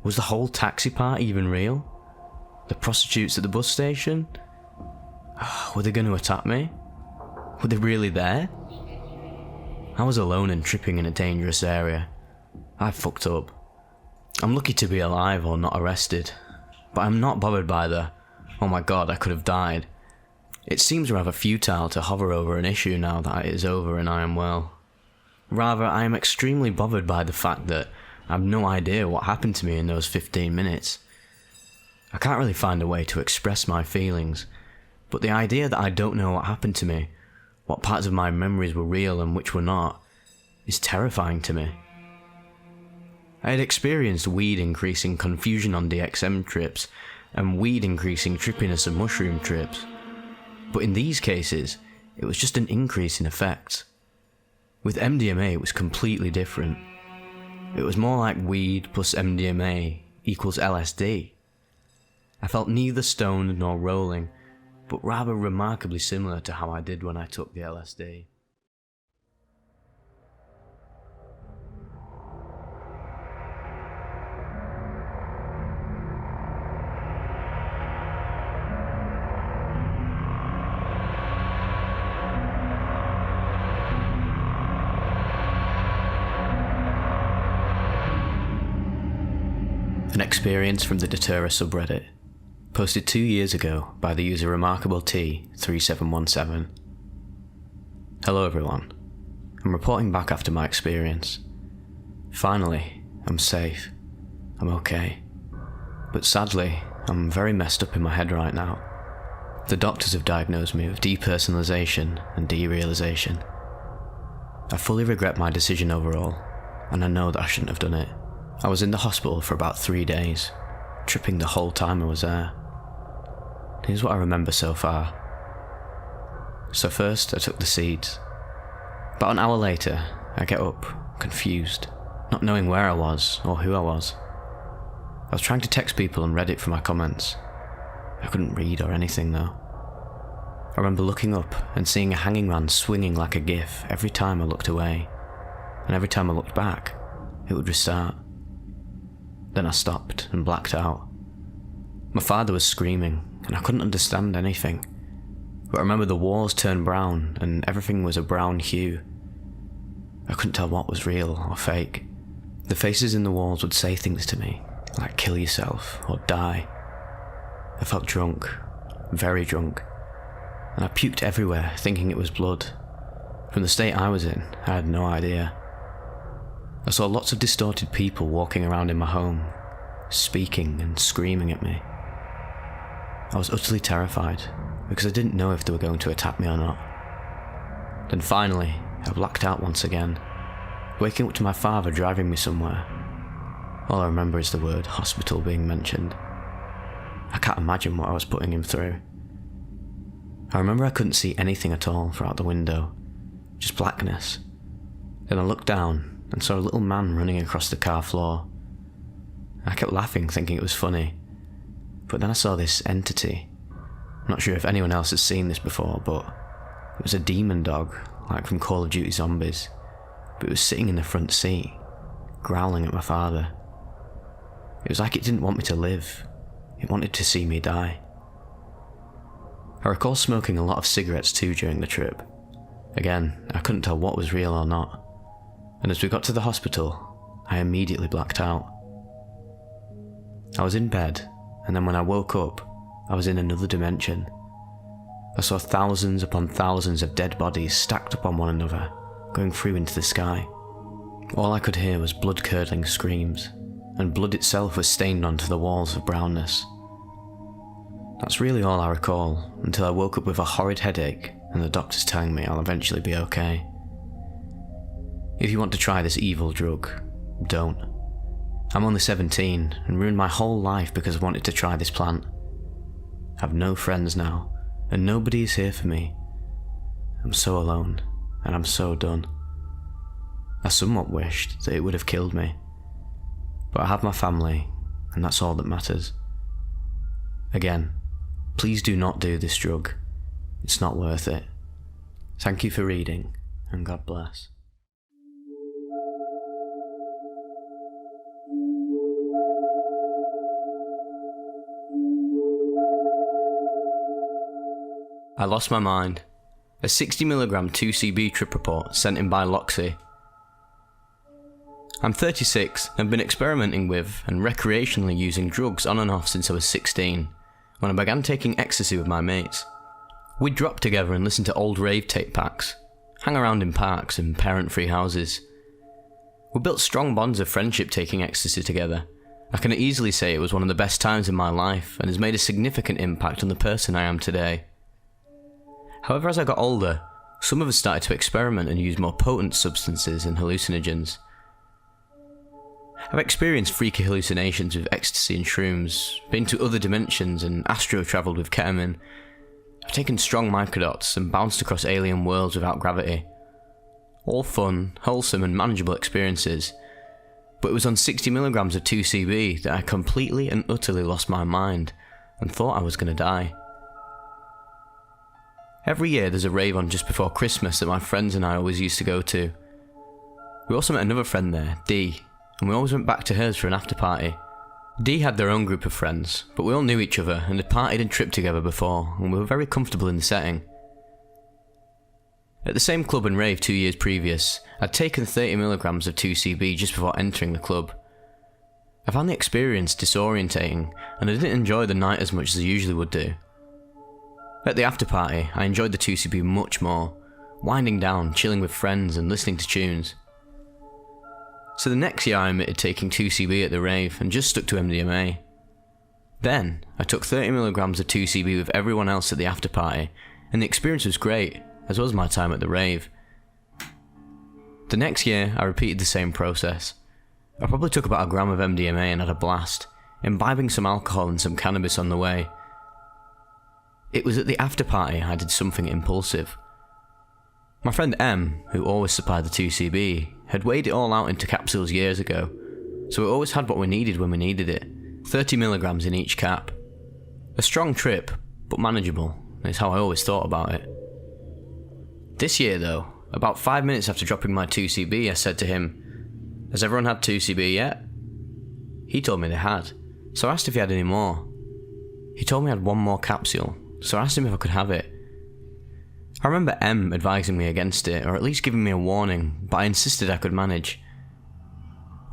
Was the whole taxi party even real? The prostitutes at the bus station? Were they going to attack me? Were they really there? I was alone and tripping in a dangerous area. I fucked up. I'm lucky to be alive or not arrested, but I'm not bothered by the "oh my god, I could have died." It seems rather futile to hover over an issue now that it is over and I am well. Rather, I am extremely bothered by the fact that I have no idea what happened to me in those 15 minutes. I can't really find a way to express my feelings, but the idea that I don't know what happened to me, what parts of my memories were real and which were not, is terrifying to me. I had experienced weed increasing confusion on DXM trips, and weed increasing trippiness of mushroom trips. But in these cases, it was just an increase in effects. With MDMA, it was completely different. It was more like weed plus MDMA equals LSD. I felt neither stoned nor rolling, but rather remarkably similar to how I did when I took the LSD. An experience from the Datura subreddit, posted 2 years ago by the user RemarkableT3717. Hello everyone, I'm reporting back after my experience. Finally, I'm safe, I'm okay. But sadly, I'm very messed up in my head right now. The doctors have diagnosed me with depersonalization and derealization. I fully regret my decision overall, and I know that I shouldn't have done it. I was in the hospital for about 3 days, tripping the whole time I was there. Here's what I remember so far. So first, I took the seeds. About an hour later, I get up, confused, not knowing where I was or who I was. I was trying to text people on Reddit for my comments. I couldn't read or anything though. I remember looking up and seeing a hanging man swinging like a gif every time I looked away, and every time I looked back, it would restart. Then I stopped and blacked out. My father was screaming, and I couldn't understand anything. But I remember the walls turned brown, and everything was a brown hue. I couldn't tell what was real or fake. The faces in the walls would say things to me, like kill yourself or die. I felt drunk, very drunk, and I puked everywhere thinking it was blood. From the state I was in, I had no idea. I saw lots of distorted people walking around in my home, speaking and screaming at me. I was utterly terrified, because I didn't know if they were going to attack me or not. Then finally, I blacked out once again, waking up to my father driving me somewhere. All I remember is the word hospital being mentioned. I can't imagine what I was putting him through. I remember I couldn't see anything at all throughout the window, just blackness. Then I looked down and saw a little man running across the car floor. I kept laughing, thinking it was funny, but then I saw this entity. I'm not sure if anyone else has seen this before, but it was a demon dog, like from Call of Duty Zombies, but it was sitting in the front seat, growling at my father. It was like it didn't want me to live. It wanted to see me die. I recall smoking a lot of cigarettes too during the trip. Again, I couldn't tell what was real or not. And as we got to the hospital, I immediately blacked out. I was in bed, and then when I woke up, I was in another dimension. I saw thousands upon thousands of dead bodies stacked upon one another, going through into the sky. All I could hear was blood-curdling screams, and blood itself was stained onto the walls of brownness. That's really all I recall, until I woke up with a horrid headache and the doctors telling me I'll eventually be okay. If you want to try this evil drug, don't. I'm only 17 and ruined my whole life because I wanted to try this plant. I have no friends now, and nobody is here for me. I'm so alone, and I'm so done. I somewhat wished that it would have killed me, but I have my family, and that's all that matters. Again, please do not do this drug. It's not worth it. Thank you for reading, and God bless. I lost my mind. A 60mg 2CB trip report sent in by Loxy. I'm 36 and have been experimenting with and recreationally using drugs on and off since I was 16, when I began taking ecstasy with my mates. We'd drop together and listen to old rave tape packs, hang around in parks and parent-free houses. We built strong bonds of friendship taking ecstasy together. I can easily say it was one of the best times in my life and has made a significant impact on the person I am today. However, as I got older, some of us started to experiment and use more potent substances and hallucinogens. I've experienced freaky hallucinations with ecstasy and shrooms, been to other dimensions and astro-travelled with ketamine. I've taken strong microdots and bounced across alien worlds without gravity. All fun, wholesome and manageable experiences, but it was on 60mg of 2CB that I completely and utterly lost my mind and thought I was going to die. Every year there's a rave on just before Christmas that my friends and I always used to go to. We also met another friend there, Dee, and we always went back to hers for an after party. Dee had their own group of friends, but we all knew each other and had partied and tripped together before, and we were very comfortable in the setting. At the same club and rave 2 years previous, I'd taken 30mg of 2CB just before entering the club. I found the experience disorientating, and I didn't enjoy the night as much as I usually would do. At the after party, I enjoyed the 2CB much more, winding down, chilling with friends and listening to tunes. So the next year I omitted taking 2CB at the rave and just stuck to MDMA. Then, I took 30mg of 2CB with everyone else at the after party, and the experience was great, as was my time at the rave. The next year, I repeated the same process. I probably took about a gram of MDMA and had a blast, imbibing some alcohol and some cannabis on the way. It was at the after party I did something impulsive. My friend M, who always supplied the 2CB, had weighed it all out into capsules years ago, so we always had what we needed when we needed it, 30mg in each cap. A strong trip, but manageable, is how I always thought about it. This year though, about 5 minutes after dropping my 2CB, I said to him, "Has everyone had 2CB yet?" He told me they had, so I asked if he had any more. He told me I had one more capsule, so I asked him if I could have it. I remember M advising me against it, or at least giving me a warning, but I insisted I could manage.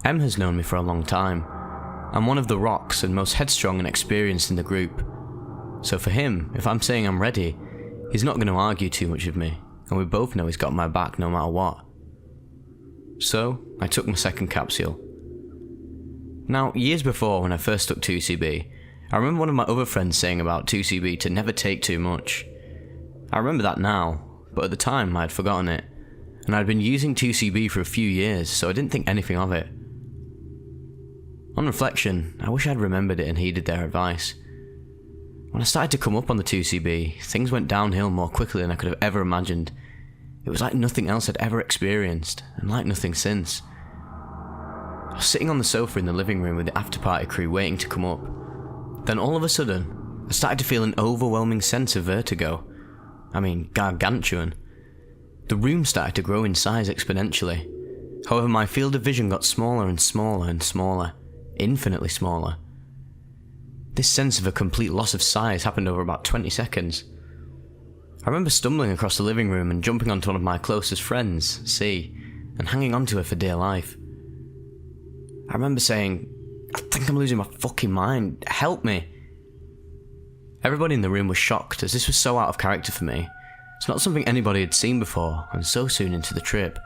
M has known me for a long time. I'm one of the rocks and most headstrong and experienced in the group. So for him, if I'm saying I'm ready, he's not going to argue too much with me, and we both know he's got my back no matter what. So, I took my second capsule. Now, years before when I first took 2CB, I remember one of my other friends saying about 2CB to never take too much. I remember that now, but at the time I had forgotten it, and I'd been using 2CB for a few years, so I didn't think anything of it. On reflection, I wish I'd remembered it and heeded their advice. When I started to come up on the 2CB, things went downhill more quickly than I could have ever imagined. It was like nothing else I'd ever experienced, and like nothing since. I was sitting on the sofa in the living room with the after-party crew waiting to come up. Then all of a sudden, I started to feel an overwhelming sense of vertigo. I mean, gargantuan. The room started to grow in size exponentially. However, my field of vision got smaller and smaller and smaller. Infinitely smaller. This sense of a complete loss of size happened over about 20 seconds. I remember stumbling across the living room and jumping onto one of my closest friends, C, and hanging onto her for dear life. I remember saying, "I think I'm losing my fucking mind, help me." Everybody in the room was shocked, as this was so out of character for me. It's not something anybody had seen before, and so soon into the trip.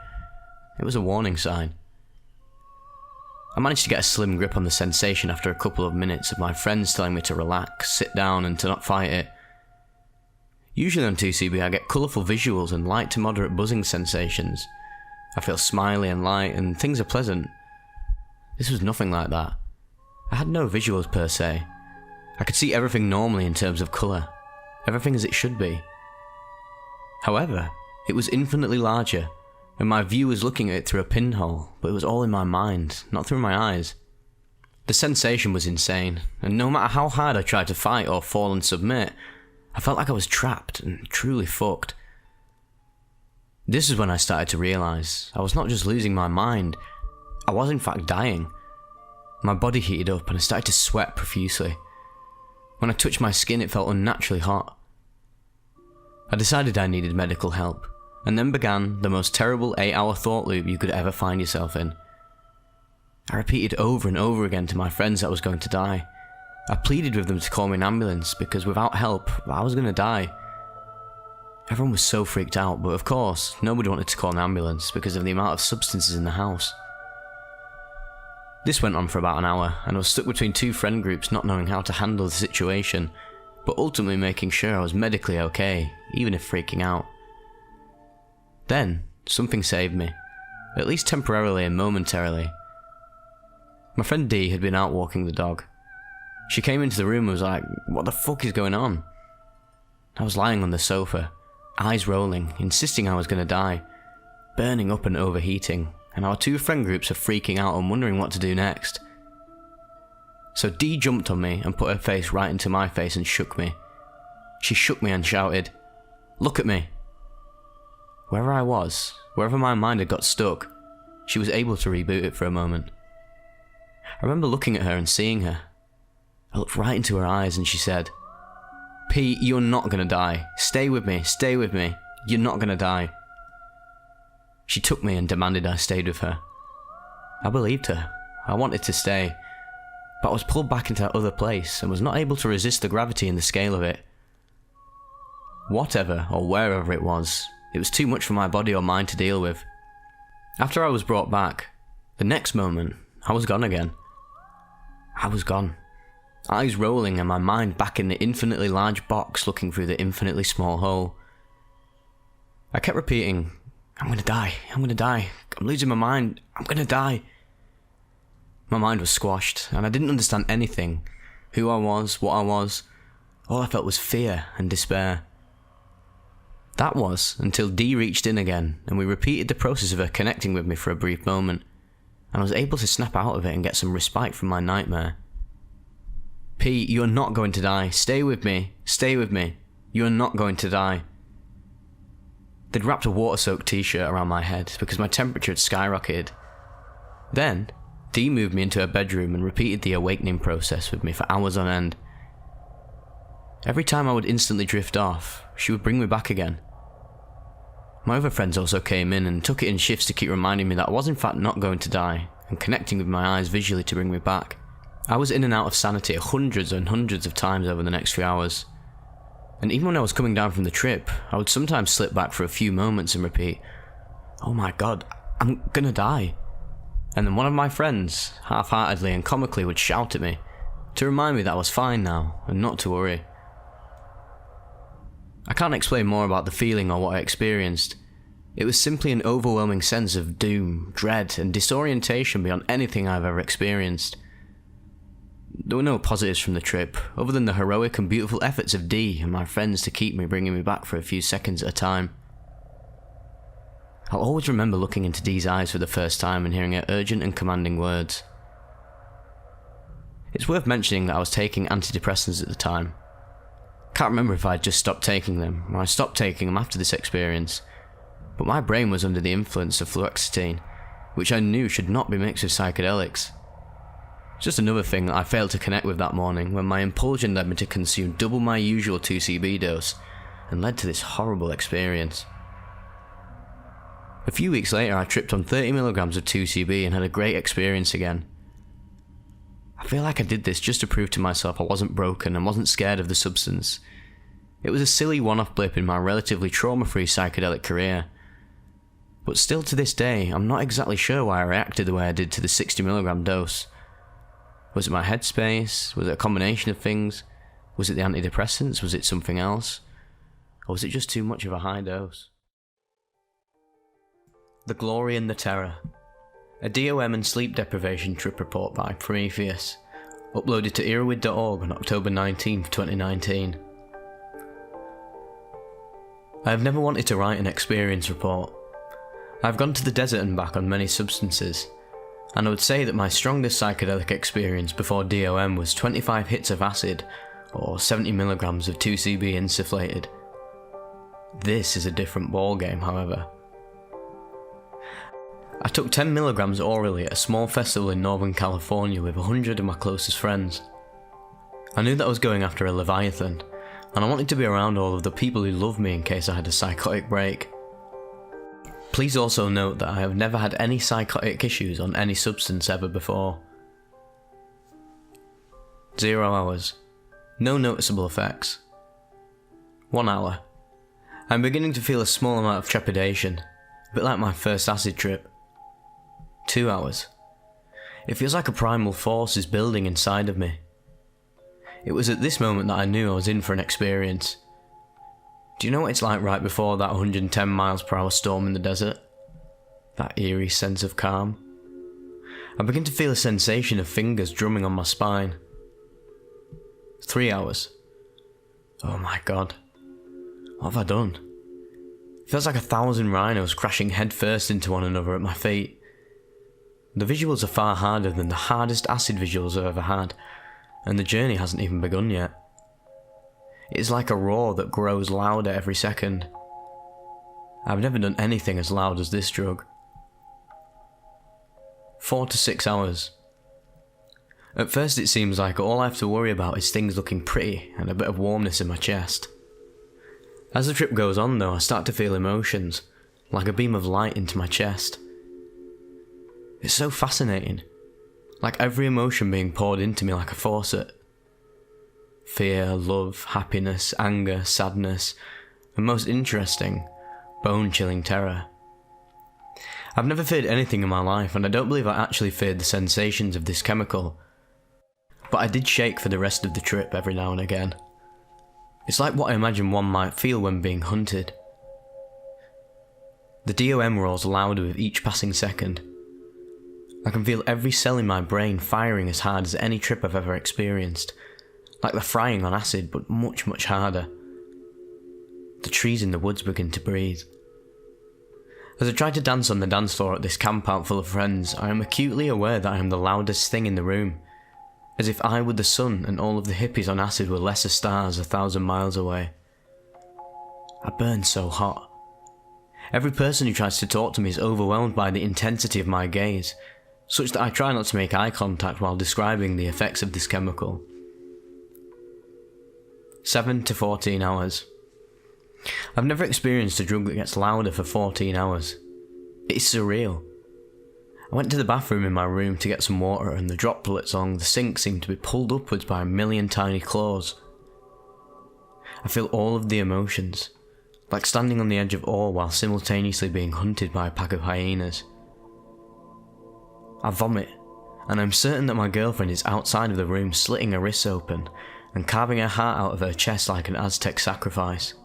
It was a warning sign. I managed to get a slim grip on the sensation after a couple of minutes of my friends telling me to relax, sit down and to not fight it. Usually on 2CB I get colourful visuals and light to moderate buzzing sensations. I feel smiley and light and things are pleasant. This was nothing like that. I had no visuals per se. I could see everything normally in terms of colour. Everything as it should be. However, it was infinitely larger, and my view was looking at it through a pinhole, but it was all in my mind, not through my eyes. The sensation was insane, and no matter how hard I tried to fight or fall and submit, I felt like I was trapped and truly fucked. This is when I started to realise I was not just losing my mind, I was in fact dying. My body heated up and I started to sweat profusely. When I touched my skin it felt unnaturally hot. I decided I needed medical help, and then began the most terrible 8-hour thought loop you could ever find yourself in. I repeated over and over again to my friends that I was going to die. I pleaded with them to call me an ambulance because without help, I was going to die. Everyone was so freaked out, but of course, nobody wanted to call an ambulance because of the amount of substances in the house. This went on for about an hour, and I was stuck between two friend groups not knowing how to handle the situation, but ultimately making sure I was medically okay, even if freaking out. Then, something saved me, at least temporarily and momentarily. My friend D had been out walking the dog. She came into the room and was like, "What the fuck is going on?" I was lying on the sofa, eyes rolling, insisting I was going to die, burning up and overheating, and our two friend groups are freaking out and wondering what to do next. So D jumped on me and put her face right into my face and shook me. She shook me and shouted, "Look at me." Wherever I was, wherever my mind had got stuck, she was able to reboot it for a moment. I remember looking at her and seeing her. I looked right into her eyes and she said, "Pete, you're not gonna die. Stay with me, stay with me. You're not gonna die." She took me and demanded I stayed with her. I believed her. I wanted to stay. But I was pulled back into that other place and was not able to resist the gravity and the scale of it. Whatever or wherever it was too much for my body or mind to deal with. After I was brought back, the next moment, I was gone again. I was gone. Eyes rolling and my mind back in the infinitely large box looking through the infinitely small hole. I kept repeating, "I'm gonna die, I'm gonna die, I'm losing my mind, I'm gonna die." My mind was squashed and I didn't understand anything. Who I was, what I was. All I felt was fear and despair. That was until D reached in again and we repeated the process of her connecting with me for a brief moment, and I was able to snap out of it and get some respite from my nightmare. "Pete, you're not going to die. Stay with me. Stay with me. You're not going to die." They'd wrapped a water-soaked t-shirt around my head because my temperature had skyrocketed. Then, D moved me into her bedroom and repeated the awakening process with me for hours on end. Every time I would instantly drift off, she would bring me back again. My other friends also came in and took it in shifts to keep reminding me that I was in fact not going to die, and connecting with my eyes visually to bring me back. I was in and out of sanity hundreds and hundreds of times over the next few hours. And even when I was coming down from the trip, I would sometimes slip back for a few moments and repeat, "Oh my god, I'm gonna die." And then one of my friends, half-heartedly and comically, would shout at me, to remind me that I was fine now, and not to worry. I can't explain more about the feeling or what I experienced. It was simply an overwhelming sense of doom, dread, and disorientation beyond anything I've ever experienced. There were no positives from the trip, other than the heroic and beautiful efforts of Dee and my friends to keep me bringing me back for a few seconds at a time. I'll always remember looking into Dee's eyes for the first time and hearing her urgent and commanding words. It's worth mentioning that I was taking antidepressants at the time. Can't remember if I had just stopped taking them, or I stopped taking them after this experience, but my brain was under the influence of fluoxetine, which I knew should not be mixed with psychedelics. Just another thing that I failed to connect with that morning when my impulsion led me to consume double my usual 2CB dose and led to this horrible experience. A few weeks later I tripped on 30mg of 2CB and had a great experience again. I feel like I did this just to prove to myself I wasn't broken and wasn't scared of the substance. It was a silly one-off blip in my relatively trauma-free psychedelic career. But still to this day, I'm not exactly sure why I reacted the way I did to the 60mg dose. Was it my headspace? Was it a combination of things? Was it the antidepressants? Was it something else? Or was it just too much of a high dose? The Glory and the Terror. A DOM and sleep deprivation trip report by Prometheus. Uploaded to earwid.org on October 19, 2019. I have never wanted to write an experience report. I have gone to the desert and back on many substances, and I would say that my strongest psychedelic experience before DOM was 25 hits of acid, or 70mg of 2CB insufflated. This is a different ballgame, however. I took 10mg orally at a small festival in Northern California with 100 of my closest friends. I knew that I was going after a Leviathan, and I wanted to be around all of the people who loved me in case I had a psychotic break. Please also note that I have never had any psychotic issues on any substance ever before. 0 hours. No noticeable effects. 1 hour. I'm beginning to feel a small amount of trepidation, a bit like my first acid trip. 2 hours. It feels like a primal force is building inside of me. It was at this moment that I knew I was in for an experience. Do you know what it's like right before that 110 miles per hour storm in the desert? That eerie sense of calm. I begin to feel a sensation of fingers drumming on my spine. 3 hours. Oh my god. What have I done? It feels like 1,000 rhinos crashing headfirst into one another at my feet. The visuals are far harder than the hardest acid visuals I've ever had, and the journey hasn't even begun yet. It is like a roar that grows louder every second. I've never done anything as loud as this drug. 4 to 6 hours. At first it seems like all I have to worry about is things looking pretty and a bit of warmness in my chest. As the trip goes on though, I start to feel emotions, like a beam of light into my chest. It's so fascinating, like every emotion being poured into me like a faucet. Fear, love, happiness, anger, sadness, and most interesting, bone-chilling terror. I've never feared anything in my life, and I don't believe I actually feared the sensations of this chemical, but I did shake for the rest of the trip every now and again. It's like what I imagine one might feel when being hunted. The DOM rolls louder with each passing second. I can feel every cell in my brain firing as hard as any trip I've ever experienced, like they're frying on acid but much, much harder. The trees in the woods begin to breathe. As I try to dance on the dance floor at this camp out full of friends, I am acutely aware that I am the loudest thing in the room, as if I were the sun and all of the hippies on acid were lesser stars 1,000 miles away. I burn so hot. Every person who tries to talk to me is overwhelmed by the intensity of my gaze, such that I try not to make eye contact while describing the effects of this chemical. 7 to 14 hours. I've never experienced a drug that gets louder for 14 hours. It is surreal. I went to the bathroom in my room to get some water and the droplets along the sink seemed to be pulled upwards by a million tiny claws. I feel all of the emotions, like standing on the edge of awe while simultaneously being hunted by a pack of hyenas. I vomit, and I'm certain that my girlfriend is outside of the room slitting her wrists open and carving her heart out of her chest like an Aztec sacrifice.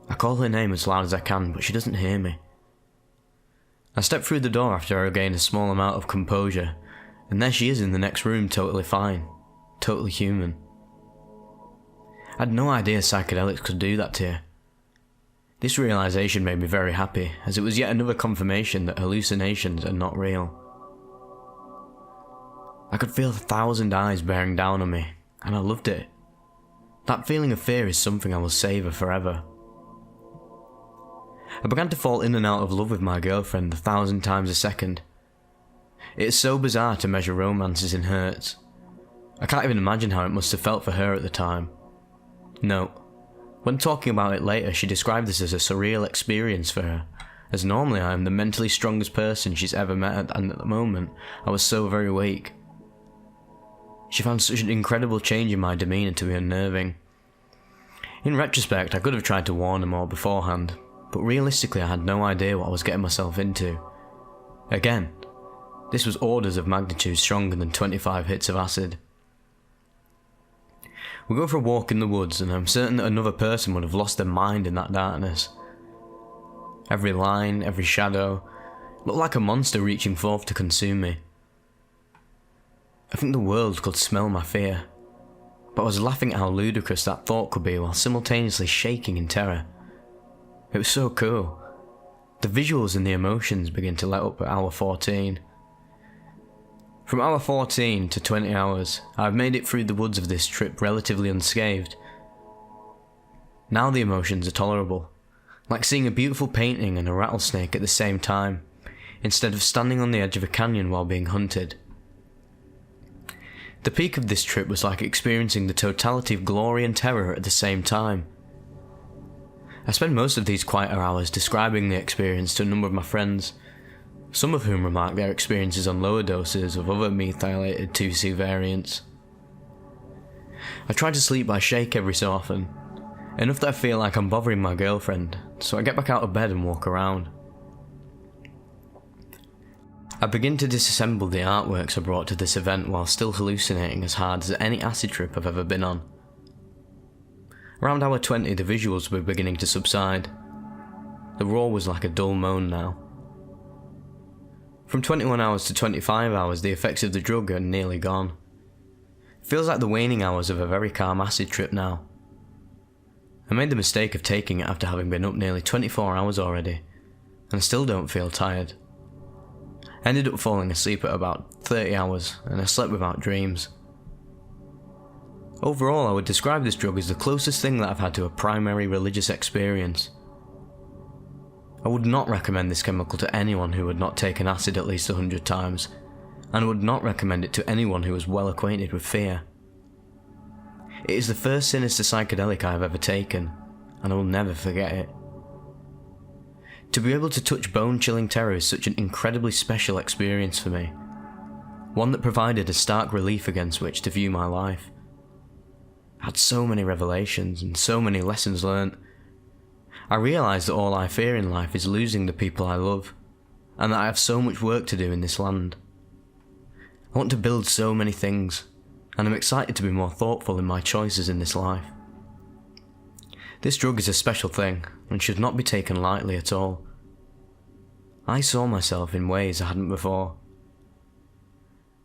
I call her name as loud as I can, but she doesn't hear me. I step through the door after I regain a small amount of composure, And there she is in the next room, totally fine, totally human. I had no idea psychedelics could do that to you. This realisation made me very happy, as it was yet another confirmation that hallucinations are not real. I could feel 1,000 eyes bearing down on me, and I loved it. That feeling of fear is something I will savour forever. I began to fall in and out of love with my girlfriend 1,000 times a second. It is so bizarre to measure romances in hertz. I can't even imagine how it must have felt for her at the time. No. When talking about it later, she described this as a surreal experience for her, as normally I am the mentally strongest person she's ever met, and at the moment, I was so very weak. She found such an incredible change in my demeanour to be unnerving. In retrospect, I could have tried to warn her more beforehand, but realistically I had no idea what I was getting myself into. Again, this was orders of magnitude stronger than 25 hits of acid. We go for a walk in the woods, and I'm certain that another person would have lost their mind in that darkness. Every line, every shadow, looked like a monster reaching forth to consume me. I think the world could smell my fear, but I was laughing at how ludicrous that thought could be while simultaneously shaking in terror. It was so cool. The visuals and the emotions begin to let up at hour 14. From hour 14 to 20 hours, I have made it through the woods of this trip relatively unscathed. Now the emotions are tolerable, like seeing a beautiful painting and a rattlesnake at the same time, instead of standing on the edge of a canyon while being hunted. The peak of this trip was like experiencing the totality of glory and terror at the same time. I spent most of these quieter hours describing the experience to a number of my friends, some of whom remarked their experiences on lower doses of other methylated 2C variants. I try to sleep by shake every so often, enough that I feel like I'm bothering my girlfriend, so I get back out of bed and walk around. I begin to disassemble the artworks I brought to this event while still hallucinating as hard as any acid trip I've ever been on. Around hour 20 the visuals were beginning to subside. The roar was like a dull moan now. From 21 hours to 25 hours the effects of the drug are nearly gone. It feels like the waning hours of a very calm acid trip now. I made the mistake of taking it after having been up nearly 24 hours already, and I still don't feel tired. I ended up falling asleep at about 30 hours, and I slept without dreams. Overall, I would describe this drug as the closest thing that I've had to a primary religious experience. I would not recommend this chemical to anyone who had not taken acid at least 100 times, and I would not recommend it to anyone who was well acquainted with fear. It is the first sinister psychedelic I have ever taken, and I will never forget it. To be able to touch bone-chilling terror is such an incredibly special experience for me, one that provided a stark relief against which to view my life. I had so many revelations and so many lessons learnt. I realised that all I fear in life is losing the people I love, and that I have so much work to do in this land. I want to build so many things, and I'm excited to be more thoughtful in my choices in this life. This drug is a special thing, and should not be taken lightly at all. I saw myself in ways I hadn't before.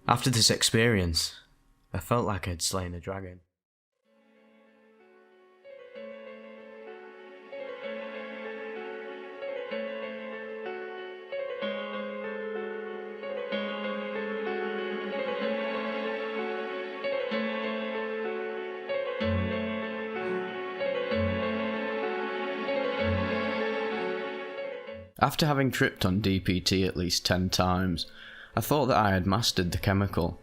After this experience, I felt like I had slain a dragon. After having tripped on DPT at least 10 times, I thought that I had mastered the chemical.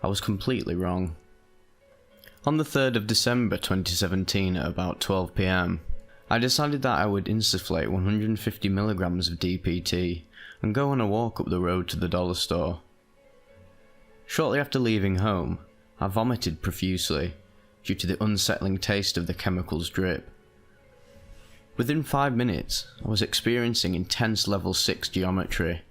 I was completely wrong. On the 3rd of December 2017 at about 12 PM, I decided that I would insufflate 150 milligrams of DPT and go on a walk up the road to the dollar store. Shortly after leaving home, I vomited profusely due to the unsettling taste of the chemical's drip. Within 5 minutes, I was experiencing intense level 6 geometry.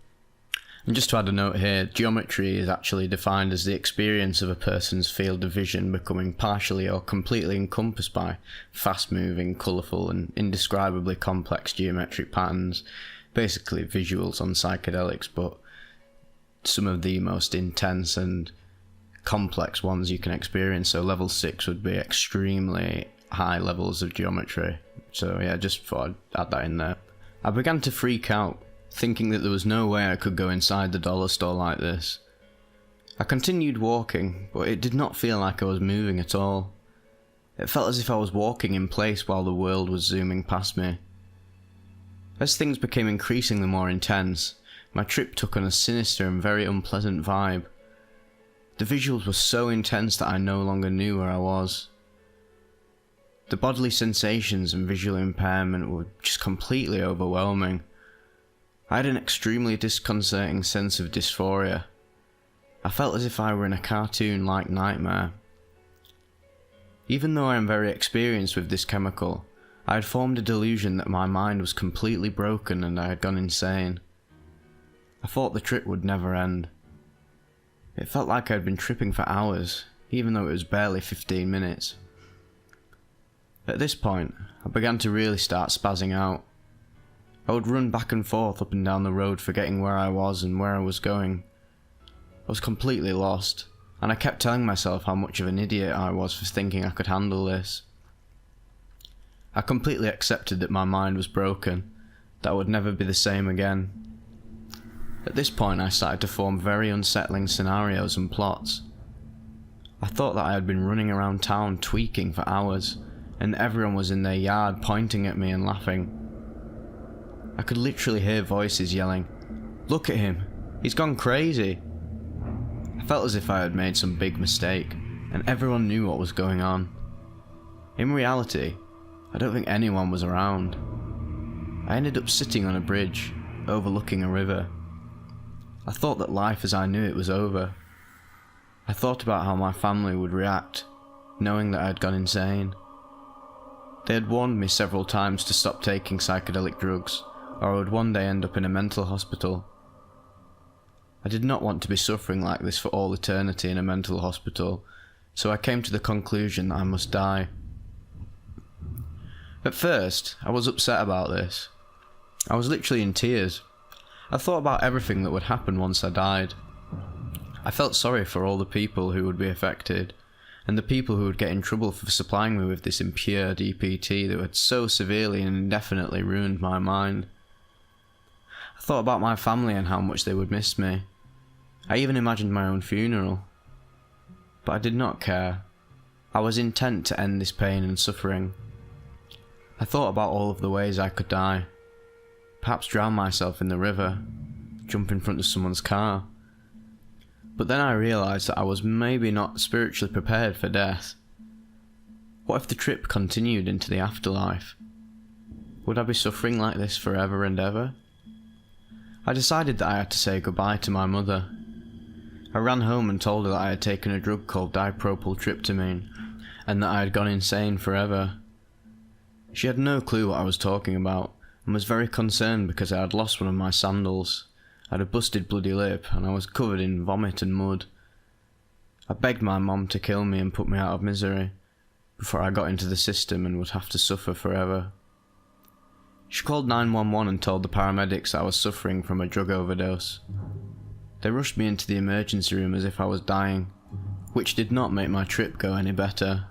And just to add a note here, geometry is actually defined as the experience of a person's field of vision becoming partially or completely encompassed by fast-moving, colourful and indescribably complex geometric patterns, basically visuals on psychedelics, but some of the most intense and complex ones you can experience. So level 6 would be extremely high levels of geometry. So yeah, just thought I'd add that in there. I began to freak out, thinking that there was no way I could go inside the dollar store like this. I continued walking, but it did not feel like I was moving at all. It felt as if I was walking in place while the world was zooming past me. As things became increasingly more intense, my trip took on a sinister and very unpleasant vibe. The visuals were so intense that I no longer knew where I was. The bodily sensations and visual impairment were just completely overwhelming. I had an extremely disconcerting sense of dysphoria. I felt as if I were in a cartoon-like nightmare. Even though I am very experienced with this chemical, I had formed a delusion that my mind was completely broken and I had gone insane. I thought the trip would never end. It felt like I had been tripping for hours, even though it was barely 15 minutes. At this point, I began to really start spazzing out. I would run back and forth up and down the road, forgetting where I was and where I was going. I was completely lost, and I kept telling myself how much of an idiot I was for thinking I could handle this. I completely accepted that my mind was broken, that I would never be the same again. At this point, I started to form very unsettling scenarios and plots. I thought that I had been running around town tweaking for hours, and everyone was in their yard pointing at me and laughing. I could literally hear voices yelling, "Look at him, he's gone crazy." I felt as if I had made some big mistake, and everyone knew what was going on. In reality, I don't think anyone was around. I ended up sitting on a bridge, overlooking a river. I thought that life as I knew it was over. I thought about how my family would react, knowing that I had gone insane. They had warned me several times to stop taking psychedelic drugs, or I would one day end up in a mental hospital. I did not want to be suffering like this for all eternity in a mental hospital, so I came to the conclusion that I must die. At first, I was upset about this. I was literally in tears. I thought about everything that would happen once I died. I felt sorry for all the people who would be affected, and the people who would get in trouble for supplying me with this impure DPT that had so severely and indefinitely ruined my mind. I thought about my family and how much they would miss me. I even imagined my own funeral. But I did not care. I was intent to end this pain and suffering. I thought about all of the ways I could die. Perhaps drown myself in the river, jump in front of someone's car. But then I realised that I was maybe not spiritually prepared for death. What if the trip continued into the afterlife? Would I be suffering like this forever and ever? I decided that I had to say goodbye to my mother. I ran home and told her that I had taken a drug called dipropyltryptamine, and that I had gone insane forever. She had no clue what I was talking about, and was very concerned because I had lost one of my sandals. I had a busted bloody lip, and I was covered in vomit and mud. I begged my mom to kill me and put me out of misery, before I got into the system and would have to suffer forever. She called 911 and told the paramedics that I was suffering from a drug overdose. They rushed me into the emergency room as if I was dying, which did not make my trip go any better.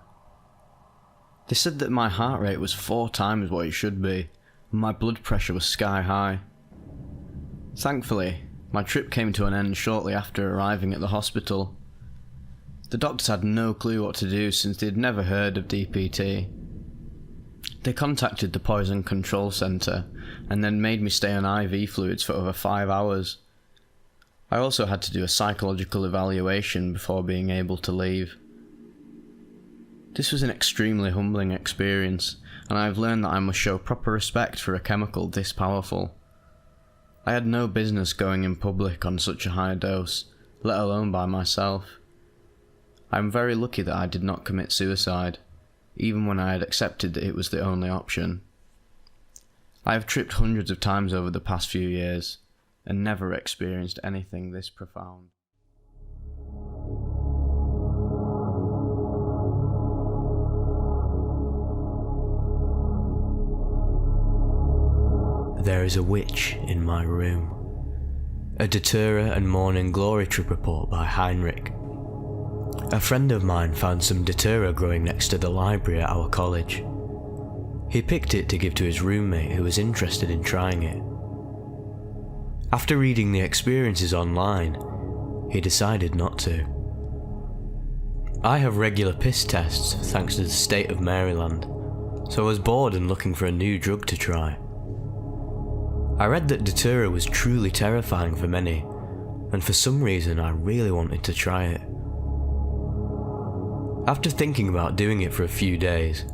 They said that my heart rate was 4 times what it should be, and my blood pressure was sky high. Thankfully, my trip came to an end shortly after arriving at the hospital. The doctors had no clue what to do since they had never heard of DPT. They contacted the Poison Control Centre and then made me stay on IV fluids for over 5 hours. I also had to do a psychological evaluation before being able to leave. This was an extremely humbling experience, and I have learned that I must show proper respect for a chemical this powerful. I had no business going in public on such a high dose, let alone by myself. I am very lucky that I did not commit suicide, even when I had accepted that it was the only option. I have tripped hundreds of times over the past few years, and never experienced anything this profound. There is a witch in my room. A Datura and Morning Glory Trip report by Heinrich. A friend of mine found some Datura growing next to the library at our college. He picked it to give to his roommate who was interested in trying it. After reading the experiences online, he decided not to. I have regular piss tests thanks to the state of Maryland, so I was bored and looking for a new drug to try. I read that Datura was truly terrifying for many, and for some reason I really wanted to try it. After thinking about doing it for a few days,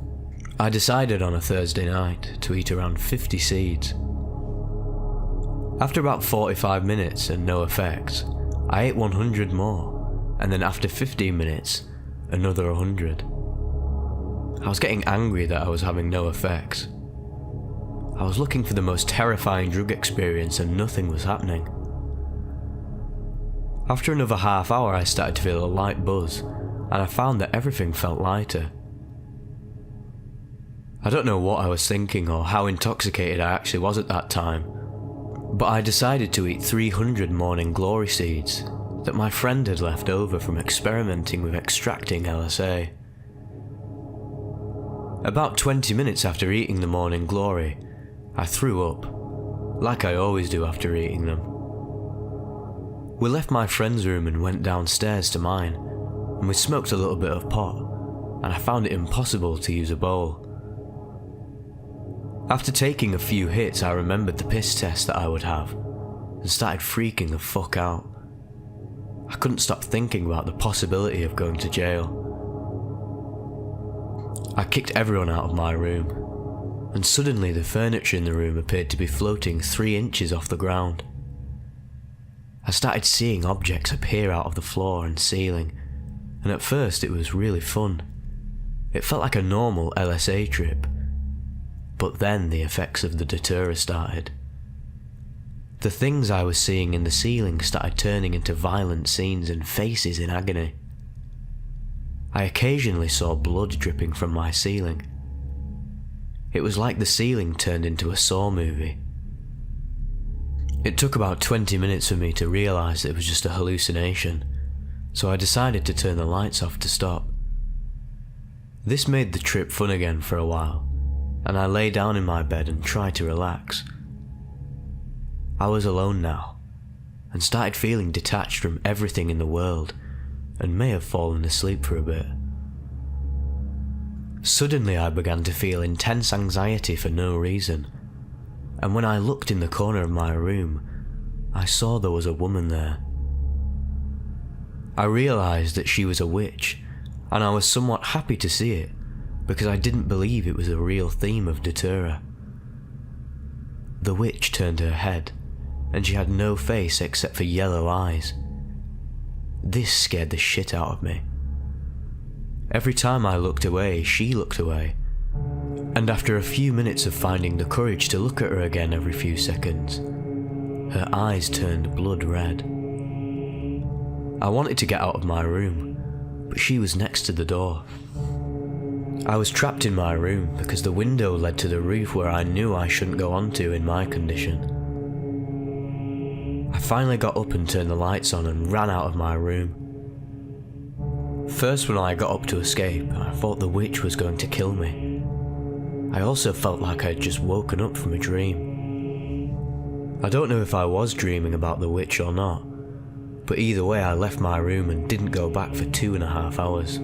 I decided on a Thursday night to eat around 50 seeds. After about 45 minutes and no effects, I ate 100 more, and then after 15 minutes, another 100. I was getting angry that I was having no effects. I was looking for the most terrifying drug experience and nothing was happening. After another half hour I started to feel a light buzz, and I found that everything felt lighter. I don't know what I was thinking or how intoxicated I actually was at that time, but I decided to eat 300 Morning Glory seeds that my friend had left over from experimenting with extracting LSA. About 20 minutes after eating the Morning Glory, I threw up, like I always do after eating them. We left my friend's room and went downstairs to mine, and we smoked a little bit of pot, and I found it impossible to use a bowl. After taking a few hits, I remembered the piss test that I would have, and started freaking the fuck out. I couldn't stop thinking about the possibility of going to jail. I kicked everyone out of my room, and suddenly the furniture in the room appeared to be floating 3 inches off the ground. I started seeing objects appear out of the floor and ceiling, and at first it was really fun. It felt like a normal LSA trip, but then the effects of the Datura started. The things I was seeing in the ceiling started turning into violent scenes and faces in agony. I occasionally saw blood dripping from my ceiling. It was like the ceiling turned into a Saw movie. It took about 20 minutes for me to realise that it was just a hallucination, so I decided to turn the lights off to stop. This made the trip fun again for a while, and I lay down in my bed and tried to relax. I was alone now, and started feeling detached from everything in the world, and may have fallen asleep for a bit. Suddenly I began to feel intense anxiety for no reason, and when I looked in the corner of my room, I saw there was a woman there. I realised that she was a witch, and I was somewhat happy to see it, because I didn't believe it was a real theme of Datura. The witch turned her head, and she had no face except for yellow eyes. This scared the shit out of me. Every time I looked away, she looked away, and after a few minutes of finding the courage to look at her again every few seconds, her eyes turned blood red. I wanted to get out of my room, but she was next to the door. I was trapped in my room because the window led to the roof where I knew I shouldn't go onto in my condition. I finally got up and turned the lights on and ran out of my room. First, when I got up to escape, I thought the witch was going to kill me. I also felt like I'd just woken up from a dream. I don't know if I was dreaming about the witch or not, but either way I left my room and didn't go back for 2.5 hours.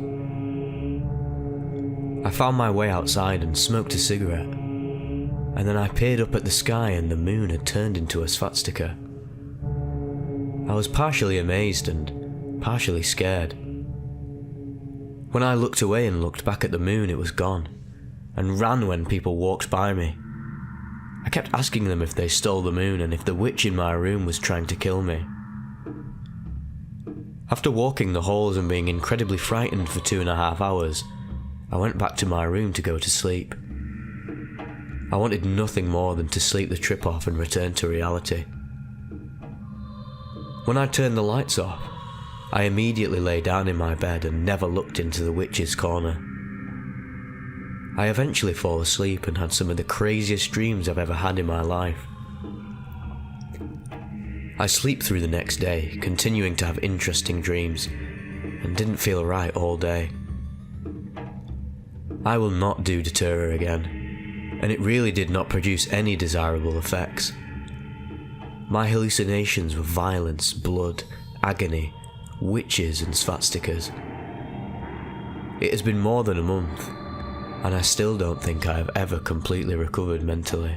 I found my way outside and smoked a cigarette, and then I peered up at the sky and the moon had turned into a swastika. I was partially amazed and partially scared. When I looked away and looked back at the moon, it was gone, and ran when people walked by me. I kept asking them if they stole the moon and if the witch in my room was trying to kill me. After walking the halls and being incredibly frightened for 2.5 hours, I went back to my room to go to sleep. I wanted nothing more than to sleep the trip off and return to reality. When I turned the lights off, I immediately lay down in my bed and never looked into the witch's corner. I eventually fall asleep and had some of the craziest dreams I've ever had in my life. I sleep through the next day, continuing to have interesting dreams, and didn't feel right all day. I will not do Datura again, and it really did not produce any desirable effects. My hallucinations were violence, blood, agony, witches and swastikas. It has been more than a month, and I still don't think I have ever completely recovered mentally.